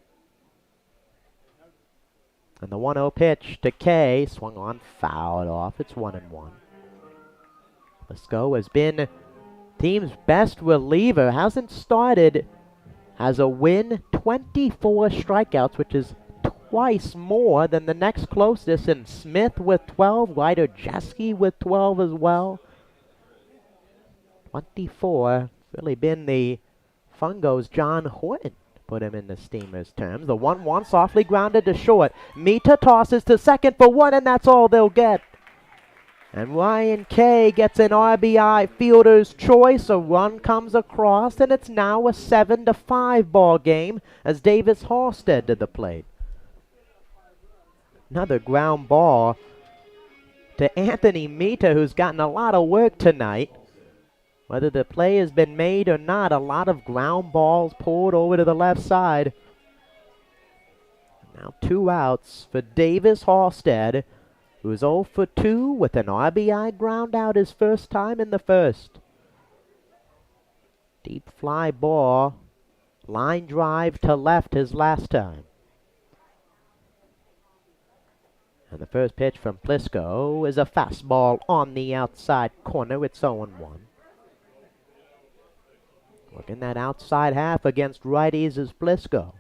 And the 1-0 pitch to Kay, swung on, fouled off. It's 1-1. Plisco has been team's best reliever. Hasn't started as a win, 24 strikeouts, which is twice more than the next closest, and Smith with 12, Ryder Jeske with 12 as well. 24, really been the Fungo's John Horton, to put him in the Steamers' terms. The 1-1 softly grounded to short. Mita tosses to second for 1, and that's all they'll get. And Ryan Kay gets an RBI fielder's choice. A run comes across, and it's now a 7-5 ball game as Davis Halstead to the plate. Another ground ball to Anthony Mita, who's gotten a lot of work tonight. Whether the play has been made or not, a lot of ground balls pulled over to the left side. Now 2 outs for Davis Halstead, who's 0 for 2 with an RBI ground out his first time in the 1st. Deep fly ball, line drive to left his last time. And the first pitch from Plisco is a fastball on the outside corner. It's 0-1. Working that outside half against righties is Plisco.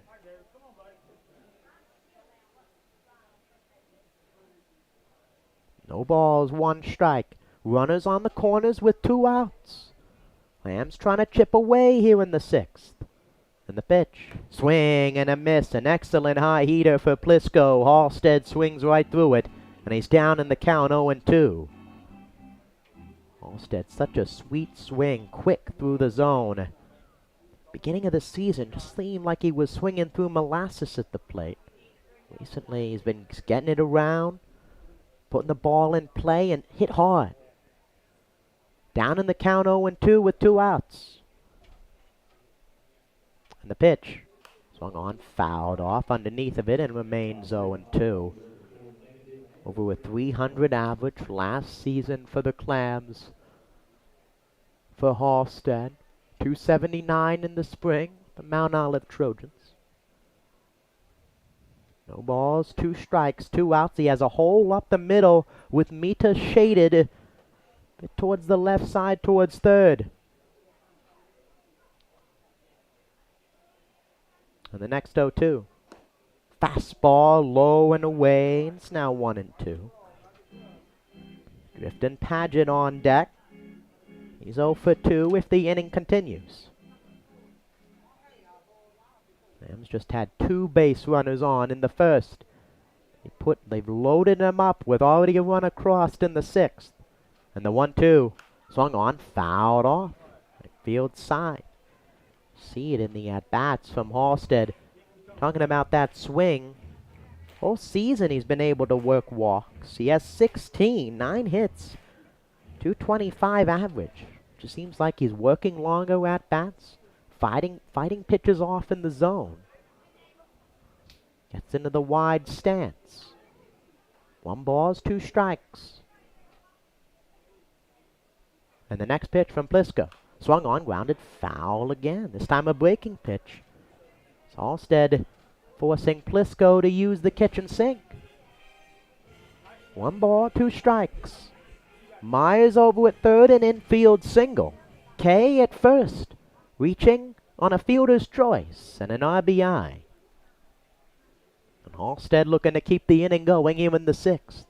No balls, 1 strike. Runners on the corners with 2 outs. Lamb's trying to chip away here in the 6th. And the pitch. Swing and a miss. An excellent high heater for Plisco. Halstead swings right through it, and he's down in the count 0-2. Halstead, such a sweet swing, quick through the zone. Beginning of the season, just seemed like he was swinging through molasses at the plate. Recently, he's been getting it around, putting the ball in play, and hit hard. Down in the count 0-2 with 2 outs. And the pitch. Swung on, fouled off underneath of it, and remains 0-2. Over a 300 average last season for the Clams. For Halstead, 279 in the spring, the Mount Olive Trojans. No balls, 2 strikes, 2 outs. He has a hole up the middle with Mita shaded a bit towards the left side, towards third. And the next 0-2. Fastball low and away. And it's now 1-2. Drifting Paget on deck. He's 0 for 2 if the inning continues. Rams just had 2 base runners on in the first. They've loaded him up with already a run across in the 6th. And the 1-2 swung on, fouled off. Right field side. See it in the at-bats from Halstead. Talking about that swing. Whole season he's been able to work walks. He has 16, 9 hits, 225 average. Just seems like he's working longer at-bats. Fighting pitches off in the zone. Gets into the wide stance. 1 ball, 2 strikes. And the next pitch from Pliska. Swung on, grounded, foul again. This time a breaking pitch. It's Halstead forcing Plisko to use the kitchen sink. 1 ball, 2 strikes. Myers over at third, an infield single. Kay at first. Reaching on a fielder's choice and an RBI. And Halstead looking to keep the inning going here in the 6th.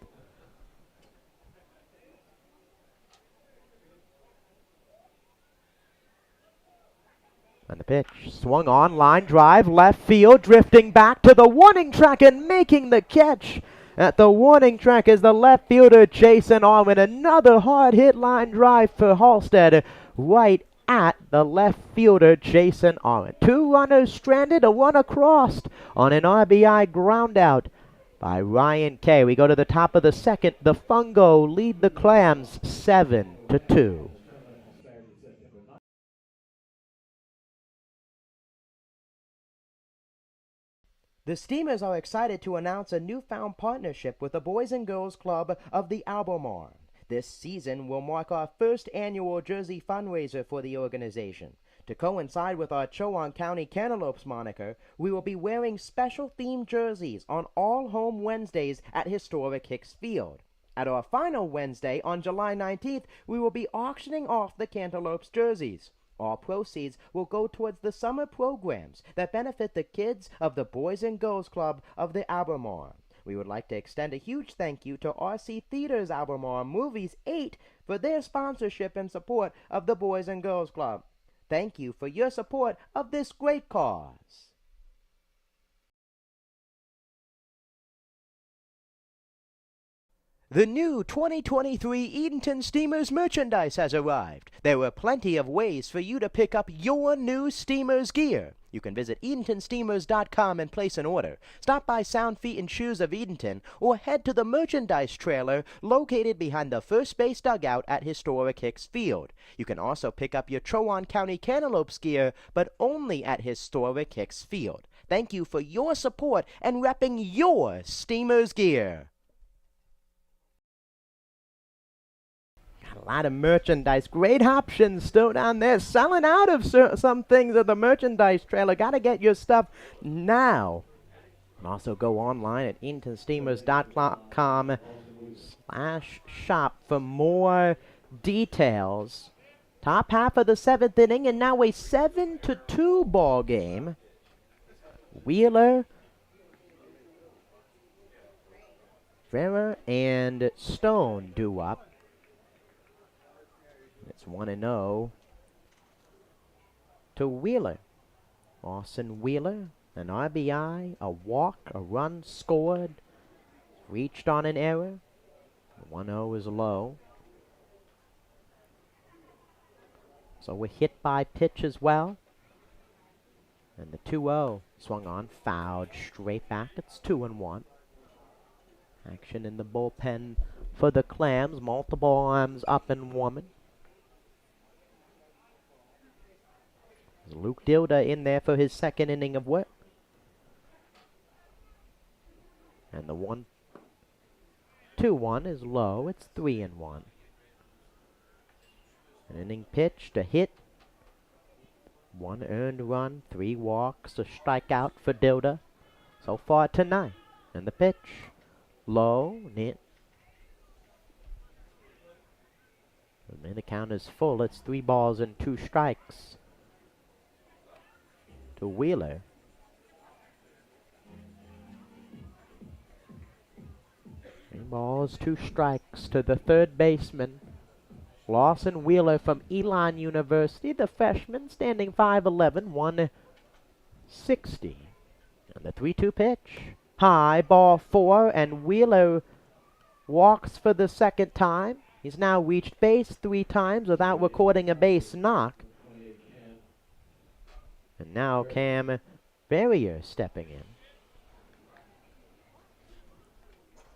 And the pitch swung on, line drive, left field, drifting back to the warning track and making the catch. At the warning track is the left fielder Jason Arwin. Another hard hit line drive for Halstead right at the left fielder Jason Arwin. 2 runners stranded, a run across on an RBI ground out by Ryan Kay. We go to the top of the 2nd. The Fungo lead the Clams 7-2. The Steamers are excited to announce a newfound partnership with the Boys and Girls Club of the Albemarle. This season will mark our first annual jersey fundraiser for the organization. To coincide with our Chowan County Cantaloupes moniker, we will be wearing special themed jerseys on all home Wednesdays at historic Hicks Field. At our final Wednesday on July 19th, we will be auctioning off the Cantaloupes jerseys. All proceeds will go towards the summer programs that benefit the kids of the Boys and Girls Club of the Albemarle. We would like to extend a huge thank you to RC Theaters Albemarle Movies 8 for their sponsorship and support of the Boys and Girls Club. Thank you for your support of this great cause. The new 2023 Edenton Steamers merchandise has arrived. There are plenty of ways for you to pick up your new Steamers gear. You can visit EdentonSteamers.com and place an order. Stop by Sound Feet and Shoes of Edenton or head to the merchandise trailer located behind the first base dugout at historic Hicks Field. You can also pick up your Chowan County Cantaloupes gear, but only at historic Hicks Field. Thank you for your support and repping your Steamers gear. A lot of merchandise, great options still down there. Selling out of some things at the merchandise trailer. Got to get your stuff now. And also go online at EdentonSteamers.com/shop for more details. Top half of the 7th inning and now a 7-2 ball game. Wheeler, Vera, and Stone due up. It's 1-0 to Wheeler. Austin Wheeler, an RBI, a walk, a run scored, reached on an error. 1-0 is low. So we're hit by pitch as well. And the 2-0 swung on, fouled straight back. It's 2-1. Action in the bullpen for the Clams. Multiple arms up and warming. Luke Dilda in there for his 2nd inning of work. And the 1-2-1 is low. It's 3-1. An inning pitch to hit. 1 earned run, 3 walks, a strikeout for Dilda so far tonight. And the pitch, low, near. And the count is full. It's 3 balls and 2 strikes to Wheeler. Three balls, 2 strikes to the third baseman, Lawson Wheeler from Elon University, the freshman, standing 5'11", 160. And the 3-2 pitch. High, ball 4, and Wheeler walks for the second time. He's now reached base 3 times without recording a base knock. And now Cam Barrier stepping in.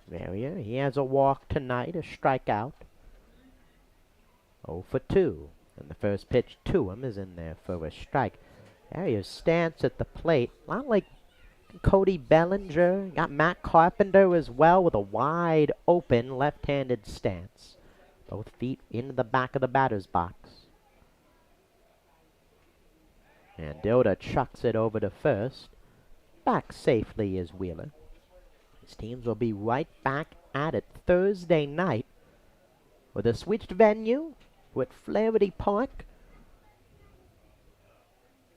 Barrier, he has a walk tonight, a strikeout. 0 for 2. And the first pitch to him is in there for a strike. Barrier's stance at the plate, a lot like Cody Bellinger. Got Matt Carpenter as well with a wide open left-handed stance. Both feet into the back of the batter's box. And Dilda chucks it over to first. Back safely is Wheeler. His teams will be right back at it Thursday night with a switched venue at Flaherty Park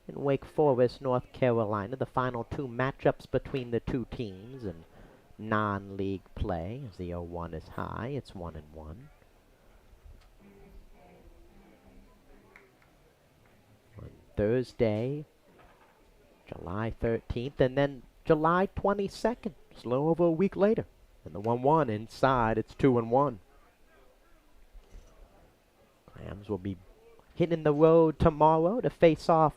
in Wake Forest, North Carolina. The final 2 matchups between the 2 teams in non-league play. As the 0-1 is high, it's 1-1. On Thursday, July 13th, and then July 22nd. It's a little over a week later. And the 1-1 inside, it's 2-1. Rams will be hitting the road tomorrow to face off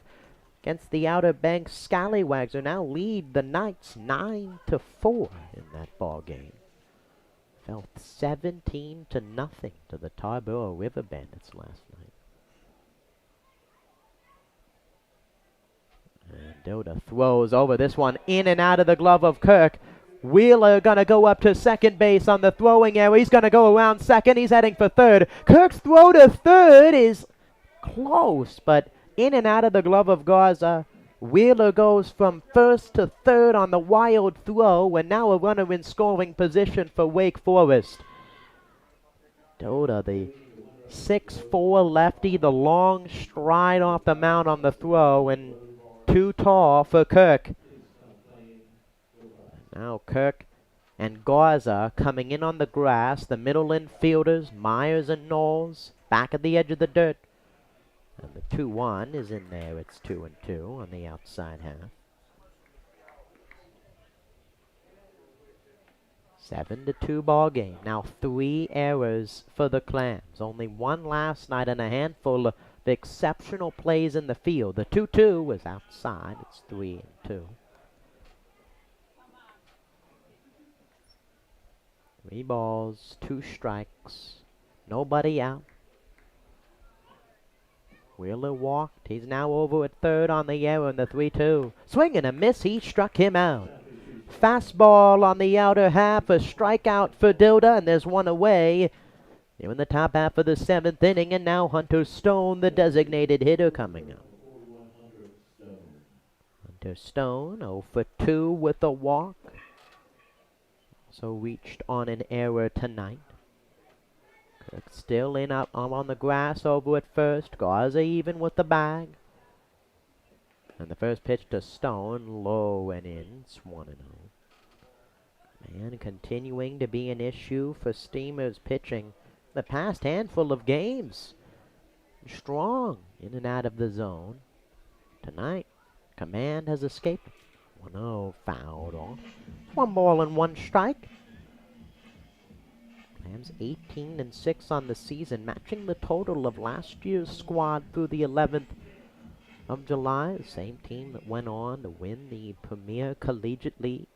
against the Outer Banks Scallywags, who now lead the Knights 9-4 in that ball game. Fell 17-0 to the Tarboro River Bandits last night. And Dilda throws over this one in and out of the glove of Kirk. Wheeler gonna go up to second base on the throwing error. He's gonna go around second. He's heading for third. Kirk's throw to third is close, but in and out of the glove of Garza. Wheeler goes from first to third on the wild throw, and now a runner in scoring position for Wake Forest. Dilda, the 6'4" lefty, the long stride off the mound on the throw, and too tall for Kirk. Now Kirk and Garza coming in on the grass. The middle infielders, Myers and Knowles, back at the edge of the dirt. And the 2-1 is in there. It's 2-2 on the outside half. 7-2 ball game. Now 3 errors for the Clams. Only 1 last night and a handful of exceptional plays in the field. The 2-2 was outside. It's 3-2. 3 balls, 2 strikes, nobody out. Wheeler walked. He's now over at third on the error in the 3-2. Swing and a miss. He struck him out. Fastball on the outer half. A strikeout for Dilda, and there's 1 away. They're in the top half of the 7th inning, and now Hunter Stone, the designated hitter, coming up. Hunter Stone, 0 for 2 with a walk. So reached on an error tonight. Kirk still in up on the grass over at first. Garza even with the bag. And the first pitch to Stone, low and in. It's 1-0. And continuing to be an issue for Steamers pitching the past handful of games. Strong in and out of the zone. Tonight, command has escaped. 1-0 fouled off. 1 ball and 1 strike. Rams 18-6 on the season, matching the total of last year's squad through the 11th of July. The same team that went on to win the Premier Collegiate League.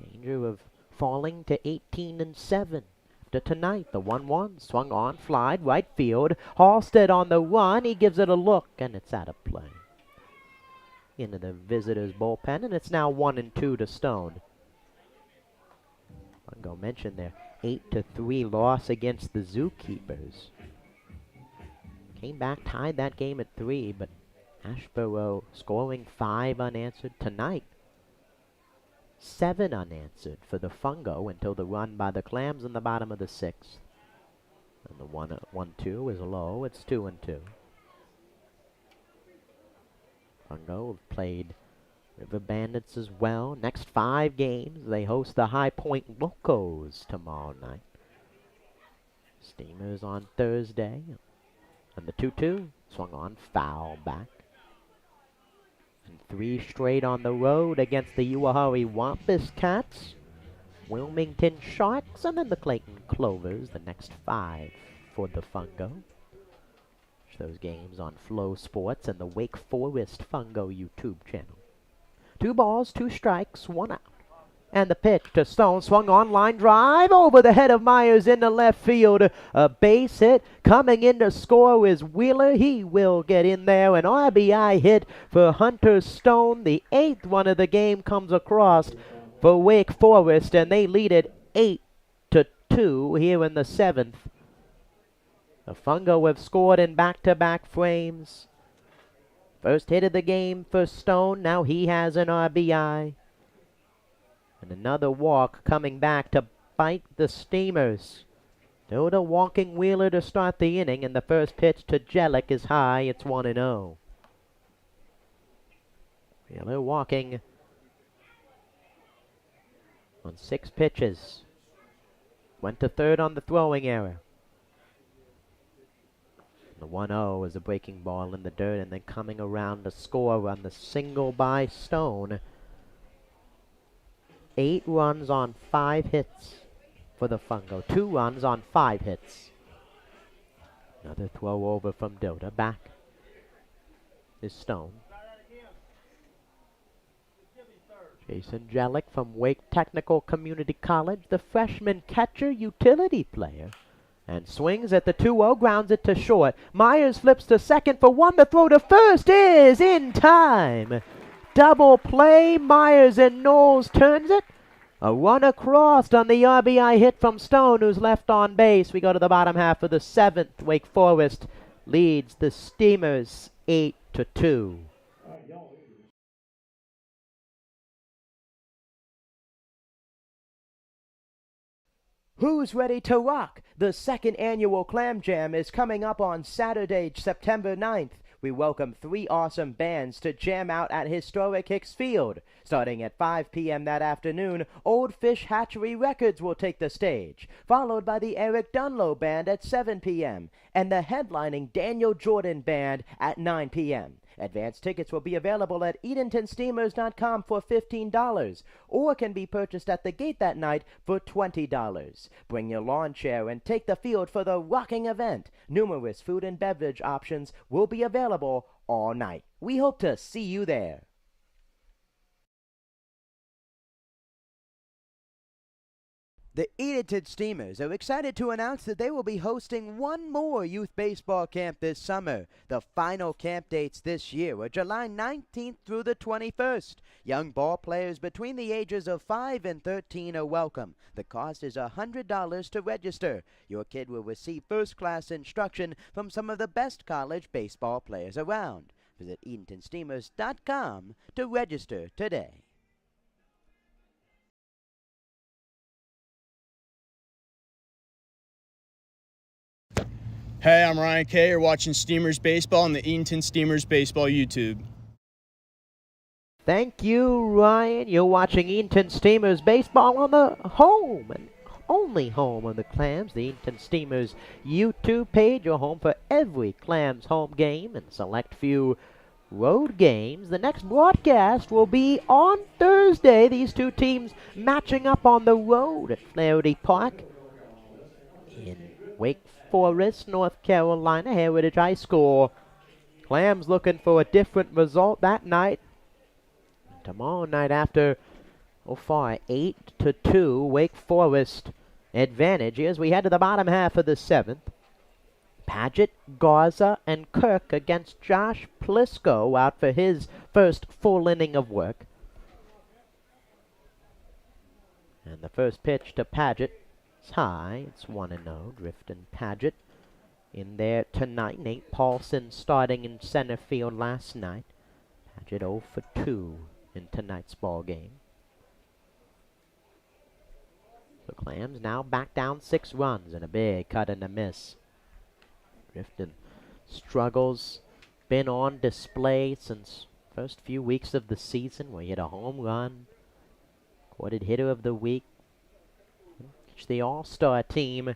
Danger of falling to 18-7. After tonight, the 1-1 swung on, flied right field. Halstead on the run. He gives it a look, and it's out of play. Into the visitors' bullpen, and it's now 1-2 to Stone. Fungo mentioned their 8-3 loss against the Zookeepers. came back, tied that game at 3, but Ashboro scoring 5 unanswered tonight. 7 unanswered for the Fungo until the run by the Clams in the bottom of the 6th. And the 1-2 is low. It's 2-2. Fungo have played River Bandits as well. Next 5 games, they host the High Point Locos tomorrow night. Steamers on Thursday. And the 2-2 swung on foul back. And 3 straight on the road against the Uwahari Wampus Cats, Wilmington Sharks, and then the Clayton Clovers, the next 5 for the Fungo. Watch those games on Flow Sports and the Wake Forest Fungo YouTube channel. 2 balls, 2 strikes, 1 out. And the pitch to Stone, swung on, line drive over the head of Myers into left field. A base hit. Coming in to score is Wheeler. He will get in there. An RBI hit for Hunter Stone. The 8th one of the game comes across for Wake Forest, and they lead it 8-2 here in the 7th. The Fungo have scored in back-to-back frames. First hit of the game for Stone. Now he has an RBI. And another walk coming back to bite the Steamers. Doda walking Wheeler to start the inning, and the first pitch to Jellick is high. It's 1-0. Wheeler walking on 6 pitches. Went to third on the throwing error. The 1-0 is a breaking ball in the dirt, and then coming around to score on the single by Stone. 8 runs on 5 hits for the Fungo. 2 runs on 5 hits. Another throw over from Doda. Back is Stone. Jason Jellick from Wake Technical Community College, the freshman catcher utility player. And swings at the 2-0, grounds it to short. Myers flips to second for 1. The throw to first is in time. Double play. Myers and Knowles turns it. A run across on the RBI hit from Stone, who's left on base. We go to the bottom half of the 7th. Wake Forest leads the Steamers 8-2. Who's ready to rock? The 2nd annual Clam Jam is coming up on Saturday, September 9th. We welcome 3 awesome bands to jam out at historic Hicks Field. Starting at 5 p.m. that afternoon, Old Fish Hatchery Records will take the stage, followed by the Eric Dunlow Band at 7 p.m. and the headlining Daniel Jordan Band at 9 p.m. Advance tickets will be available at EdentonSteamers.com for $15 or can be purchased at the gate that night for $20. Bring your lawn chair and take the field for the rocking event. Numerous food and beverage options will be available all night. We hope to see you there. The Edenton Steamers are excited to announce that they will be hosting one more youth baseball camp this summer. The final camp dates this year are July 19th through the 21st. Young ball players between the ages of 5 and 13 are welcome. The cost is $100 to register. Your kid will receive first-class instruction from some of the best college baseball players around. Visit EdentonSteamers.com to register today. Hey, I'm Ryan Kay. You're watching Steamers Baseball on the Edenton Steamers Baseball YouTube. Thank you, Ryan. You're watching Edenton Steamers Baseball on the home and only home of the Clams, the Edenton Steamers YouTube page, your home for every Clams home game and select few road games. The next broadcast will be on Thursday. These two teams matching up on the road at Flaherty Park in Wake Forest, North Carolina, Heritage High School. Clams looking for a different result that night. Tomorrow night after, so far, 8-2, Wake Forest advantage. As we head to the bottom half of the 7th. Paget, Garza, and Kirk against Josh Plisco out for his first full inning of work. And the first pitch to Paget is high. It's 1-0. Drifton Paget in there tonight. Nate Paulson starting in center field last night. Paget 0 for 2 in tonight's ball game. The Clams now back down 6 runs and a big cut and a miss. Drifton struggles, been on display since first few weeks of the season where he hit a home run, awarded hitter of the week. It's the all-star team.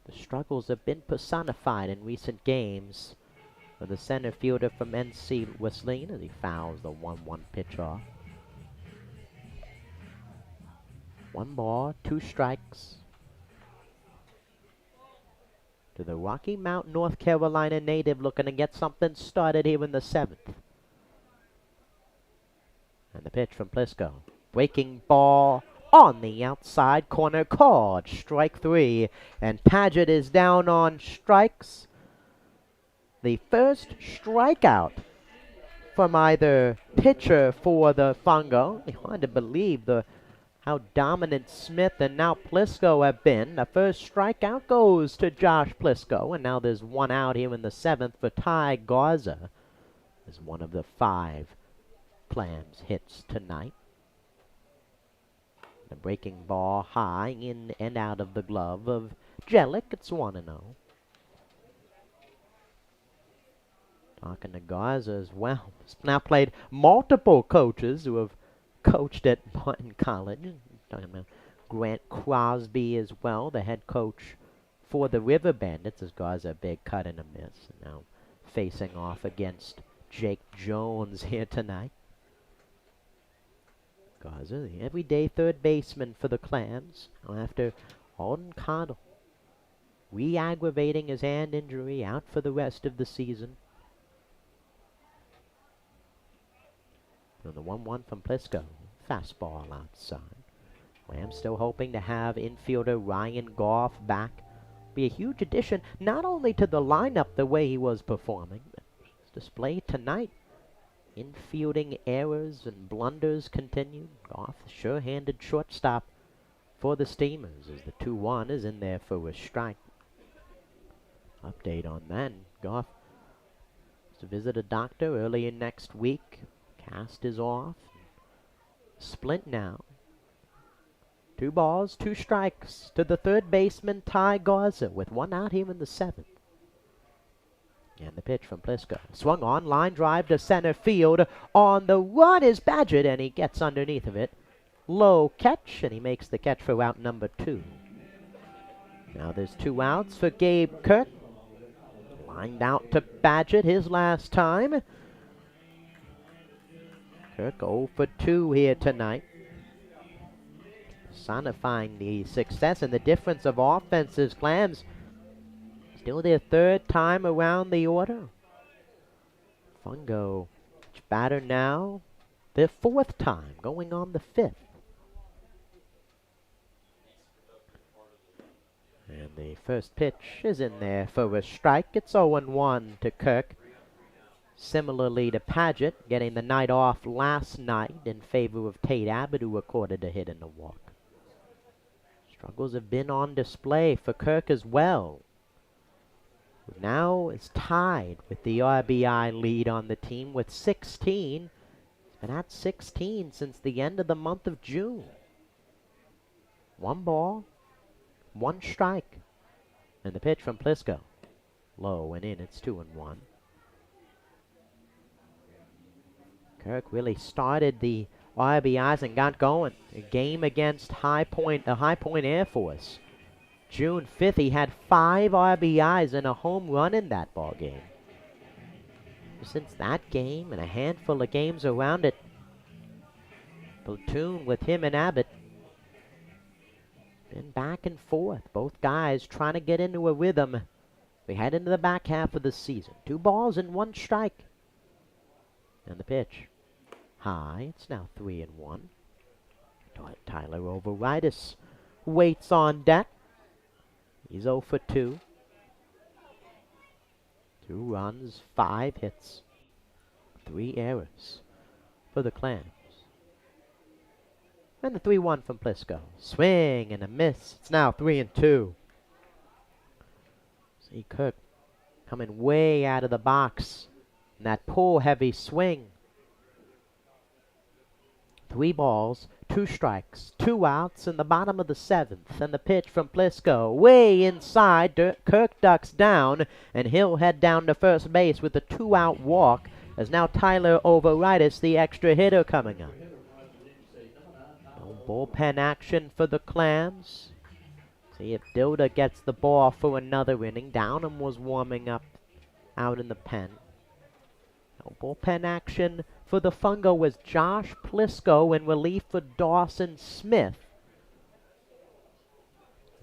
The struggles have been personified in recent games for the center fielder from NC Wesleyan as he fouls the 1-1 pitch off. 1 ball, 2 strikes to the Rocky Mount, North Carolina native looking to get something started here in the 7th. And the pitch from Plisco. Breaking ball on the outside corner, called strike 3. And Paget is down on strikes. The first strikeout from either pitcher for the Fungo. It's hard to believe how dominant Smith and now Plisco have been. The first strikeout goes to Josh Plisco, and now there's 1 out here in the 7th for Ty Garza. Is one of the 5 Clams hits tonight. The breaking ball high in and out of the glove of Jellick. It's 1-0. Talking to Garza as well. He's now played multiple coaches who have coached at Martin College. Talking about Grant Crosby as well, the head coach for the River Bandits, as Garza a big cut and a miss. And now facing off against Jake Jones here tonight. Garza, the everyday third baseman for the Clams, after Alden Connell re-aggravating his hand injury, out for the rest of the season. And the 1-1 from Plisco. Fastball outside. Clams still hoping to have infielder Ryan Goff back. Be a huge addition, not only to the lineup the way he was performing, but his display tonight. Infielding errors and blunders continued. Goff, the sure-handed shortstop for the Steamers, as the 2-1 is in there for a strike. Update on that. Goff is to visit a doctor earlier next week. Cast is off. Splint now. 2 balls, 2 strikes to the third baseman, Ty Garza, with 1 out here in the 7th. And the pitch from Plisco. Swung on, line drive to center field. On the run is Paget, and he gets underneath of it. Low catch, and he makes the catch for out number 2. Now there's 2 outs for Gabe Kirk. Lined out to Paget his last time. Kirk 0 for 2 here tonight. Personifying the success and the difference of offenses. Clams still their 3rd time around the order. Fungo batter now. Their 4th time, going on the 5th. And the first pitch is in there for a strike. It's 0-1 to Kirk. Similarly to Paget, getting the night off last night in favor of Tate Abbott, who recorded a hit and a walk. Struggles have been on display for Kirk as well. Who now is tied with the RBI lead on the team with 16. He's been at 16 since the end of the month of June. 1 ball, 1 strike. And the pitch from Plisco. Low and in, it's 2-1. Kirk really started the RBIs and got going. A game against High Point Air Force. June 5th, he had 5 RBIs and a home run in that ball game. Since that game and a handful of games around it, platoon with him and Abbott. Been back and forth. Both guys trying to get into a rhythm. We head into the back half of the season. 2 balls and 1 strike. And the pitch. High. It's now 3-1. Tyler Overitis waits on deck. He's 0 for 2. 2 runs, 5 hits, 3 errors for the Clams. And the 3-1 from Plisco. Swing and a miss. It's now 3-2. See Kirk coming way out of the box. And that pull-heavy swing. 3 balls, 2 strikes, 2 outs in the bottom of the 7th. And the pitch from Plisco way inside. Kirk ducks down, and he'll head down to first base with a 2-out walk. As now Tyler Overitis, the extra hitter, coming up. No bullpen action for the Clams. See if Dilda gets the ball for another inning. Downham was warming up out in the pen. No bullpen action for the Fungo was Josh Plisco in relief for Dawson Smith.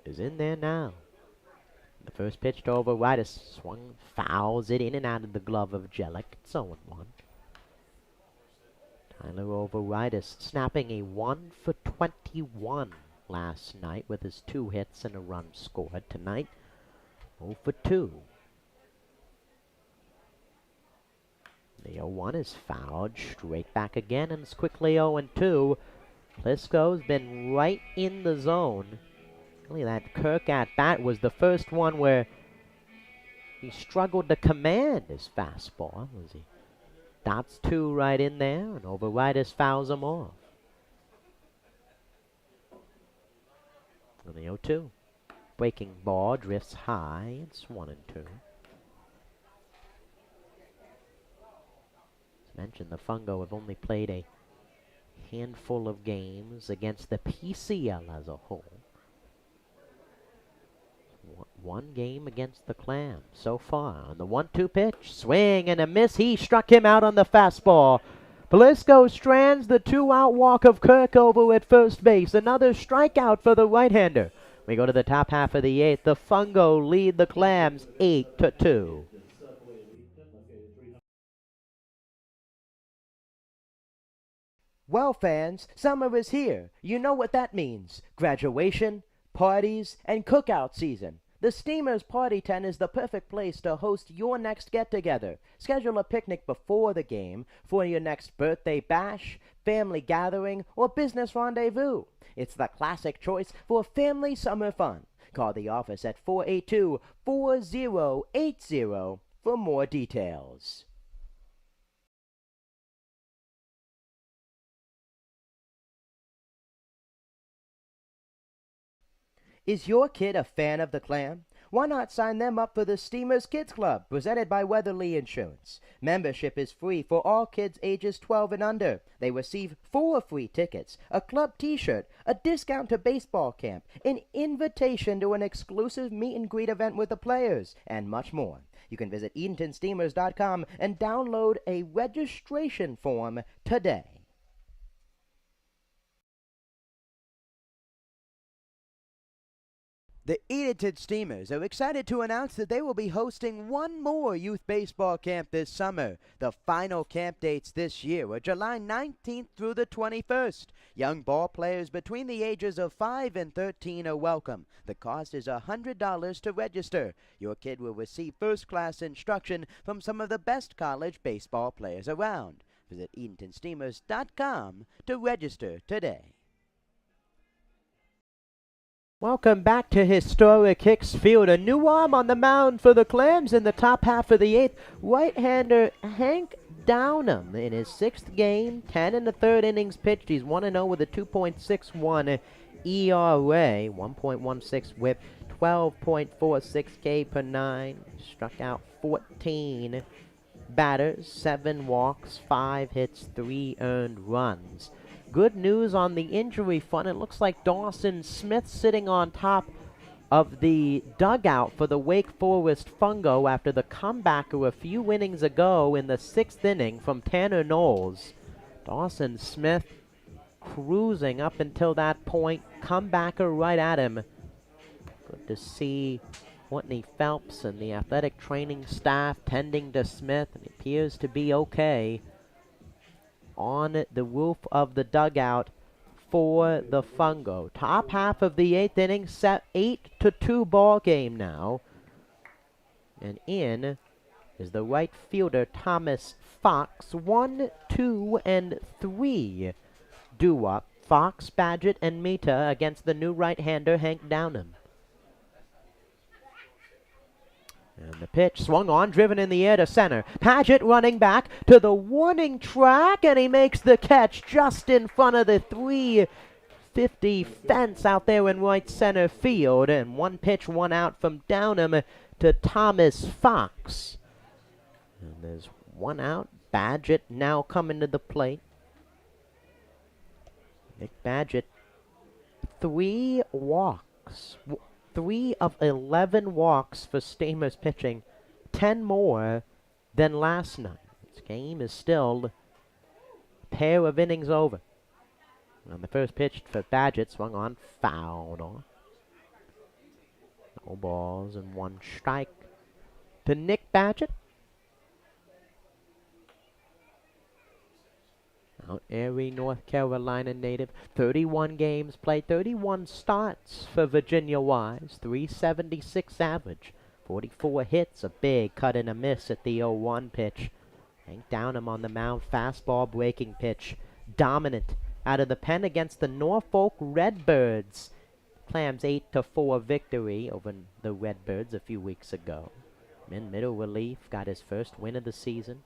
Is in there now. The first pitch to Overitis swung, fouls it in and out of the glove of Jellick. It's 0-1. Tyler Overitis snapping a 1 for 21 last night with his 2 hits and a run scored. Tonight, 0 for 2. The 0-1 is fouled, straight back again, and it's quickly 0-2. Plisco's been right in the zone. Really, that Kirk at-bat was the first one where he struggled to command his fastball. Was he? Dots 2 right in there, and Overitis fouls him off. And the 0-2. Breaking ball drifts high. It's 1-2. As mentioned, the Fungo have only played a handful of games against the PCL as a whole. One game against the Clams so far. On the 1-2 pitch, swing and a miss. He struck him out on the fastball. Plisco strands the 2-out walk of Kirk over at first base. Another strikeout for the right-hander. We go to the top half of the 8th. The Fungo lead the Clams 8-2. Well, fans, summer is here. You know what that means. Graduation, parties, and cookout season. The Steamers Party Tent is the perfect place to host your next get-together. Schedule a picnic before the game for your next birthday bash, family gathering, or business rendezvous. It's the classic choice for family summer fun. Call the office at 482-4080 for more details. Is your kid a fan of the Clam? Why not sign them up for the Steamers Kids Club, presented by Weatherly Insurance? Membership is free for all kids ages 12 and under. They receive 4 free tickets, a club t-shirt, a discount to baseball camp, an invitation to an exclusive meet and greet event with the players, and much more. You can visit EdentonSteamers.com and download a registration form today. The Edenton Steamers are excited to announce that they will be hosting one more youth baseball camp this summer. The final camp dates this year are July 19th through the 21st. Young ball players between the ages of 5 and 13 are welcome. The cost is $100 to register. Your kid will receive first-class instruction from some of the best college baseball players around. Visit EdentonSteamers.com to register today. Welcome back to historic Hicks Field. A new arm on the mound for the Clams in the top half of the 8th. Right-hander Hank Downham in his 6th game, 10 in the 3rd innings pitched. He's 1-0 with a 2.61 ERA, 1.16 whip, 12.46 K per 9. Struck out 14 batters, 7 walks, 5 hits, 3 earned runs. Good news on the injury front. It looks like Dawson Smith sitting on top of the dugout for the Wake Forest Fungo after the comebacker a few innings ago in the 6th inning from Tanner Knowles. Dawson Smith cruising up until that point. Comebacker right at him. Good to see Whitney Phelps and the athletic training staff tending to Smith. And it appears to be okay on the roof of the dugout for the Fungo. Top half of the 8th inning, set 8-2 ball game now. And in is the right fielder Thomas Fox. 1, 2, and 3 due up. Fox, Badgett, and Mita against the new right-hander Hank Downham. And the pitch swung on, driven in the air to center. Paget running back to the warning track, and he makes the catch just in front of the 350 fence out there in right center field. And one pitch, one out from Downham to Thomas Fox. And there's one out. Paget now coming to the plate. Nick Paget, 3 walks. 3 of 11 walks for Steamers pitching, 10 more than last night. This game is still a pair of innings over. And the first pitch for Paget swung on, fouled off. No balls and 1 strike to Nick Paget. Mount Airy, North Carolina native, 31 games played, 31 starts for Virginia Wise, 376 average, 44 hits, a big cut and a miss at the 0-1 pitch. Hank Downham on the mound, fastball breaking pitch, dominant out of the pen against the Norfolk Redbirds. Clams 8-4 victory over the Redbirds a few weeks ago. In middle relief, got his first win of the season.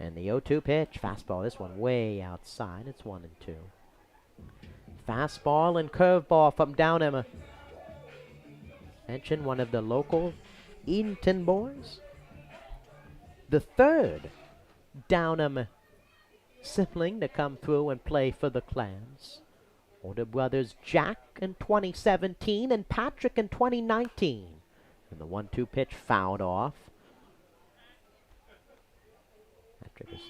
And the 0-2 pitch, fastball, this one way outside, it's 1-2. Fastball and curveball from Downham. Mention one of the local Edenton boys. The third Downham sibling to come through and play for the Clams. Older brothers Jack in 2017 and Patrick in 2019. And the 1-2 pitch fouled off. Patrick, as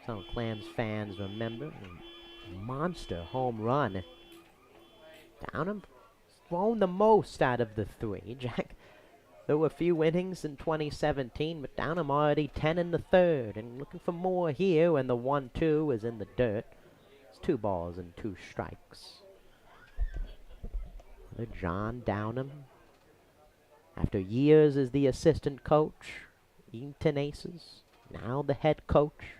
some Clams fans remember, a monster home run. Downham thrown the most out of the 3. Jack, there were a few innings in 2017, but Downham already 10 in the 3rd, and looking for more here, and the 1-2 is in the dirt. It's 2 balls and 2 strikes. John Downham, after years as the assistant coach, Edenton Aces, now the head coach.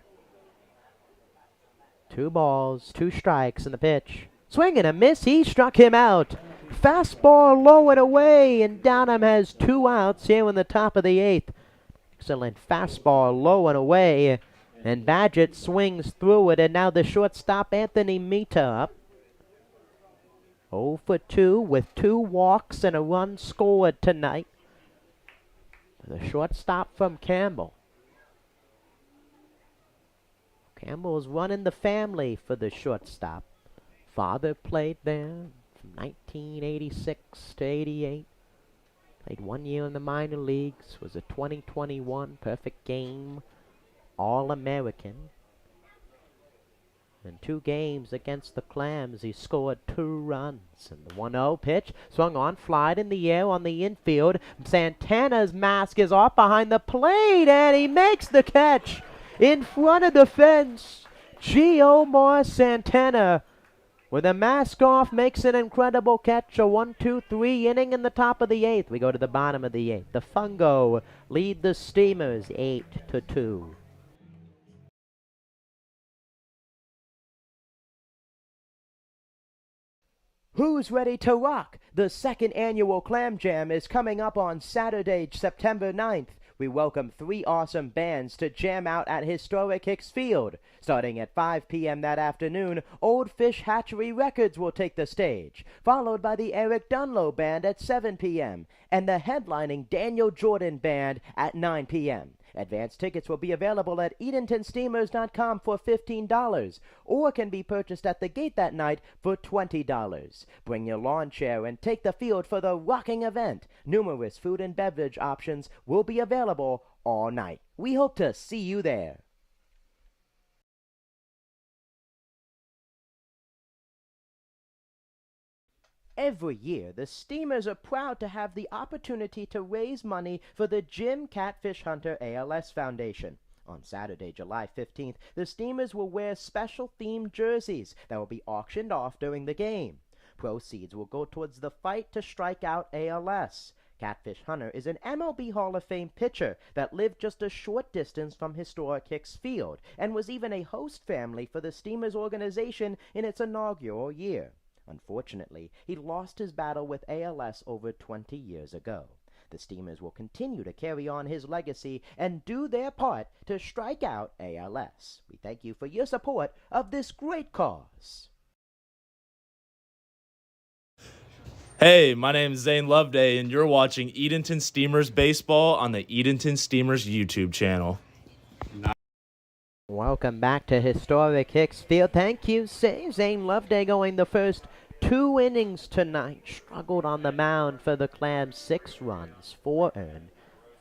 2 balls, 2 strikes in the pitch. Swing and a miss, he struck him out. Fastball low and away, and Downham has 2 outs here in the top of the 8th. Excellent fastball low and away, and Paget swings through it, and now the shortstop Anthony Mita up. 0 for 2 with 2 walks and a run scored tonight. The shortstop from Campbell. Campbell's running the family for the shortstop. Father played there from 1986 to 88. Played 1 year in the minor leagues. Was a 2021 perfect game All-American. In 2 games against the Clams, he scored 2 runs. And the 1-0 pitch swung on, flied in the air on the infield. Santana's mask is off behind the plate, and he makes the catch. In front of the fence, Omar Santana, with a mask off, makes an incredible catch. A 1-2-3 inning in the top of the 8th. We go to the bottom of the 8th. The Fungo lead the Steamers 8-2. Who's ready to rock? The 2nd annual Clam Jam is coming up on Saturday, September 9th. We welcome 3 awesome bands to jam out at historic Hicks Field. Starting at 5 p.m. that afternoon, Old Fish Hatchery Records will take the stage, followed by the Eric Dunlow Band at 7 p.m. and the headlining Daniel Jordan Band at 9 p.m. Advance tickets will be available at EdentonSteamers.com for $15 or can be purchased at the gate that night for $20. Bring your lawn chair and take the field for the rocking event. Numerous food and beverage options will be available all night. We hope to see you there. Every year, the Steamers are proud to have the opportunity to raise money for the Jim Catfish Hunter ALS Foundation. On Saturday, July 15th, the Steamers will wear special themed jerseys that will be auctioned off during the game. Proceeds will go towards the fight to strike out ALS. Catfish Hunter is an MLB Hall of Fame pitcher that lived just a short distance from historic Hicks Field and was even a host family for the Steamers organization in its inaugural year. Unfortunately, he lost his battle with ALS over 20 years ago. The Steamers will continue to carry on his legacy and do their part to strike out ALS. We thank you for your support of this great cause. Hey, my name is Zane Loveday, and you're watching Edenton Steamers Baseball on the Edenton Steamers YouTube channel. Welcome back to historic Hicksfield. Thank you, Zane Loveday, going the first 2 innings tonight. Struggled on the mound for the Clams. 6 runs, 4 earned,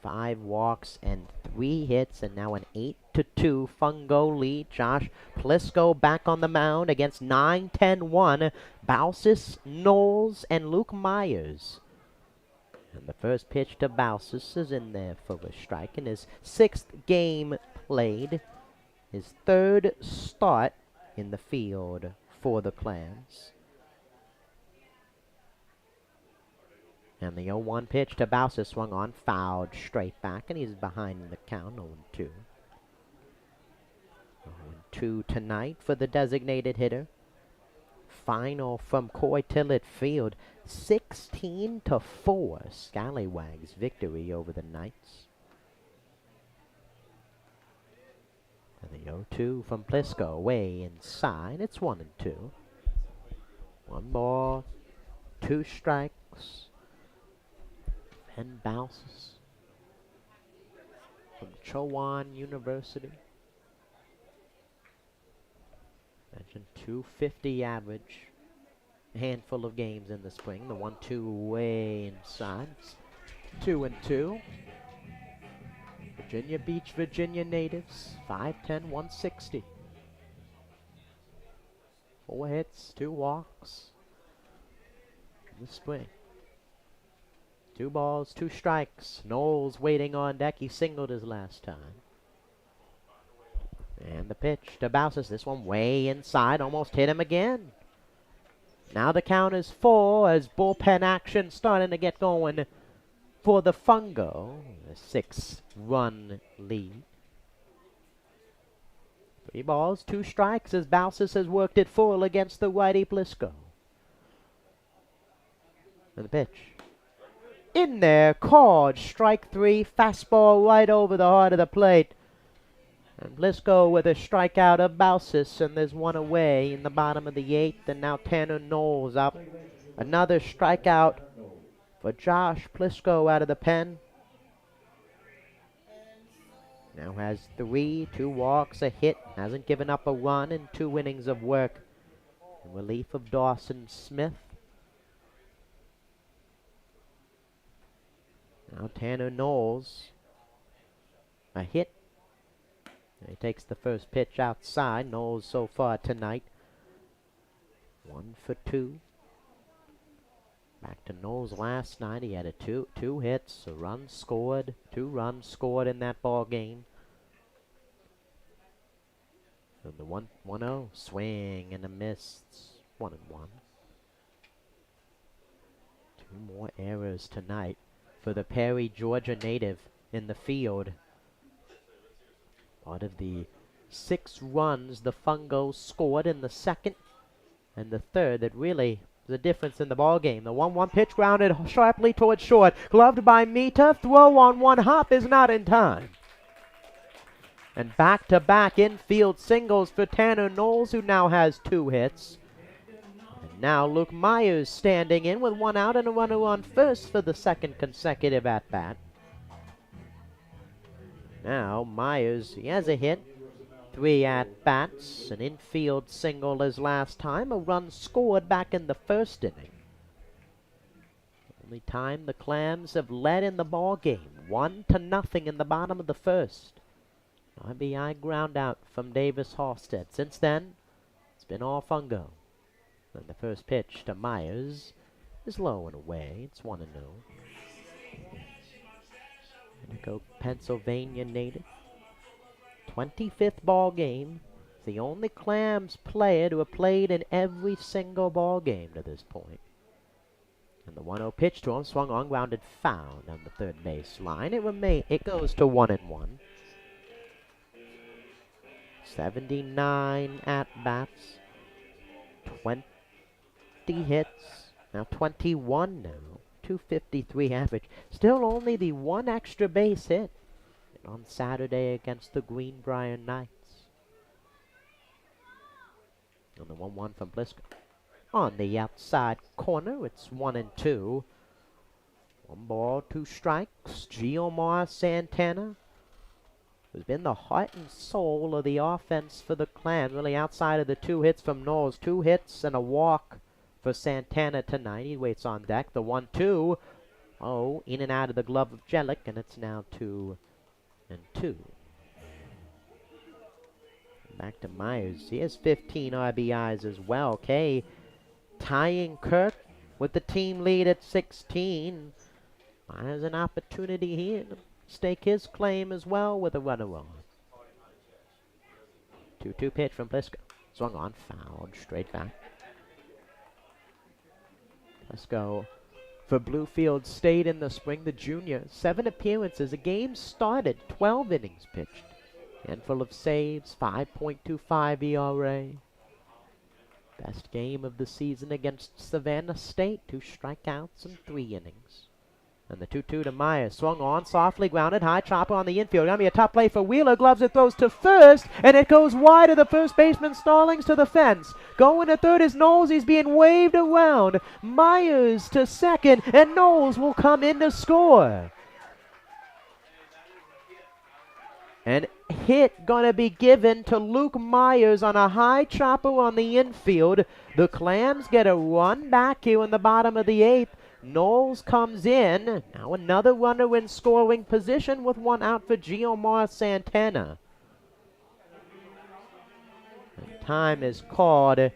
5 walks, and 3 hits, and now an 8-2 Fungo lead. Josh Plisco back on the mound against 9-10-1 Bausis, Knowles, and Luke Myers. And the first pitch to Bausis is in there for a strike in his 6th game played. His 3rd start in the field for the Clams. And the 0-1 pitch to Bausis swung on, fouled straight back, and he's behind the count, 0-2. 0-2 tonight for the designated hitter. Final from Coy Tillett Field, 16-4, Scallywags victory over the Knights. And the 0-2 from Plisco, way inside, it's 1-2. 1 ball, 2 strikes. And Bausis from Chowan University. Mentioned 250 average. A handful of games in the spring. The 1-2 way inside. It's 2-2. Virginia Beach, Virginia natives. 5'10", 160. 4 hits, 2 walks in the spring. 2 balls, 2 strikes. Knowles waiting on deck. He singled his last time. And the pitch to Bausis. This one way inside. Almost hit him again. Now the count is 4 as bullpen action starting to get going for the Fungo. A 6-run lead. 3 balls, 2 strikes as Bausis has worked it full against the righty Plisco. And the pitch. In there, called strike 3, fastball right over the heart of the plate. And Plisco with a strikeout of Bausis, and there's 1 away in the bottom of the 8th, and now Tanner Knowles up. Another strikeout for Josh Plisco out of the pen. Now has 3, 2 walks, a hit, hasn't given up a run in 2 innings of work. In relief of Dawson Smith. Now Tanner Knowles, a hit. And he takes the first pitch outside. Knowles so far tonight, 1 for 2. Back to Knowles last night. He had a two hits, a run scored, 2 runs scored in that ball game. And the 1-0 swing and a miss, 1-1. 2 more errors tonight for the Perry, Georgia native in the field. Part of the 6 runs the Fungo scored in the 2nd and the 3rd that really was a difference in the ball game. The 1-1 pitch grounded sharply towards short. Gloved by Mita. Throw on 1 hop is not in time. And back-to-back infield singles for Tanner Knowles, who now has 2 hits. And now Luke Myers standing in with 1 out and a runner on first for the 2nd consecutive at-bat. Now Myers, he has a hit, 3 at-bats, an infield single as last time, a run scored back in the 1st inning. Only time the Clams have led in the ball game, 1-0 in the bottom of the 1st. RBI ground out from Davis Halstead. Since then, it's been all Fungo. And the first pitch to Myers is low and away. It's 1-0. Go Pennsylvania native. 25th ball game. The only Clams player to have played in every single ball game to this point. And the 1-0 pitch to him, swung on, grounded foul down the 3rd base line. It goes to 1-1. 79 at-bats. 20 hits. Now 21 now. .253 average. Still only the one extra base hit on Saturday against the Greenbrier Knights. And the 1-1 from Blisco. On the outside corner, it's 1-2. 1 ball, 2 strikes. Giomar Santana, who's been the heart and soul of the offense for the Clams, really outside of the 2 hits from Knowles. 2 hits and a walk for Santana tonight. He waits on deck. The 1-2. Oh, in and out of the glove of Jelic, and it's now 2-2. Back to Myers. He has 15 RBIs as well. Kay tying Kirk with the team lead at 16. Myers an opportunity here to stake his claim as well with a runner on. 2-2 pitch from Blisco. Swung on, fouled, straight back. Blisco for Bluefield State in the spring, the junior. 7 appearances, a game started, 12 innings pitched. Handful of saves, 5.25 ERA. Best game of the season against Savannah State. 2 strikeouts and 3 innings. And the 2-2 to Myers. Swung on, softly grounded, high chopper on the infield. Gonna be a tough play for Wheeler. Gloves it, throws to first, and it goes wide of the first baseman. Stallings to the fence. Going to third is Knowles. He's being waved around. Myers to second, and Knowles will come in to score. And hit gonna be given to Luke Myers on a high chopper on the infield. The Clams get a run back here in the bottom of the 8th. Knowles comes in. Now another runner in scoring position with 1 out for Giomar Santana. And time is called.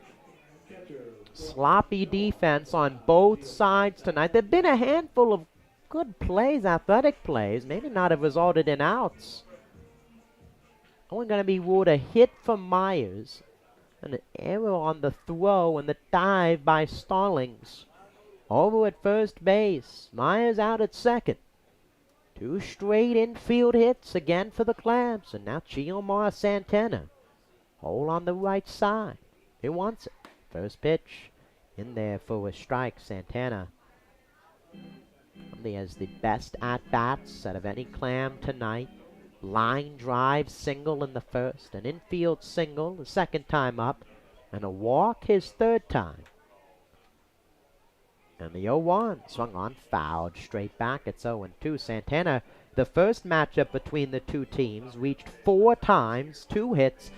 Sloppy defense on both sides tonight. There have been a handful of good plays, athletic plays, maybe not have resulted in outs. Only going to be ruled a hit from Myers. And an error on the throw and the dive by Stallings. Over at first base. Myers out at second. 2 straight infield hits again for the Clams. And now Giomar Santana. Hole on the right side. He wants it. First pitch in there for a strike. Santana probably has the best at-bats out of any Clam tonight. Line drive single in the first. An infield single the second time up. And a walk his third time. And the 0-1 swung on, fouled straight back. It's 0-2. Santana, the first matchup between the 2 teams, reached 4 times, 2 hits,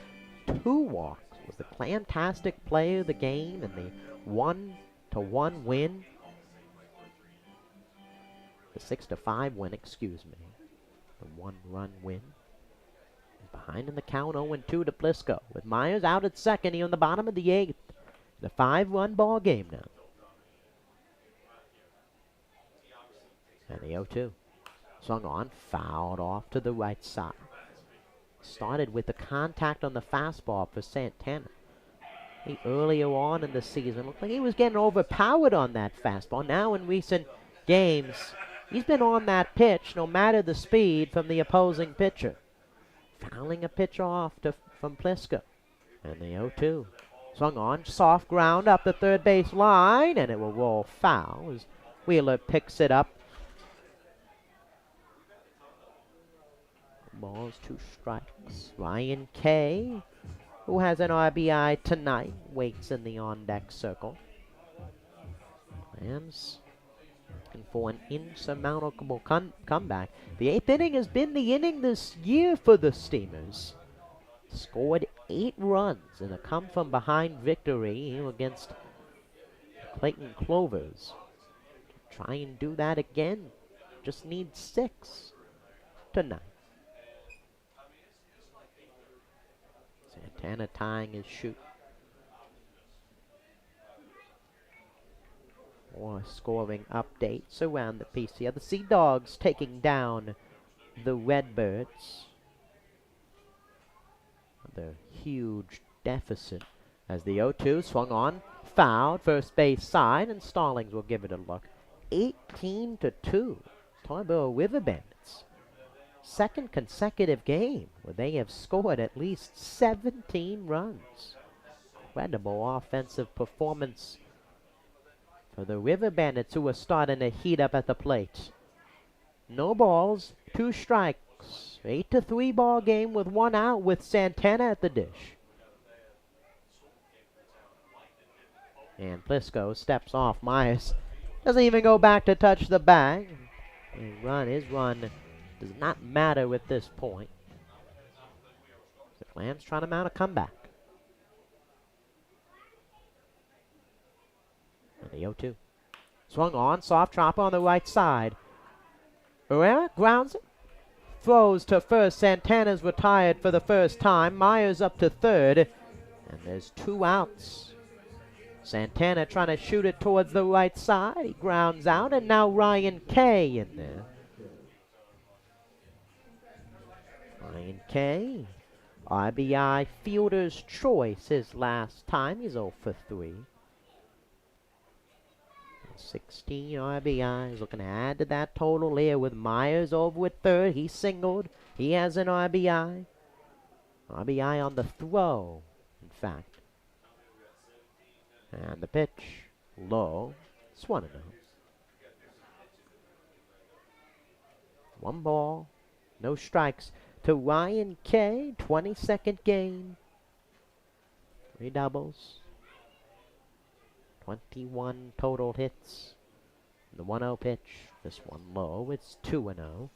2 walks. Was the Clamtastic player of the game and the 1-1 win. The 6-5 win, excuse me. The 1-run win. Behind in the count, 0-2 to Blisco. With Myers out at second, he on the bottom of the 8th. The 5-run ball game now. And the 0-2. Swung on, fouled off to the right side. Started with the contact on the fastball for Santana. Earlier on in the season, looked like he was getting overpowered on that fastball. Now in recent games, he's been on that pitch, no matter the speed, from the opposing pitcher. Fouling a pitch off from Blisco. And the 0-2. Swung on, soft ground up the third base line, and it will roll foul as Wheeler picks it up. Balls, 2 strikes. Ryan Kay, who has an RBI tonight, waits in the on-deck circle. Rams looking for an insurmountable comeback. The 8th inning has been the inning this year for the Steamers. Scored 8 runs in a come-from-behind victory against Clayton Clovers. Try and do that again. Just need 6 tonight. Santana tying his shoot. More scoring updates around the PCL. The Sea Dogs taking down the Redbirds. Another huge deficit as the 0-2 swung on, fouled, first base side, and Stallings will give it a look. 18-2. Tarboro River Bandits. Second consecutive game where they have scored at least 17 runs. Incredible offensive performance for the River Bandits, who are starting to heat up at the plate. No balls, 2 strikes. 8-3 ball game with 1 out with Santana at the dish. And Plisco steps off. Myers doesn't even go back to touch the bag. His run does not matter at this point. The Clams trying to mount a comeback. And the 0-2. Swung on, soft chopper on the right side. Herrera grounds it. Throws to first. Santana's retired for the first time. Myers up to third. And there's 2 outs. Santana trying to shoot it towards the right side. He grounds out, and now Ryan Kay in there. Ryan Kay, RBI fielder's choice his last time. He's 0 for 3. 16 RBIs. Looking to add to that total here with Myers over at third. He singled. He has an RBI. RBI on the throw, in fact. And the pitch, low. It's 1-0. 1 ball, no strikes to Ryan Kay. 22nd game. 3 doubles. 21 total hits. The 1-0 pitch. This one low. It's 2-0.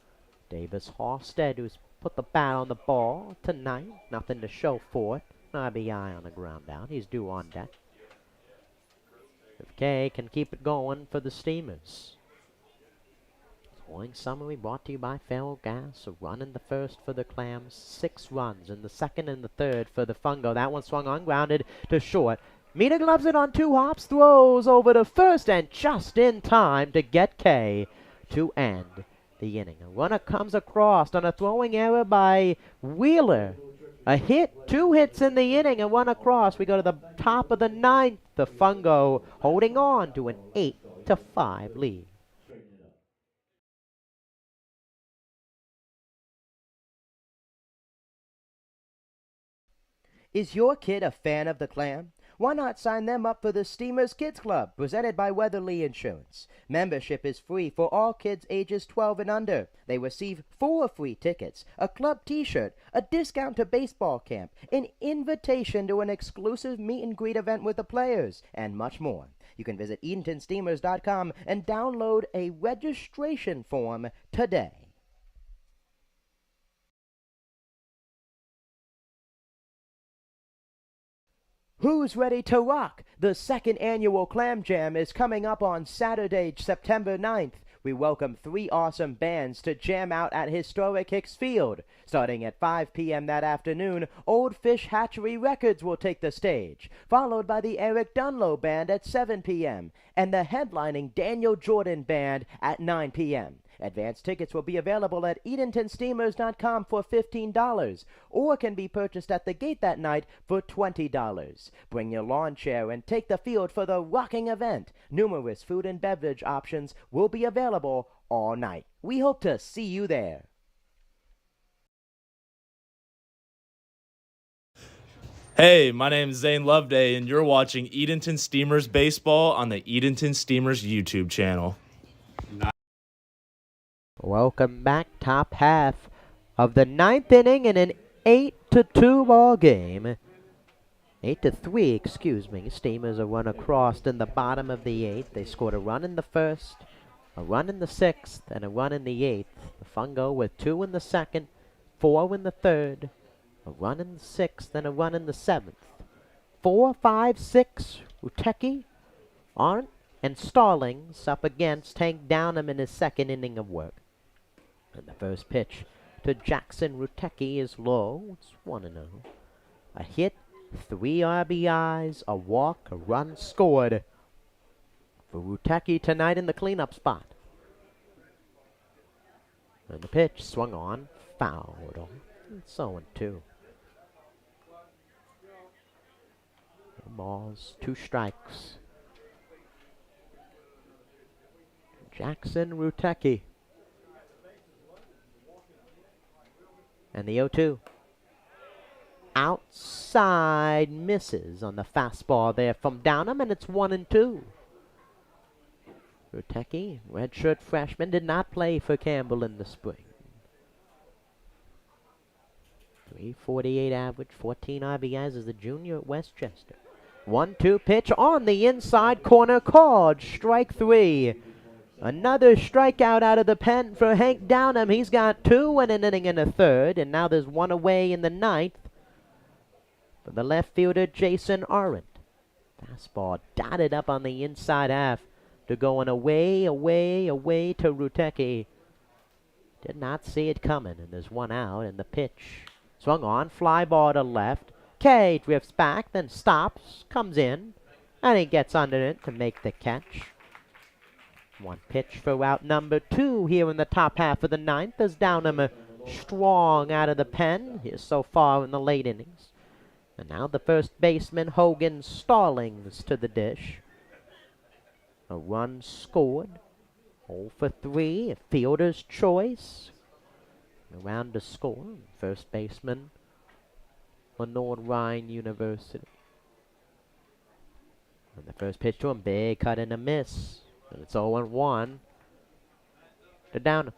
Davis Halstead, who's put the bat on the ball tonight. Nothing to show for it. RBI on the ground out. He's due on deck. If Kay can keep it going for the Steamers. Scoring summary brought to you by Feral Gas. A run in the first for the Clams. 6 runs in the second and the third for the Fungo. That one swung on, grounded to short. Mina gloves it on 2 hops, throws over to first, and just in time to get Kay to end the inning. A runner comes across on a throwing error by Wheeler. A hit, 2 hits in the inning, and 1 across. We go to the top of the 9th. The Fungo holding on to an 8-5 lead. Is your kid a fan of the Clam? Why not sign them up for the Steamers Kids Club, presented by Weatherly Insurance? Membership is free for all kids ages 12 and under. They receive 4 free tickets, a club t-shirt, a discount to baseball camp, an invitation to an exclusive meet and greet event with the players, and much more. You can visit EdentonSteamers.com and download a registration form today. Who's ready to rock? The 2nd annual Clam Jam is coming up on Saturday, September 9th. We welcome 3 awesome bands to jam out at historic Hicks Field. Starting at 5 p.m. that afternoon, Old Fish Hatchery Records will take the stage, followed by the Eric Dunlow Band at 7 p.m. and the headlining Daniel Jordan Band at 9 p.m. Advance tickets will be available at EdentonSteamers.com for $15 or can be purchased at the gate that night for $20. Bring your lawn chair and take the field for the rocking event. Numerous food and beverage options will be available all night. We hope to see you there. Hey, my name is Zane Loveday, and you're watching Edenton Steamers Baseball on the Edenton Steamers YouTube channel. Welcome back, top half of the 9th inning in an 8-2 ball game. 8-3, excuse me. Steamers are run across in the bottom of the 8th. They scored a run in the first, a run in the 6th, and a run in the 8th. The Fungo with 2 in the 2nd, 4 in the 3rd, a run in the 6th, and a run in the 7th. 4, 5, 6, Rutecki, Arndt, and Stallings up against Hank Downham in his 2nd inning of work. And the first pitch to Jackson Rutecki is low. It's 1-0. A hit, 3 RBIs, a walk, a run scored for Rutecki tonight in the cleanup spot. And the pitch swung on, fouled. It's 0-2. No balls, 2 strikes. Jackson Rutecki. And the 0-2. Outside misses on the fastball there from Downham, and it's 1-2. Rutecki, redshirt freshman, did not play for Campbell in the spring. 348 average, 14 RBIs as a junior at Westchester. 1-2 pitch on the inside corner, called strike 3. Another strikeout out of the pen for Hank Downham. He's got 2 in an inning and a third, and now there's 1 away in the ninth for the left fielder Jason Arendt. Fastball dotted up on the inside half to going away to Rutecki. Did not see it coming, and there's 1 out, and the pitch swung on, fly ball to left. K drifts back, then stops, comes in, and he gets under it to make the catch. 1 pitch for out number 2 here in the top half of the ninth as Downham strong out of the pen here so far in the late innings. And now the first baseman Hogan Stallings to the dish. A run scored. 0 for 3, a fielder's choice. Around to score, first baseman Lenore Rhine University. And the first pitch to him, big cut and a miss. And it's 0-1 to Downham.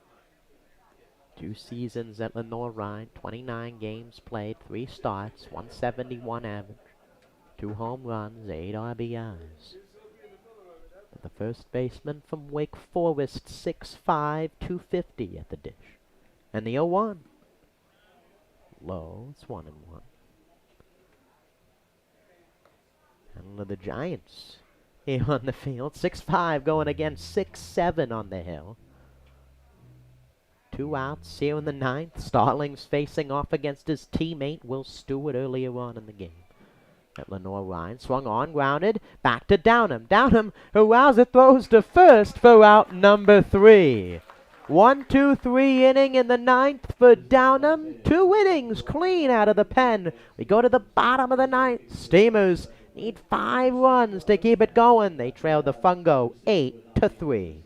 2 seasons at Lenore Rhine, 29 games played, 3 starts, 171 average, 2 home runs, 8 RBIs. And the first baseman from Wake Forest, 6'5", 250 at the dish. And the 0-1. Low, it's 1-1. And the Giants here on the field, 6'5", going against 6'7" on the hill. 2 outs here in the ninth. Stallings facing off against his teammate Will Stewart earlier on in the game. At Lenore Rhine, swung on, grounded, back to Downham. Downham, who it throws to first for out number 3. 1-2-3 inning in the ninth for Downham. 2 innings clean out of the pen. We go to the bottom of the ninth. Steamers need 5 runs to keep it going. They trail the Fungo 8-3.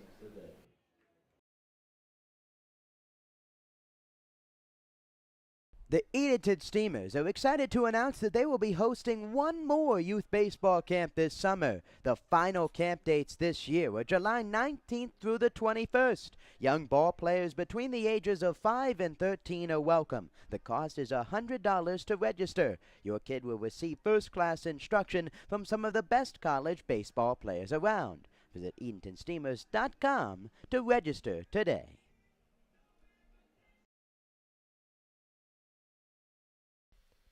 The Edenton Steamers are excited to announce that they will be hosting 1 more youth baseball camp this summer. The final camp dates this year are July 19th through the 21st. Young ball players between the ages of 5 and 13 are welcome. The cost is $100 to register. Your kid will receive first-class instruction from some of the best college baseball players around. Visit EdentonSteamers.com to register today.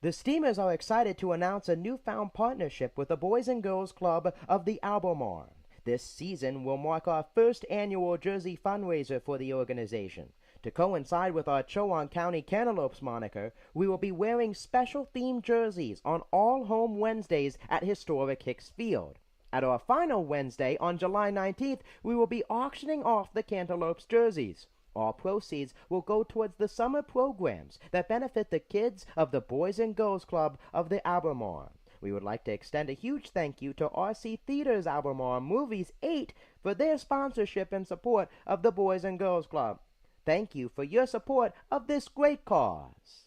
The Steamers are excited to announce a newfound partnership with the Boys and Girls Club of the Albemarle. This season will mark our first annual jersey fundraiser for the organization. To coincide with our Chowan County Cantaloupes moniker, we will be wearing special themed jerseys on all home Wednesdays at historic Hicks Field. At our final Wednesday on July 19th, we will be auctioning off the Cantaloupes jerseys. All proceeds will go towards the summer programs that benefit the kids of the Boys and Girls Club of the Albemarle. We would like to extend a huge thank you to RC Theaters Albemarle Movies 8 for their sponsorship and support of the Boys and Girls Club. Thank you for your support of this great cause.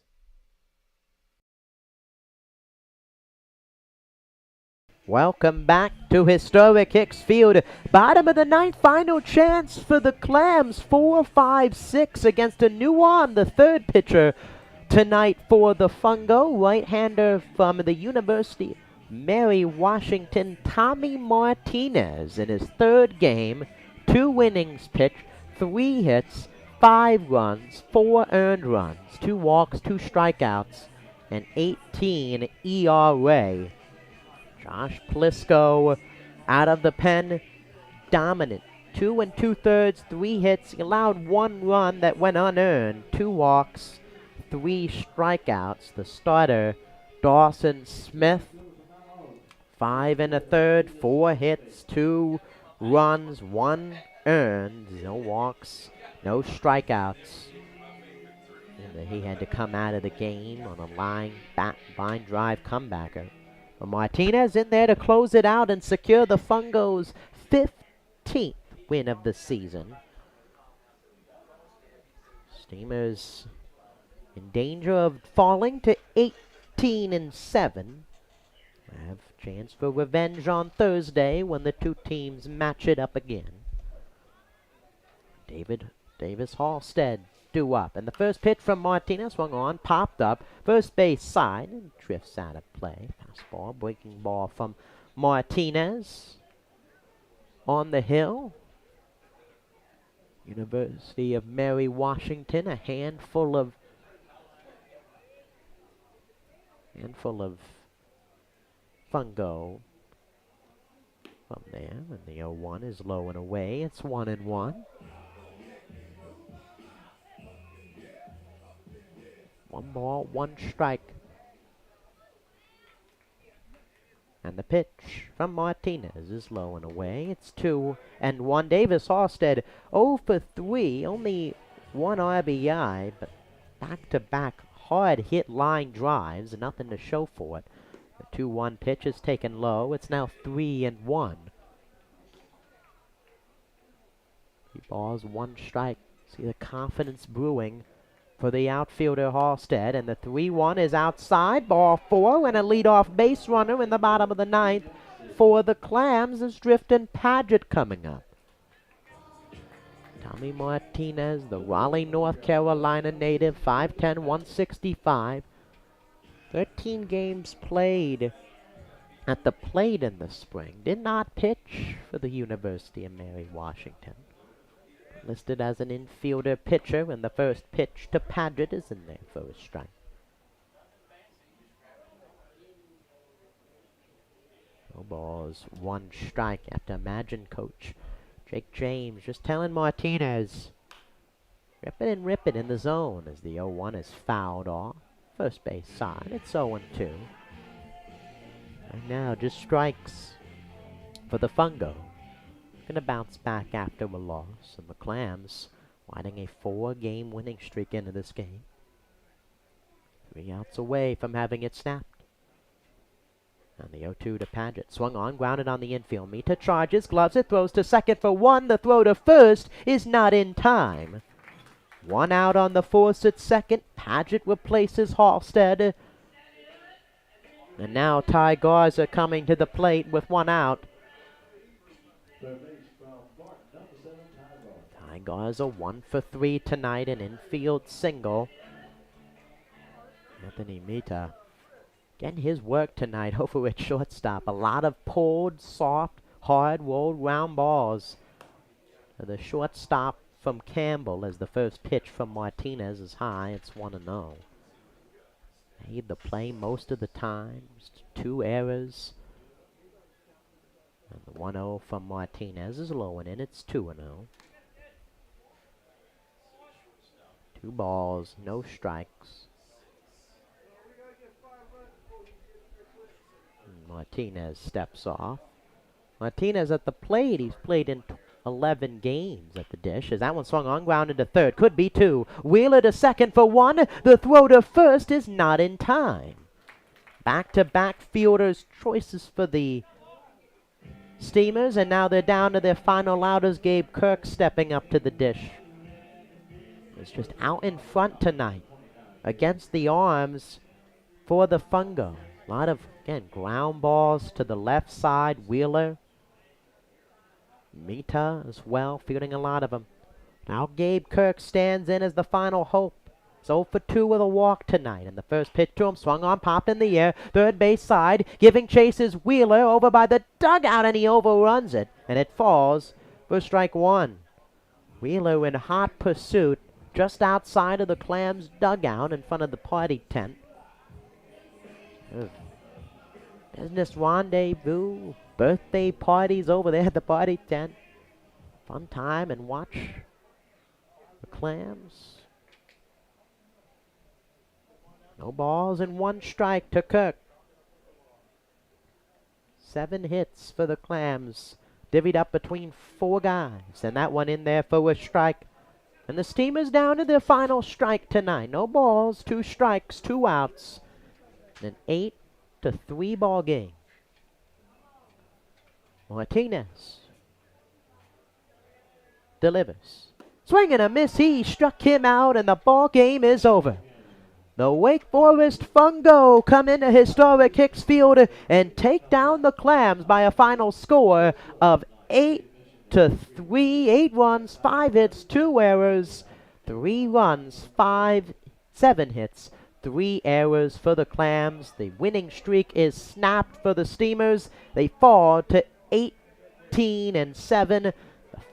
Welcome back to historic Hicks Field. Bottom of the ninth, final chance for the Clams. 4-5-6 against a new arm, the third pitcher tonight for the Fungo. Right-hander from the University Mary Washington, Tommy Martinez, in his third game. 2 innings pitched, 3 hits, 5 runs, 4 earned runs, 2 walks, 2 strikeouts, and 18 ERA. Josh Plisco out of the pen, dominant. 2 2/3, 3 hits. He allowed 1 run that went unearned. 2 walks, 3 strikeouts. The starter, Dawson Smith, 5 1/3, 4 hits, 2 runs, 1 earned. No walks, no strikeouts. And he had to come out of the game on a line drive comebacker. Martinez in there to close it out and secure the Fungo's 15th win of the season. Steamers in danger of falling to 18-7. Have a chance for revenge on Thursday when the 2 teams match it up again. Davis Halstead due up. And the first pitch from Martinez swung on, popped up, first base side, and drifts out of play. Fastball, breaking ball from Martinez. On the hill, University of Mary Washington, a handful of Fungo from there, and the 0-1 is low and away. It's 1-1. 1 ball, 1 strike. And the pitch from Martinez is low and away. It's 2-1. Davis Halstead 0 for 3, only 1 RBI, but back-to-back hard hit line drives, nothing to show for it. The 2-1 pitch is taken low. It's now 3-1. 3 balls, 1 strike. See the confidence brewing for the outfielder Halstead, and the 3-1 is outside, ball 4, and a leadoff base runner in the bottom of the 9th for the Clams is Drifton Padgett coming up. Tommy Martinez, the Raleigh, North Carolina native, 5'10", 165. 13 games played at the plate in the spring. Did not pitch for the University of Mary Washington. Listed as an infielder pitcher, and the first pitch to Padgett is in there for a strike. No balls, 1 strike after Imagine coach Jake James just telling Martinez, rip it and rip it in the zone as the 0-1 is fouled off. First base side, it's 0-2. Right now, just strikes for the Fungo. Gonna bounce back after a loss, and the Clams riding a 4-game winning streak into this game. 3 outs away from having it snapped. And the 0-2 to Padgett. Swung on, grounded on the infield. Mita charges, gloves it, throws to second for 1. The throw to first is not in time. 1 out on the force at second. Padgett replaces Halstead. And now Ty Garza coming to the plate with 1 out. Ty Garza 1 for 3 tonight, an infield single. Anthony Mita getting his work tonight over at shortstop. A lot of pulled, soft, hard, rolled round balls. The shortstop from Campbell as the first pitch from Martinez is high. It's 1-0. Made the play most of the time. Just 2 errors. And the 1-0 from Martinez is low and in. It's 2-0. 2 balls, no strikes. And Martinez steps off. Martinez at the plate. He's played in 11 games at the dish. As that one swung on, grounded to third. Could be 2. Wheeler to second for 1. The throw to first is not in time. Back-to-back fielders' choices for the Steamers, and now they're down to their final outers. Gabe Kirk stepping up to the dish. It's just out in front tonight against the arms for the Fungo. A lot of, again, ground balls to the left side. Wheeler. Mita as well, fielding a lot of them. Now Gabe Kirk stands in as the final hope. He's 0 for 2 with a walk tonight. And the first pitch to him, swung on, popped in the air. Third base side, giving chase is Wheeler over by the dugout, and he overruns it. And it falls for strike 1. Wheeler in hot pursuit just outside of the Clams dugout in front of the party tent. Business rendezvous, birthday parties over there at the party tent. Fun time, and watch the Clams. No balls and 1 strike to Kirk. 7 hits for the Clams, divvied up between 4 guys, and that one in there for a strike. And the Steamers down to their final strike tonight. No balls, 2 strikes, 2 outs. An 8-3 ball game. Martinez delivers. Swing and a miss. He struck him out, and the ball game is over. The Wake Forest Fungo come into historic Hicks Field and take down the Clams by a final score of 8-3. to 3, 8 runs, 5 hits, 2 errors, 3 runs, 7 hits, 3 errors for the Clams. The winning streak is snapped for the Steamers. They fall to 18-7. The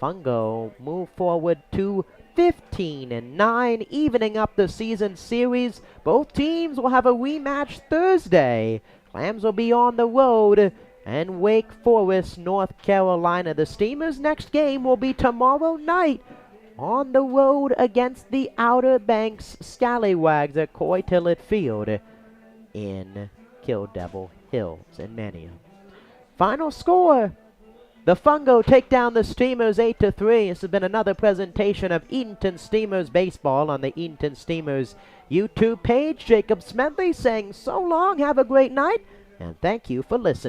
Fungo move forward to 15-9, evening up the season series. Both teams will have a rematch Thursday. Clams will be on the road and Wake Forest, North Carolina. The Steamers' next game will be tomorrow night on the road against the Outer Banks Scallywags at Coy Tillett Field in Kill Devil Hills in Manio. Final score: the Fungo take down the Steamers 8-3. This has been another presentation of Edenton Steamers Baseball on the Edenton Steamers YouTube page. Jacob Smedley saying so long, have a great night, and thank you for listening.